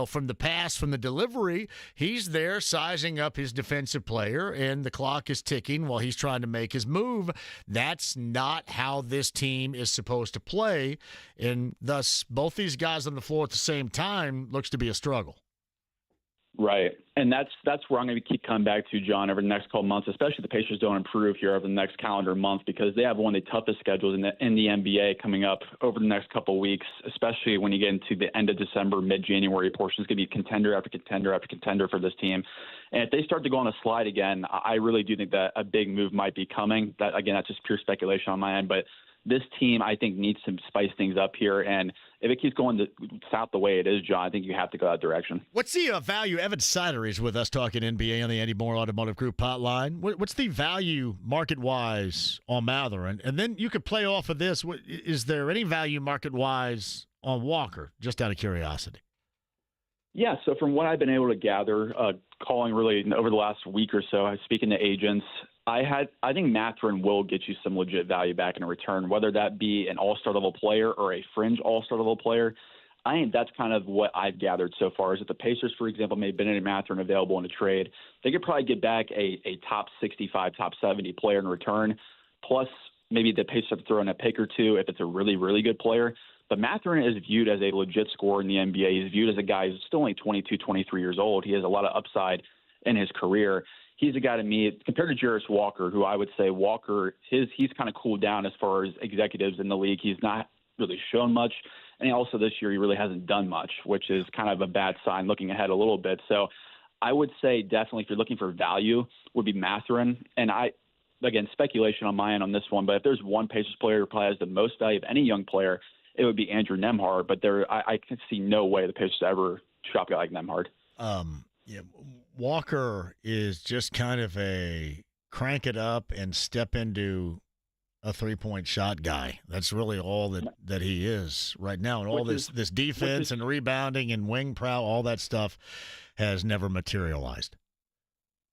from the pass, from the delivery. He's there sizing up his defensive player, and the clock is ticking while he's trying to make his move. That's not how this team is supposed to play, and thus both these guys on the floor at the same time looks to be a struggle. Right. And that's where I'm going to keep coming back to, John, over the next couple months, especially if the Pacers don't improve here over the next calendar month, because they have one of the toughest schedules in the NBA coming up over the next couple of weeks, especially when you get into the end of December, mid-January portion. It's going to be contender after contender after contender for this team. And if they start to go on a slide again, I really do think that a big move might be coming. That, again, that's just pure speculation on my end. But this team, I think, needs to spice things up here. And if it keeps going south the way it is, John, I think you have to go that direction. What's the value? Evan Sidery is with us talking NBA on the Andy Moore Automotive Group hotline. What's the value market-wise on Mathurin? And then you could play off of this. Is there any value market-wise on Walker, just out of curiosity? Yeah, so from what I've been able to gather, calling really over the last week or so, speaking to agents, I think Mathurin will get you some legit value back in return, whether that be an all-star level player or a fringe all-star level player. I think that's kind of what I've gathered so far is that the Pacers, for example, made Benedict Mathurin available in a trade. They could probably get back a top 65, top 70 player in return, plus maybe the Pacers have to throw in a pick or two if it's a really, really good player. But Mathurin is viewed as a legit scorer in the NBA. He's viewed as a guy who's still only 22, 23 years old. He has a lot of upside in his career. He's a guy to me, compared to Jarris Walker, who I would say Walker, he's kind of cooled down as far as executives in the league. He's not really shown much. And also this year, he really hasn't done much, which is kind of a bad sign looking ahead a little bit. So I would say definitely if you're looking for value would be Mathurin. And again, speculation on my end on this one, but if there's one Pacers player who probably has the most value of any young player, it would be Andrew Nembhard. But I can see no way the Pacers ever shop a guy like Nembhard. Yeah, Walker is just kind of a crank it up and step into a three-point shot guy. That's really all that he is right now. And all this defense and rebounding and wing prow, all that stuff has never materialized.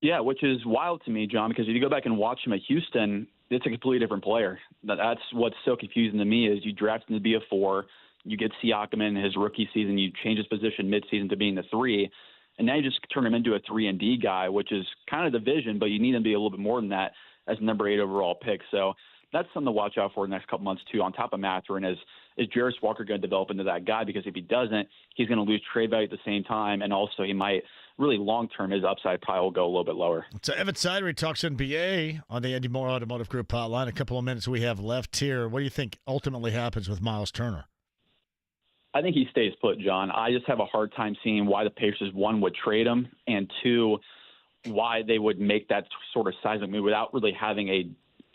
Yeah, which is wild to me, John, because if you go back and watch him at Houston, it's a completely different player. That's what's so confusing to me is you draft him to be a 4, you get Siakam in his rookie season, you change his position midseason to being the 3, and now you just turn him into a 3-and-D guy, which is kind of the vision, but you need him to be a little bit more than that as the number 8 overall pick. So that's something to watch out for the next couple months, too, on top of Mathurin. Is Jarris Walker going to develop into that guy? Because if he doesn't, he's going to lose trade value at the same time, and also he might really long-term, his upside probably will go a little bit lower. So Evan Sidery talks NBA on the Indy Moore Automotive Group hotline. A couple of minutes we have left here. What do you think ultimately happens with Miles Turner? I think he stays put, John. I just have a hard time seeing why the Pacers, 1, would trade him, and 2, why they would make that sort of seismic move without really having a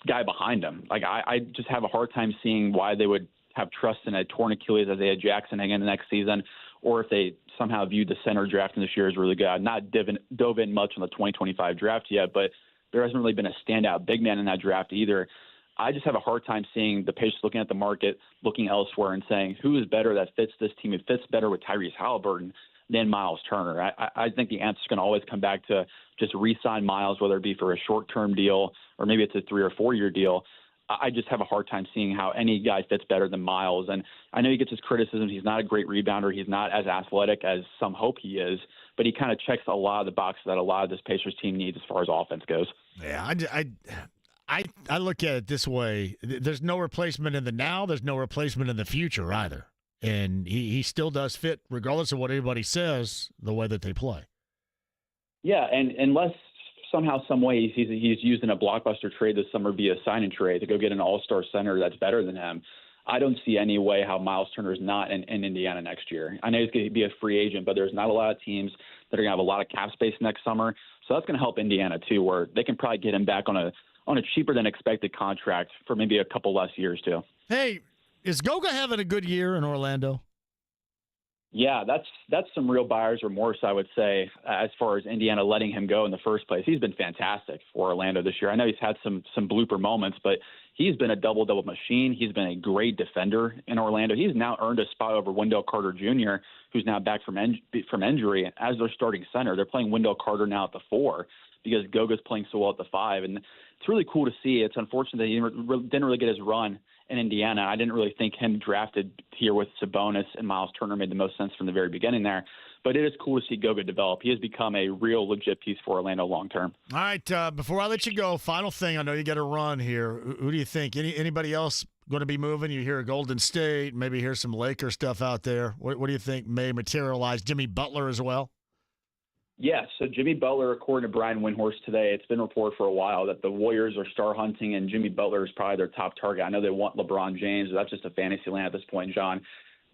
guy behind him. Like, I just have a hard time seeing why they would have trust in a torn Achilles as they had Jackson hang in the next season, or if they somehow viewed the center draft in this year as really good. I've not dove in much on the 2025 draft yet, but there hasn't really been a standout big man in that draft either. I just have a hard time seeing the Pacers looking at the market, looking elsewhere and saying, who is better that fits this team? It fits better with Tyrese Halliburton than Miles Turner. I think the answer is going to always come back to just re-sign Miles, whether it be for a short-term deal or maybe it's a 3 or 4 year deal. I just have a hard time seeing how any guy fits better than Miles. And I know he gets his criticisms. He's not a great rebounder. He's not as athletic as some hope he is, but he kind of checks a lot of the boxes that a lot of this Pacers team needs as far as offense goes. Yeah, I look at it this way. There's no replacement in the now. There's no replacement in the future either. And he still does fit, regardless of what anybody says, the way that they play. Yeah, and unless somehow, some way he's used in a blockbuster trade this summer via sign and trade to go get an all-star center that's better than him, I don't see any way how Miles Turner is not in Indiana next year. I know he's going to be a free agent, but there's not a lot of teams that are going to have a lot of cap space next summer. So that's going to help Indiana too, where they can probably get him back on a cheaper than expected contract for maybe a couple less years too. Hey, is Goga having a good year in Orlando? Yeah, that's some real buyer's remorse, I would say, as far as Indiana letting him go in the first place. He's been fantastic for Orlando this year. I know he's had some blooper moments, but he's been a double-double machine. He's been a great defender in Orlando. He's now earned a spot over Wendell Carter Jr., who's now back from injury as their starting center. They're playing Wendell Carter now at the 4 because Goga's playing so well at the 5. And it's really cool to see. It's unfortunate that he didn't really get his run in Indiana. I didn't really think him drafted here with Sabonis and Miles Turner made the most sense from the very beginning there. But it is cool to see Goga develop. He has become a real legit piece for Orlando long term. All right, before I let you go, final thing. I know you got to run here. Who do you think? Anybody else going to be moving? You hear Golden State, maybe hear some Laker stuff out there. What do you think may materialize? Jimmy Butler as well? Yeah, so Jimmy Butler, according to Brian Windhorst today, it's been reported for a while that the Warriors are star hunting, and Jimmy Butler is probably their top target. I know they want LeBron James, but that's just a fantasy land at this point, John.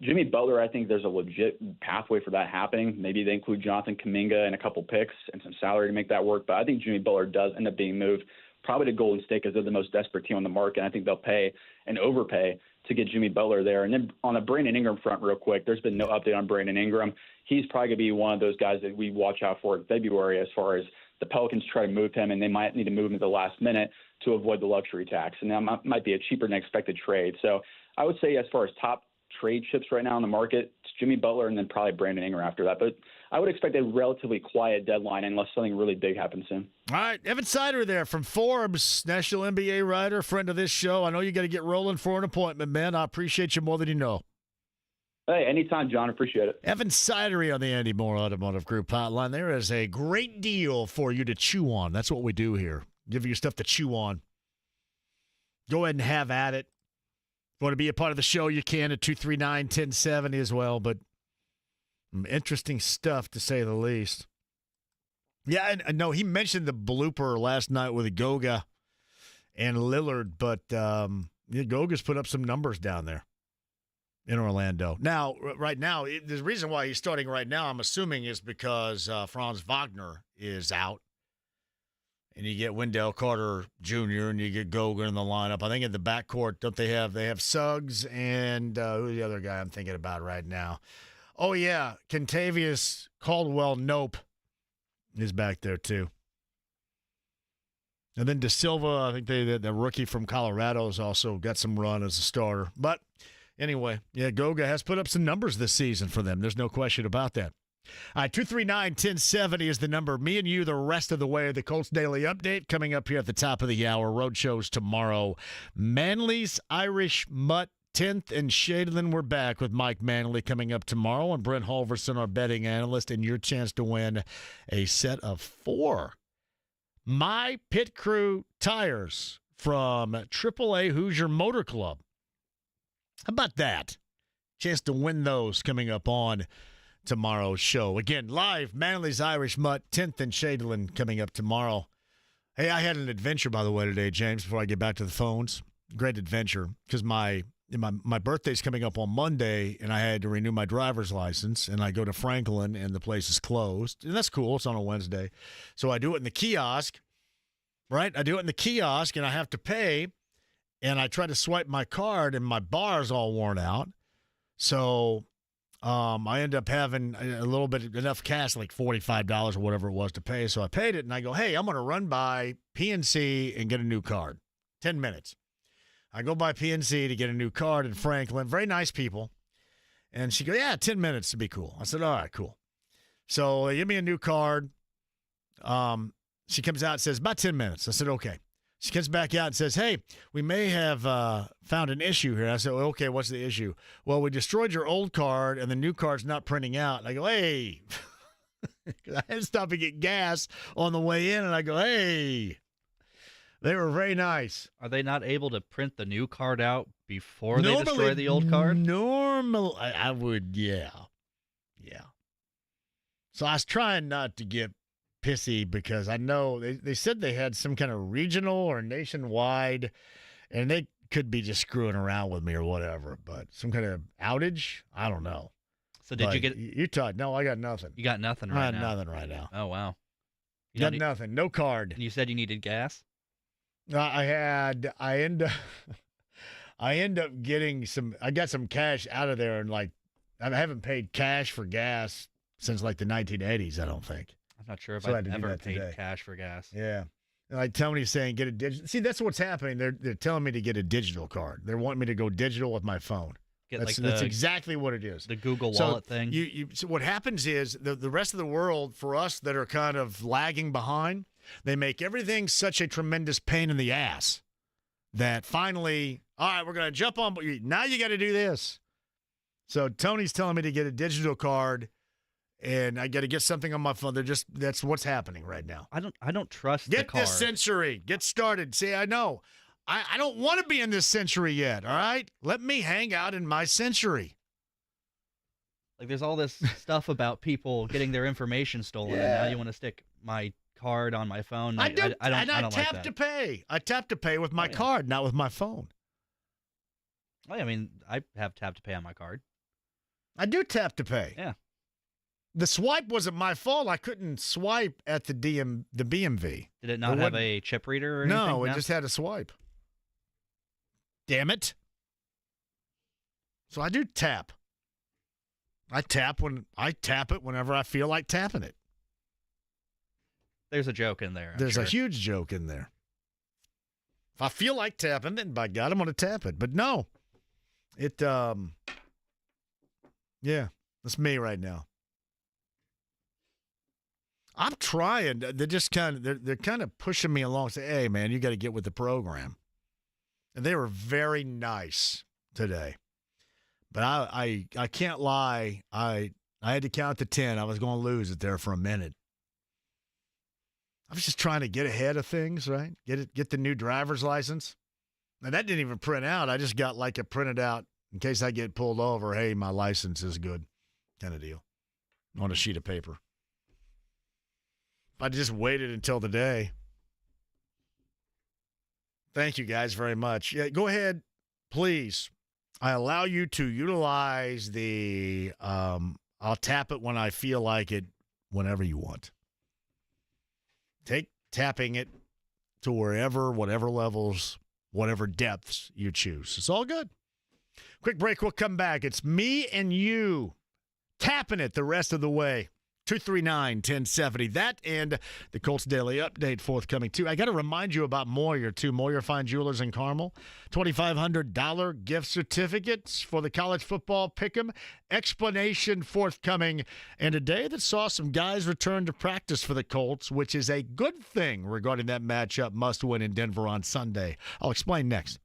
Jimmy Butler, I think there's a legit pathway for that happening. Maybe they include Jonathan Kuminga and a couple picks and some salary to make that work, but I think Jimmy Butler does end up being moved probably to Golden State because they're the most desperate team on the market, and I think they'll pay and overpay to get Jimmy Butler there. And then on the Brandon Ingram front real quick, there's been no update on Brandon Ingram. He's probably going to be one of those guys that we watch out for in February as far as the Pelicans try to move him, and they might need to move him at the last minute to avoid the luxury tax. And that might be a cheaper than expected trade. So I would say as far as top trade chips right now in the market, it's Jimmy Butler and then probably Brandon Ingram after that. But I would expect a relatively quiet deadline unless something really big happens soon. All right, Evan Sidery there from Forbes, national NBA writer, friend of this show. I know you got to get rolling for an appointment, man. I appreciate you more than you know. Hey, anytime, John. Appreciate it. Evan Sidery on the Andy Moore Automotive Group hotline. There is a great deal for you to chew on. That's what we do here. Give you stuff to chew on. Go ahead and have at it. If you want to be a part of the show, you can at 239-1070 as well. But interesting stuff, to say the least. Yeah, and I know he mentioned the blooper last night with Goga and Lillard, but Goga's put up some numbers down there in Orlando. Now, right now, the reason why he's starting right now, I'm assuming, is because Franz Wagner is out. and you get Wendell Carter Jr. and you get Goga in the lineup. I think in the backcourt, don't they have Suggs and who's the other guy I'm thinking about right now? Oh, yeah, Kentavious Caldwell-Nope is back there too. And then De Silva, I think the rookie from Colorado, has also got some run as a starter. But anyway, yeah, Goga has put up some numbers this season for them. There's no question about that. All right, 239-1070 is the number. Me and you the rest of the way. The Colts Daily Update coming up here at the top of the hour. Road shows tomorrow. Manly's Irish Mutt 10th and Shadeland. We're back with Mike Manley coming up tomorrow, and Brent Halverson, our betting analyst, and your chance to win a set of 4 My Pit Crew tires from AAA Hoosier Motor Club. How about that? Chance to win those coming up on tomorrow's show. Again, live, Manly's Irish Mutt, 10th and Shadeland coming up tomorrow. Hey, I had an adventure, by the way, today, James, before I get back to the phones. Great adventure, because my birthday's coming up on Monday, and I had to renew my driver's license, and I go to Franklin, and the place is closed. And that's cool. It's on a Wednesday. So I do it in the kiosk, right? I do it in the kiosk, and I have to pay, and I try to swipe my card, and my bar's all worn out. So I end up having a little bit enough cash, like $45 or whatever it was to pay. So I paid it, and I go, hey, I'm going to run by PNC and get a new card. 10 minutes. I go by PNC to get a new card in Franklin. Very nice people. And she goes, yeah, 10 minutes to be cool. I said, all right, cool. So they give me a new card. She comes out and says, about 10 minutes. I said, okay. She comes back out and says, hey, we may have found an issue here. I said, well, okay, what's the issue? Well, we destroyed your old card, and the new card's not printing out. And I go, hey. I had to stop and get gas on the way in, and I go, hey. They were very nice. Are they not able to print the new card out before they destroy the old card? Normally, I would, yeah. Yeah. So I was trying not to get pissy because I know they said they had some kind of regional or nationwide, and they could be just screwing around with me or whatever, but some kind of outage? I don't know. So did you get you talked? No, I got nothing. You got nothing right now? I got nothing right now. Oh, wow. You got nothing. No card. And you said you needed gas? I end up getting I got some cash out of there, and like I haven't paid cash for gas since like the 1980s, I don't think. I'm not sure if I've ever paid cash for gas. Yeah. And like Tony's saying, get a digital. See, that's what's happening. They're telling me to get a digital card. They're wanting me to go digital with my phone. That's exactly what it is. The Google Wallet thing. So what happens is the rest of the world, for us that are kind of lagging behind, they make everything such a tremendous pain in the ass that finally, all right, we're going to jump on. But now you got to do this. So Tony's telling me to get a digital card, and I got to get something on my phone. That's what's happening right now. I don't trust the card. Get this century. Get started. See, I know. I don't want to be in this century yet, all right? Let me hang out in my century. Like, there's all this stuff about people getting their information stolen, and now you want to stick my card on my phone. I don't tap to pay. I tap to pay with my card, not with my phone. I mean, I have tap to pay on my card. I do tap to pay. Yeah. The swipe wasn't my fault. I couldn't swipe at the BMV. Did it not have a chip reader or anything? No, it just had a swipe. Damn it. So I do tap. I tap it whenever I feel like tapping it. There's a joke in there. There's a huge joke in there. If I feel like tapping, then by God, I'm going to tap it. But no, yeah, that's me right now. I'm trying. They're just they're kind of pushing me along. Say, hey, man, you got to get with the program. And they were very nice today. But I can't lie. I had to count to 10. I was going to lose it there for a minute. I was just trying to get ahead of things, right? Get the new driver's license. And that didn't even print out. I just got like a printed out in case I get pulled over. Hey, my license is good, kind of deal, on a sheet of paper. If I just waited until the day. Thank you guys very much. Yeah, go ahead, please. I allow you to utilize the I'll tap it when I feel like it, whenever you want. Take tapping it to wherever, whatever levels, whatever depths you choose. It's all good. Quick break. We'll come back. It's me and you tapping it the rest of the way. 239-1070. That and the Colts Daily Update forthcoming, too. I got to remind you about Moyer, too. Moyer Fine Jewelers in Carmel. $2,500 gift certificates for the college football pick'em. Explanation forthcoming. And a day that saw some guys return to practice for the Colts, which is a good thing regarding that matchup must win in Denver on Sunday. I'll explain next.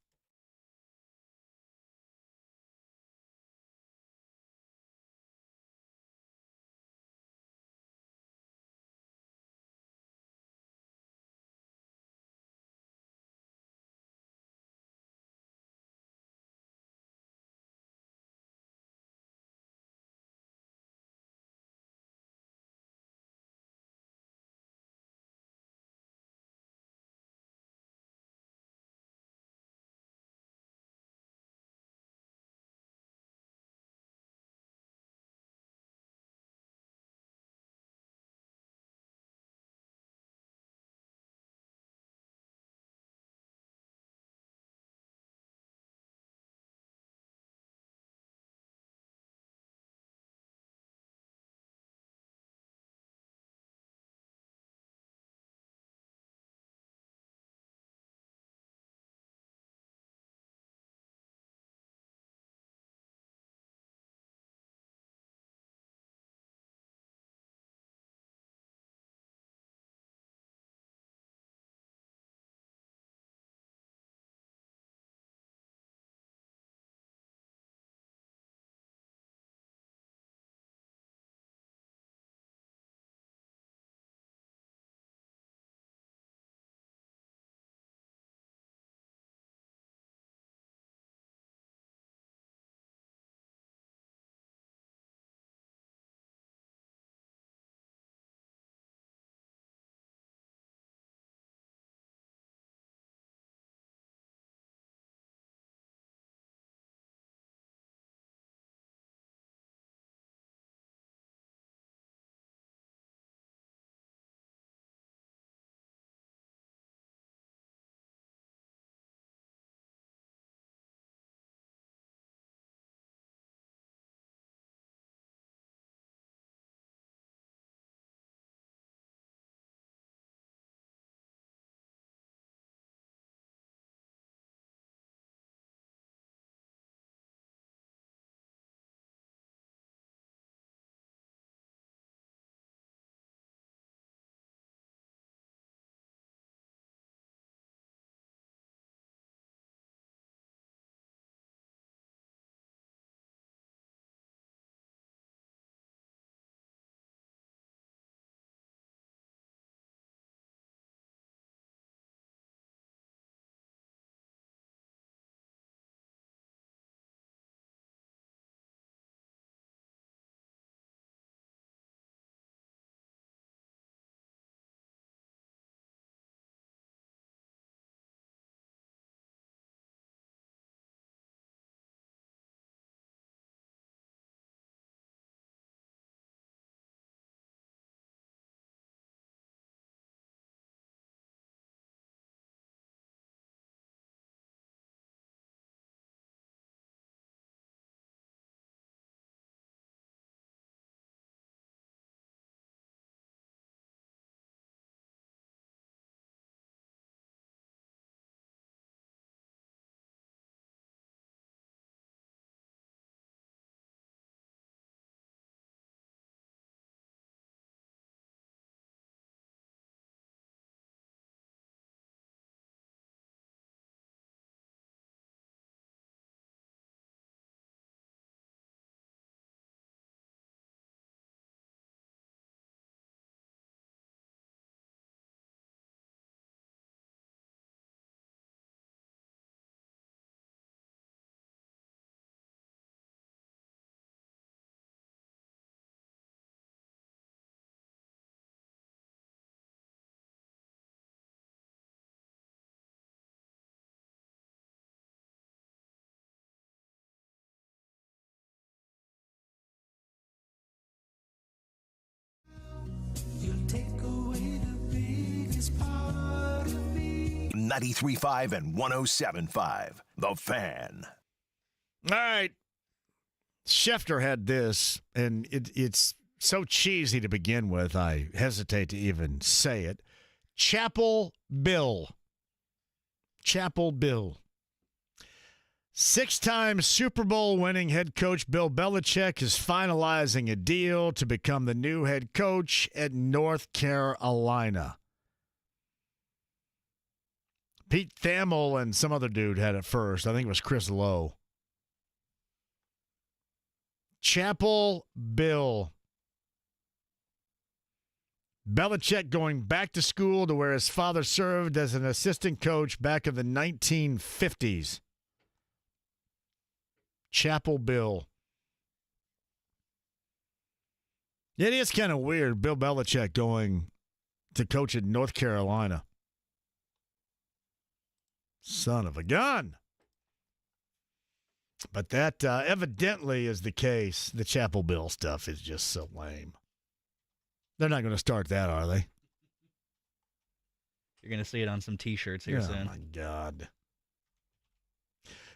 93.5 and 107.5. The Fan. All right. Schefter had this, and it's so cheesy to begin with, I hesitate to even say it. Chapel Bill. Chapel Bill. 6-time Super Bowl winning head coach Bill Belichick is finalizing a deal to become the new head coach at North Carolina. Pete Thamel and some other dude had it first. I think it was Chris Lowe. Chapel Bill. Belichick going back to school to where his father served as an assistant coach back in the 1950s. Chapel Bill. It is kind of weird, Bill Belichick going to coach at North Carolina. Son of a gun. But that evidently is the case. The Chapel Bill stuff is just so lame. They're not going to start that, are they? You're going to see it on some T-shirts here soon. Oh, my God.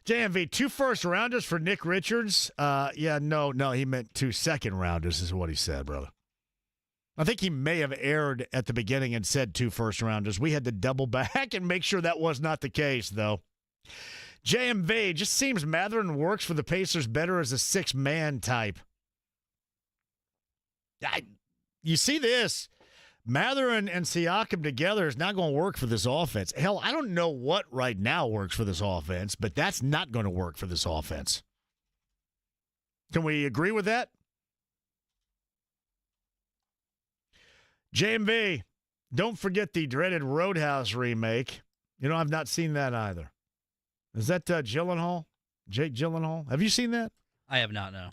JMV, 2 first-rounders for Nick Richards. No, he meant 2 second-rounders is what he said, brother. I think he may have erred at the beginning and said 2 first-rounders. We had to double back and make sure that was not the case, though. JMV, just seems Matherin works for the Pacers better as a 6-man type. You see this. Matherin and Siakam together is not going to work for this offense. Hell, I don't know what right now works for this offense, but that's not going to work for this offense. Can we agree with that? JMV, don't forget the dreaded Roadhouse remake. I've not seen that either. Is that Gyllenhaal? Jake Gyllenhaal? Have you seen that? I have not, no.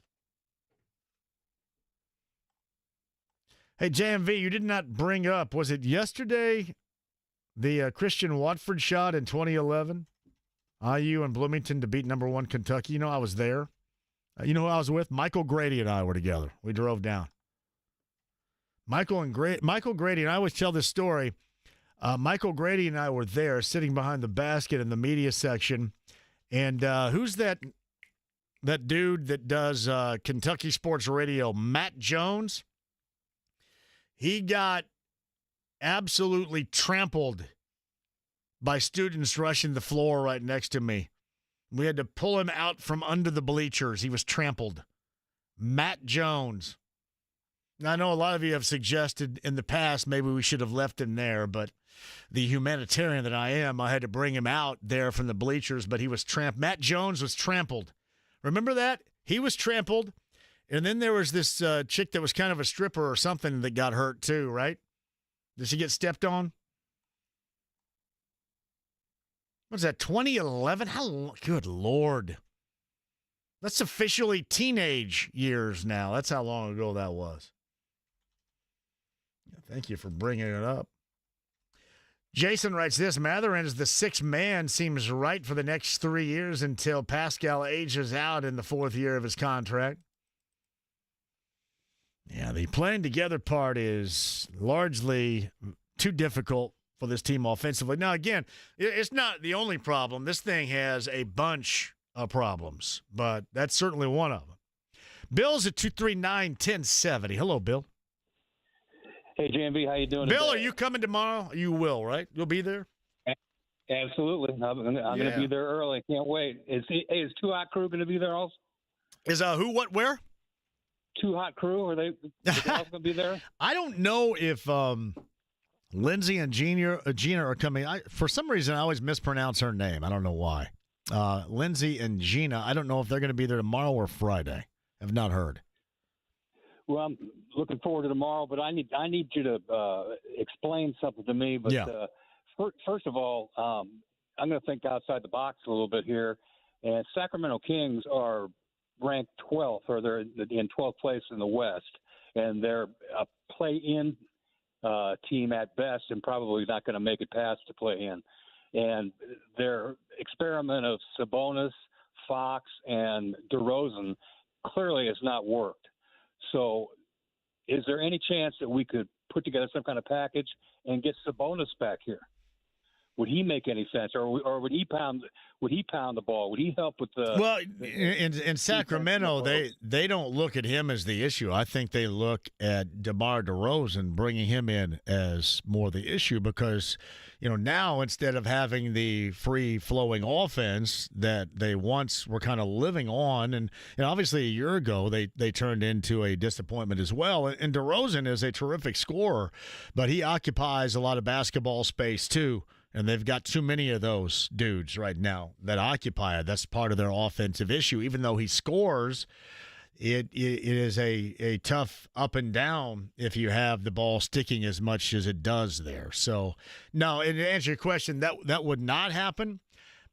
Hey, JMV, you did not bring up, was it yesterday, the Christian Watford shot in 2011? IU and Bloomington to beat number 1 Kentucky. I was there. You know who I was with? Michael Grady and I were together. We drove down. Michael Grady, and I always tell this story. Michael Grady and I were there sitting behind the basket in the media section. And who's that dude that does Kentucky Sports Radio? Matt Jones? He got absolutely trampled by students rushing the floor right next to me. We had to pull him out from under the bleachers. He was trampled. Matt Jones. Now, I know a lot of you have suggested in the past maybe we should have left him there, but the humanitarian that I am, I had to bring him out there from the bleachers, but he was trampled. Matt Jones was trampled. Remember that? He was trampled. And then there was this chick that was kind of a stripper or something that got hurt too, right? Did she get stepped on? What's that, 2011? How? Good Lord. That's officially teenage years now. That's how long ago that was. Thank you for bringing it up. Jason writes this, Matherin as the 6th man seems right for the next 3 years until Pascal ages out in the 4th year of his contract. Yeah, the playing together part is largely too difficult for this team offensively. Now, again, it's not the only problem. This thing has a bunch of problems, but that's certainly one of them. Bill's at 239-1070. Hello, Bill. Hey, JMV, how you doing Bill, today? are you coming tomorrow? You will, right? You'll be there? Absolutely. I'm going to be there early. Can't wait. Is Too Hot Crew going to be there also? Is who, what, where? Too Hot Crew, are they also going to be there? I don't know if Lindsay and Gina are coming. For some reason, I always mispronounce her name. I don't know why. Lindsay and Gina, I don't know if they're going to be there tomorrow or Friday. I've not heard. Well, I'm looking forward to tomorrow, but I need you to explain something to me. But first of all, I'm going to think outside the box a little bit here. And Sacramento Kings are ranked 12th, or they're in 12th place in the West, and they're a play-in team at best, and probably not going to make it past the play-in. And their experiment of Sabonis, Fox, and DeRozan clearly has not worked. So is there any chance that we could put together some kind of package and get Sabonis back here? would he make any sense, or would he pound the ball? Would he help with the? Well, in Sacramento, they don't look at him as the issue. I think they look at DeMar DeRozan, bringing him in as more the issue because, now instead of having the free-flowing offense that they once were kind of living on, and obviously a year ago they turned into a disappointment as well. And DeRozan is a terrific scorer, but he occupies a lot of basketball space too. And they've got too many of those dudes right now that occupy it. That's part of their offensive issue. Even though he scores, it is a tough up and down if you have the ball sticking as much as it does there. So, no, and to answer your question, that would not happen.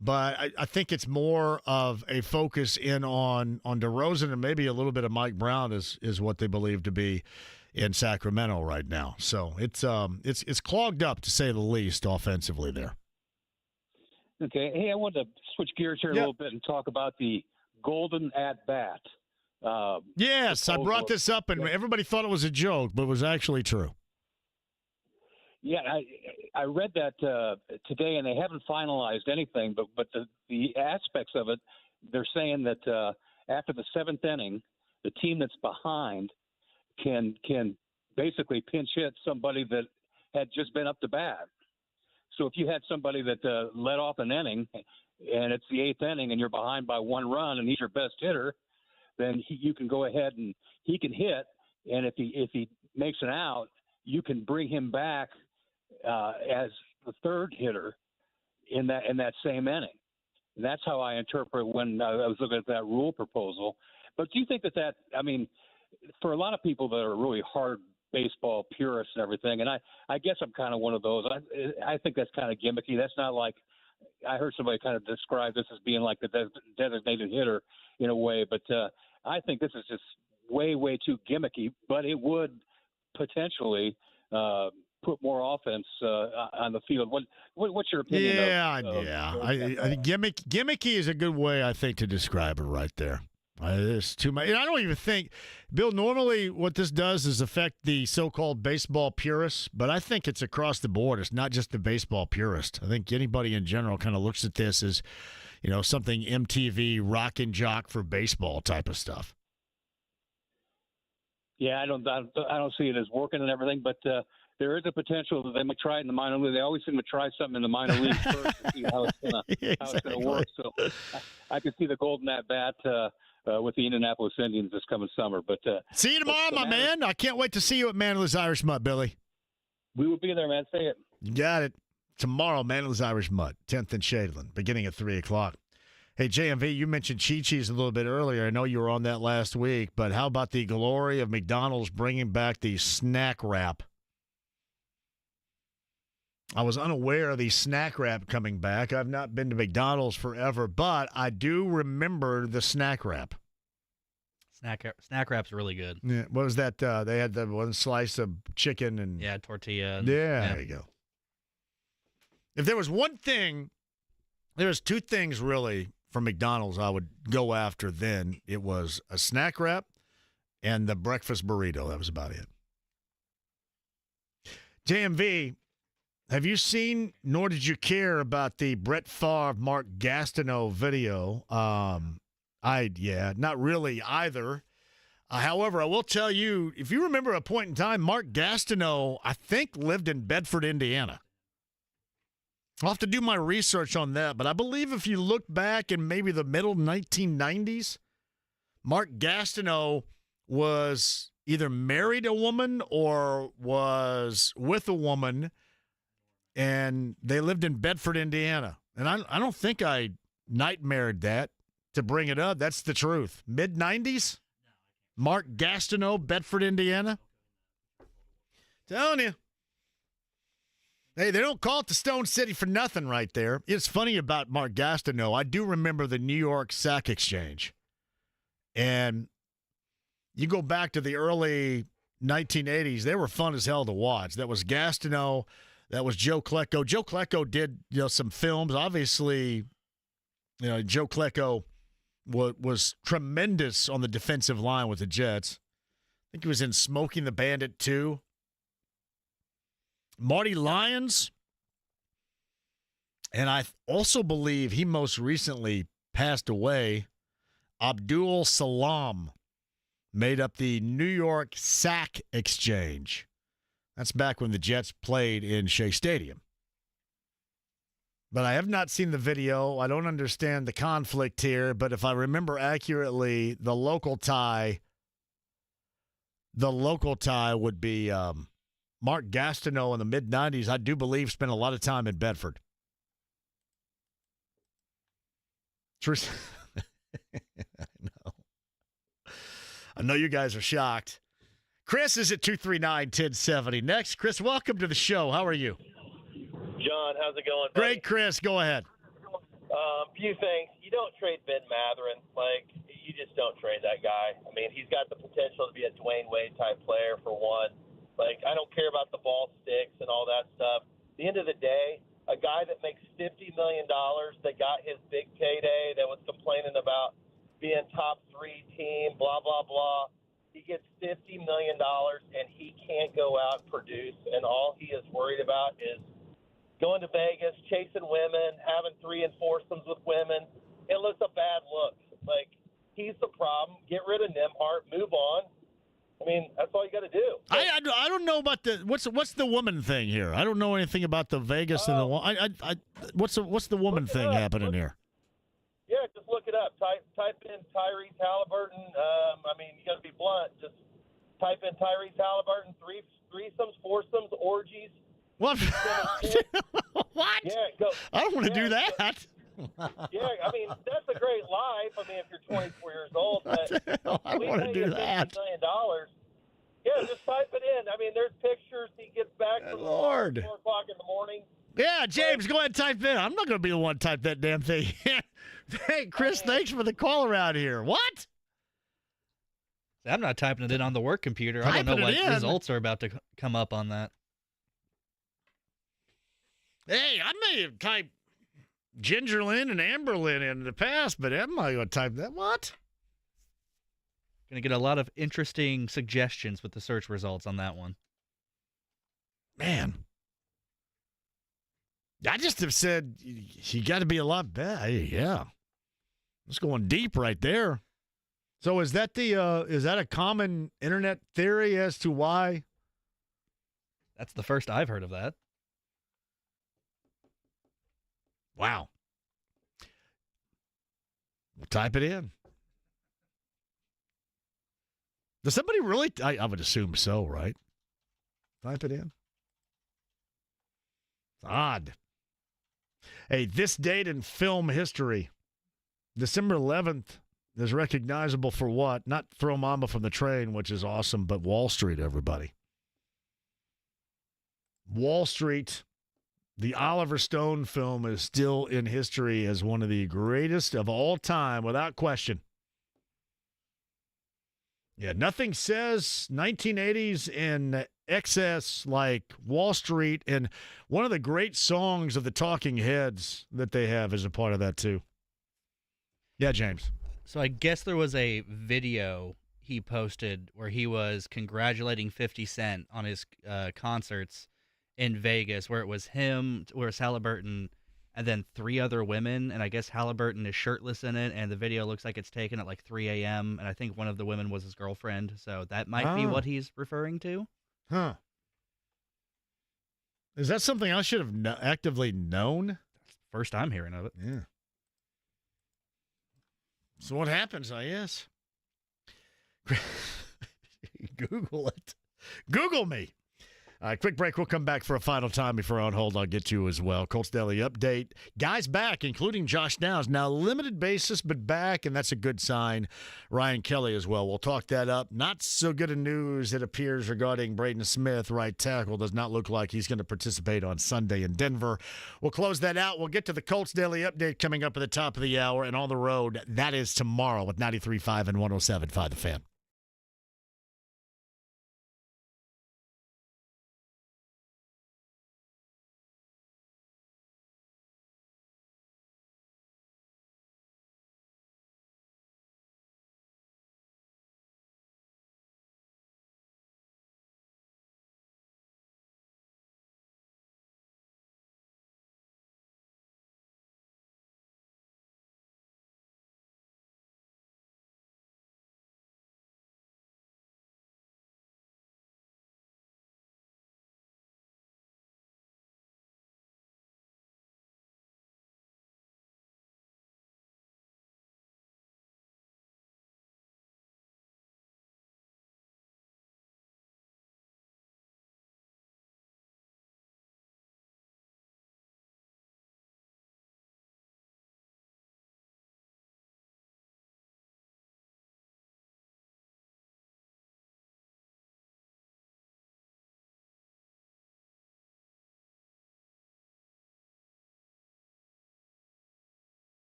But I think it's more of a focus in on DeRozan and maybe a little bit of Mike Brown is what they believe to be in Sacramento right now. So it's clogged up, to say the least, offensively there. Okay. Hey, I want to switch gears here a little bit and talk about the golden at-bat. Yes, I brought this up, and everybody thought it was a joke, but it was actually true. Yeah, I read that today, and they haven't finalized anything, but the aspects of it, they're saying that after the seventh inning, the team that's behind can basically pinch hit somebody that had just been up to bat. So if you had somebody that led off an inning and it's the eighth inning and you're behind by 1 run and he's your best hitter, then you can go ahead and he can hit. And if he makes an out, you can bring him back as the third hitter in that same inning. And that's how I interpret when I was looking at that rule proposal. But do you think that I mean, for a lot of people that are really hard baseball purists and everything, and I guess I'm kind of one of those. I think that's kind of gimmicky. That's not like I heard somebody kind of describe this as being like the designated hitter in a way, but I think this is just way too gimmicky. But it would potentially put more offense on the field. What's your opinion? I think gimmicky is a good way, I think, to describe it right there. There's too much. I don't even think, Bill, normally what this does is affect the so-called baseball purists, but I think it's across the board. It's not just the baseball purist. I think anybody in general kind of looks at this as, something MTV rock and jock for baseball type of stuff. Yeah, I don't see it as working and everything, but there is a potential that they might try it in the minor league. They always seem to try something in the minor leagues first to see how it's going to work. So I can see the golden at bat with the Indianapolis Indians this coming summer. But see you tomorrow, my man. I can't wait to see you at Manila's Irish Mutt, Billy. We will be there, man. Say it. You got it. Tomorrow, Manila's Irish Mutt, 10th and Shadeland, beginning at 3 o'clock. Hey, JMV, you mentioned Chi-Chi's a little bit earlier. I know you were on that last week, but how about the glory of McDonald's bringing back the snack wrap? I was unaware of the snack wrap coming back. I've not been to McDonald's forever, but I do remember the snack wrap. Snack wrap's really good. Yeah, what was that? They had the one slice of chicken and tortilla. There you go. If there was one thing, there was two things really from McDonald's I would go after then. It was a snack wrap and the breakfast burrito. That was about it. JMV, have you seen, nor did you care about the Brett Favre, Mark Gastineau video? Not really either. However, I will tell you, if you remember a point in time, Mark Gastineau, I think, lived in Bedford, Indiana. I'll have to do my research on that, but I believe if you look back in maybe the middle 1990s, Mark Gastineau was either married a woman or was with a woman, and they lived in Bedford, Indiana. And I don't think I nightmared that to bring it up. That's the truth. Mid-90s? Mark Gastineau, Bedford, Indiana? Telling you. Hey, they don't call it the Stone City for nothing right there. It's funny about Mark Gastineau. I do remember the New York Sack Exchange. And you go back to the early 1980s, they were fun as hell to watch. That was Gastineau. That was Joe Klecko. Joe Klecko did some films. Obviously, Joe Klecko was tremendous on the defensive line with the Jets. I think he was in Smoking the Bandit 2. Marty Lyons, And I also believe he most recently passed away. Abdul Salam made up the New York Sack Exchange. That's back when the Jets played in Shea Stadium. But I have not seen the video. I don't understand the conflict here. But if I remember accurately, the local tie would be Mark Gastineau in the mid-'90s. I do believe spent a lot of time in Bedford. I know you guys are shocked. Chris is at 239-1070. Next, Chris, welcome to the show. How are you? John, how's it going, buddy? Great, Chris. Go ahead. Few things. You don't trade Ben Matherin. Like, you just don't trade that guy. I mean, he's got the potential to be a Dwayne Wade type player, for one. Like, I don't care about the ball sticks and all that stuff. At the end of the day, a guy that makes $50 million, that got his big payday, that was complaining about being top 3 team, blah, blah, blah. He gets $50 million, and he can't go out and produce, and all he is worried about is going to Vegas, chasing women, having 3 and 4-somes with women. It looks a bad look. Like, he's the problem. Get rid of Nembhard, move on. I mean, that's all you got to do. I don't know about the what's the woman thing here. I don't know anything about the Vegas and the what's the woman thing happening here. Yeah, just look it up. Type in Tyrese Halliburton. I mean, you got to be blunt. Just type in Tyrese Halliburton, 3-somes, 4-somes, orgies. What? What? Yeah, go. I don't want to do that. Yeah, I mean, that's a great life. I mean, if you're 24 years old. But I want to do that. $50 million. Yeah, just type it in. I mean, there's pictures. He gets back from Lord. 4 o'clock in the morning. Yeah, James, go ahead and type in. I'm not going to be the one to type that damn thing. Hey, Chris, thanks for the call around here. What? I'm not typing it in on the work computer. I don't know what results are about to come up on that. Hey, I may have typed Gingerlin and Amberlin in the past, but I'm not going to type that. What? Going to get a lot of interesting suggestions with the search results on that one. Man. I just have said you got to be a lot better. Yeah. It's going deep right there. So is that a common internet theory as to why? That's the first I've heard of that. Wow. We'll type it in. Does somebody really? I would assume so, right? Type it in. It's odd. Hey, this date in film history, December 11th, is recognizable for what? Not Throw Mama from the Train, which is awesome, but Wall Street, everybody. Wall Street. The Oliver Stone film is still in history as one of the greatest of all time, without question. Yeah, nothing says 1980s in excess like Wall Street, and one of the great songs of the Talking Heads that they have is a part of that too. Yeah, James. So I guess there was a video he posted where he was congratulating 50 Cent on his concerts in Vegas, where it was him, where it's Halliburton, and then 3 other women, and I guess Halliburton is shirtless in it, and the video looks like it's taken at like 3 a.m., and I think one of the women was his girlfriend, so that might be what he's referring to. Huh. Is that something I should have actively known? First time hearing of it. Yeah. So what happens, I guess? Google it. Google me. Quick break. We'll come back for a final time before on hold. I'll get to as well. Colts Daily Update. Guys back, including Josh Downs. Now, limited basis, but back, and that's a good sign. Ryan Kelly as well. We'll talk that up. Not so good a news, it appears, regarding Braden Smith. Right tackle does not look like he's going to participate on Sunday in Denver. We'll close that out. We'll get to the Colts Daily Update coming up at the top of the hour, and on the road, that is tomorrow with 93.5 and 107.5 The Fan.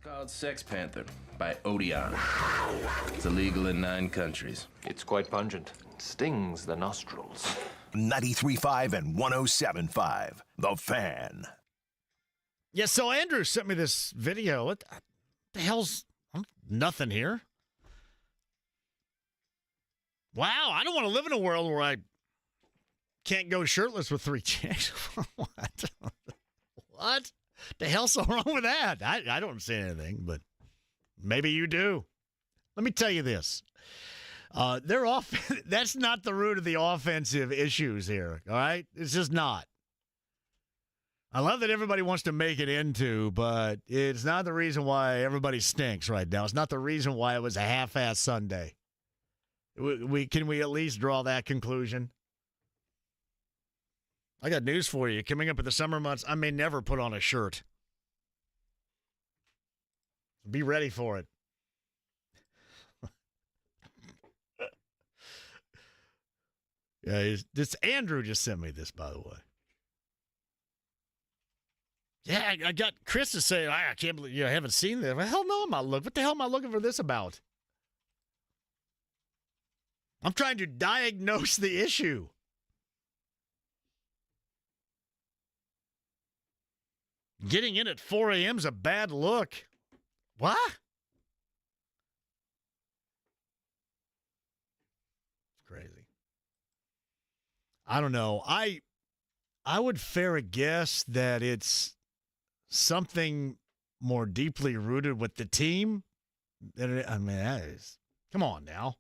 Called Sex Panther by Odeon. It's illegal in 9 countries. It's quite pungent. Stings the nostrils. 93.5 and 107.5. The Fan. Yeah, so Andrew sent me this video. What the hell's nothing here? Wow, I don't want to live in a world where I can't go shirtless with 3 chicks. What? What? The hell's so wrong with that? I don't see anything, but maybe you do. Let me tell you this. That's not the root of the offensive issues here, all right? It's just not. I love that everybody wants to make it into, but it's not the reason why everybody stinks right now. It's not the reason why it was a half-ass Sunday. Can we at least draw that conclusion? I got news for you. Coming up in the summer months, I may never put on a shirt. Be ready for it. Yeah, Andrew just sent me this, by the way. Yeah, I got Chris to say, I can't believe you haven't seen this. Well, hell no, I'm not looking. What the hell am I looking for this about? I'm trying to diagnose the issue. Getting in at 4 a.m. is a bad look. What? It's crazy. I don't know. I would fare a guess that it's something more deeply rooted with the team. That is. Come on now.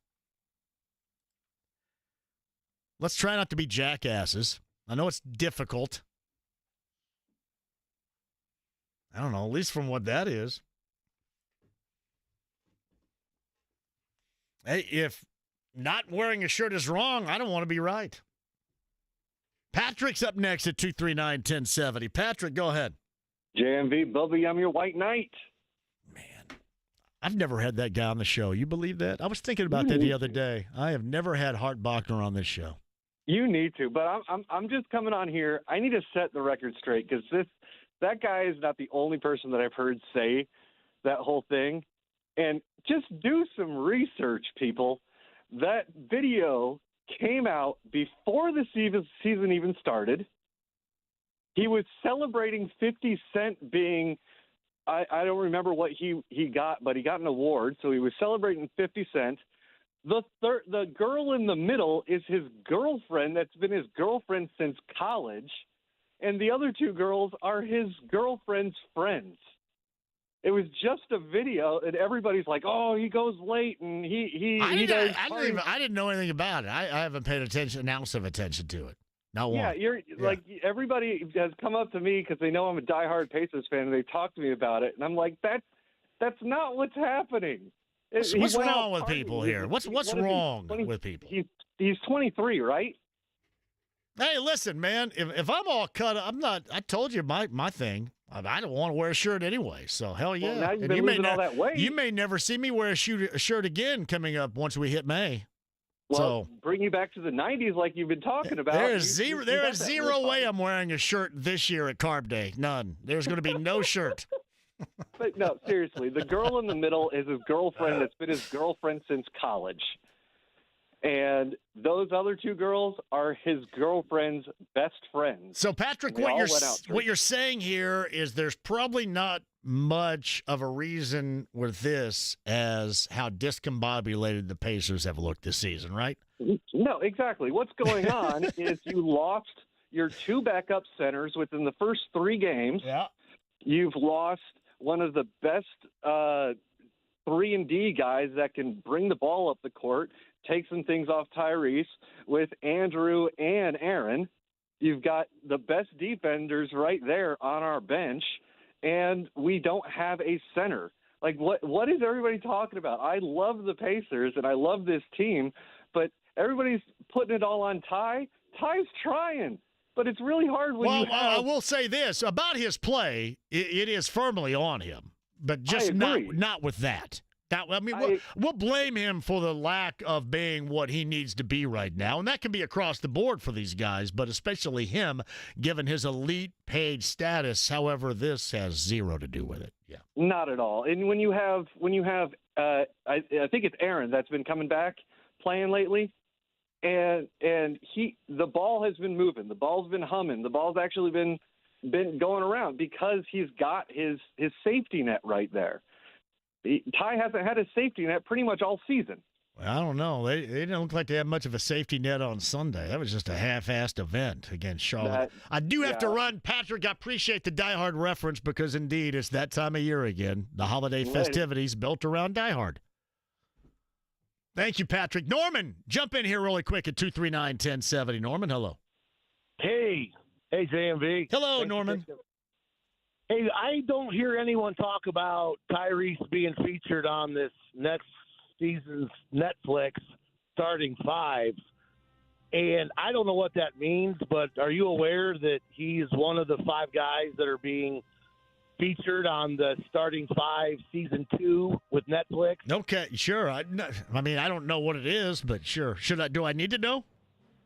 Let's try not to be jackasses. I know it's difficult. I don't know, at least from what that is. Hey, if not wearing a shirt is wrong, I don't want to be right. Patrick's up next at 239-1070. Patrick, go ahead. JMV, Bubby, I'm your white knight. Man, I've never had that guy on the show. You believe that? I was thinking about that the other day. I have never had Hart Bachner on this show. You need to, but I'm just coming on here. I need to set the record straight because that guy is not the only person that I've heard say that whole thing. And just do some research, people. That video came out before the season even started. He was celebrating 50 Cent being, I don't remember what he got, but he got an award. So he was celebrating 50 Cent. The girl in the middle is his girlfriend that's been his girlfriend since college. And the other 2 girls are his girlfriend's friends. It was just a video, and everybody's like, "Oh, he goes late, and I didn't know anything about it. I haven't paid an ounce of attention to it. Not one. Yeah, like everybody has come up to me because they know I'm a diehard Pacers fan, and they talk to me about it, and I'm like, that's not what's happening. What's wrong with people here? What's wrong with people? He's 23, right? Hey, listen, man. If I'm all cut up, I'm not. I told you my thing. I don't want to wear a shirt anyway. So hell yeah. Well, now you've been losing all that weight. You may never see me wear a shirt again coming up once we hit May. Well, bring you back to the 90s like you've been talking about. There is zero way I'm wearing a shirt this year at Carb Day. None. There's going to be no shirt. But no, seriously, the girl in the middle is his girlfriend that's been his girlfriend since college. And those other 2 girls are his girlfriend's best friends. So, Patrick, what you're saying here is there's probably not much of a reason with this as how discombobulated the Pacers have looked this season, right? No, exactly. What's going on is you lost your 2 backup centers within the first 3 games. Yeah. You've lost one of the best 3-and-D guys that can bring the ball up the court, take some things off Tyrese with Andrew and Aaron. You've got the best defenders right there on our bench, and we don't have a center. Like, what is everybody talking about? I love the Pacers, and I love this team, but everybody's putting it all on Ty. Ty's trying, but it's really hard when I will say this about his play. It is firmly on him, but just not with that. We'll blame him for the lack of being what he needs to be right now, and that can be across the board for these guys, but especially him, given his elite paid status. However, this has zero to do with it. Yeah, not at all. And when you have, I think it's Aaron that's been coming back playing lately, and the ball has been moving, the ball's been humming, the ball's actually been going around because he's got his safety net right there. Ty hasn't had a safety net pretty much all season. Well, I don't know. They didn't look like they had much of a safety net on Sunday. That was just a half-assed event against Charlotte. I do have to run. Patrick, I appreciate the Die Hard reference because, indeed, it's that time of year again. The holiday festivities built around Die Hard. Thank you, Patrick. Norman, jump in here really quick at 239-1070. Norman, hello. Hey, JMV. Hello, Norman. Hey, I don't hear anyone talk about Tyrese being featured on this next season's Netflix starting fives. And I don't know what that means, but are you aware that he's one of the 5 guys that are being featured on the starting 5 season 2 with Netflix? Okay, sure. I mean, I don't know what it is, but sure. Do I need to know?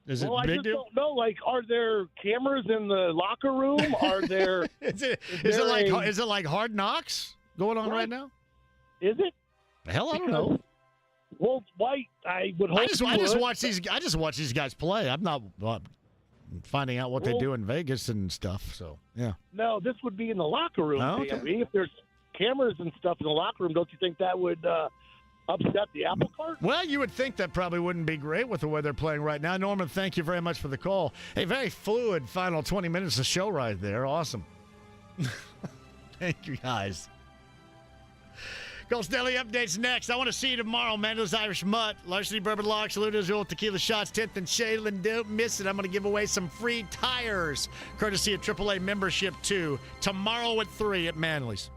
Is it I big just deal? don't know. Like, are there cameras in the locker room? Are there? Is it like Hard Knocks going on right now? Is it? Hell, I don't know. Well, why? I would hope. I just watch these guys play. I'm not finding out what they do in Vegas and stuff. So yeah. No, this would be in the locker room. Oh, okay. If there's cameras and stuff in the locker room, don't you think that would upset the apple cart? Well, you would think that probably wouldn't be great with the way they're playing right now. Norman, thank you very much for the call. Hey, very fluid final 20 minutes of show right there. Awesome. Thank you, guys. Colts Daily Updates next. I want to see you tomorrow. Mando's Irish Mutt, Larceny Bourbon Lager, Saludos, Old Tequila Shots, 10th and Shaylin. Don't miss it. I'm going to give away some free tires, courtesy of AAA membership, too, tomorrow at 3 at Manly's.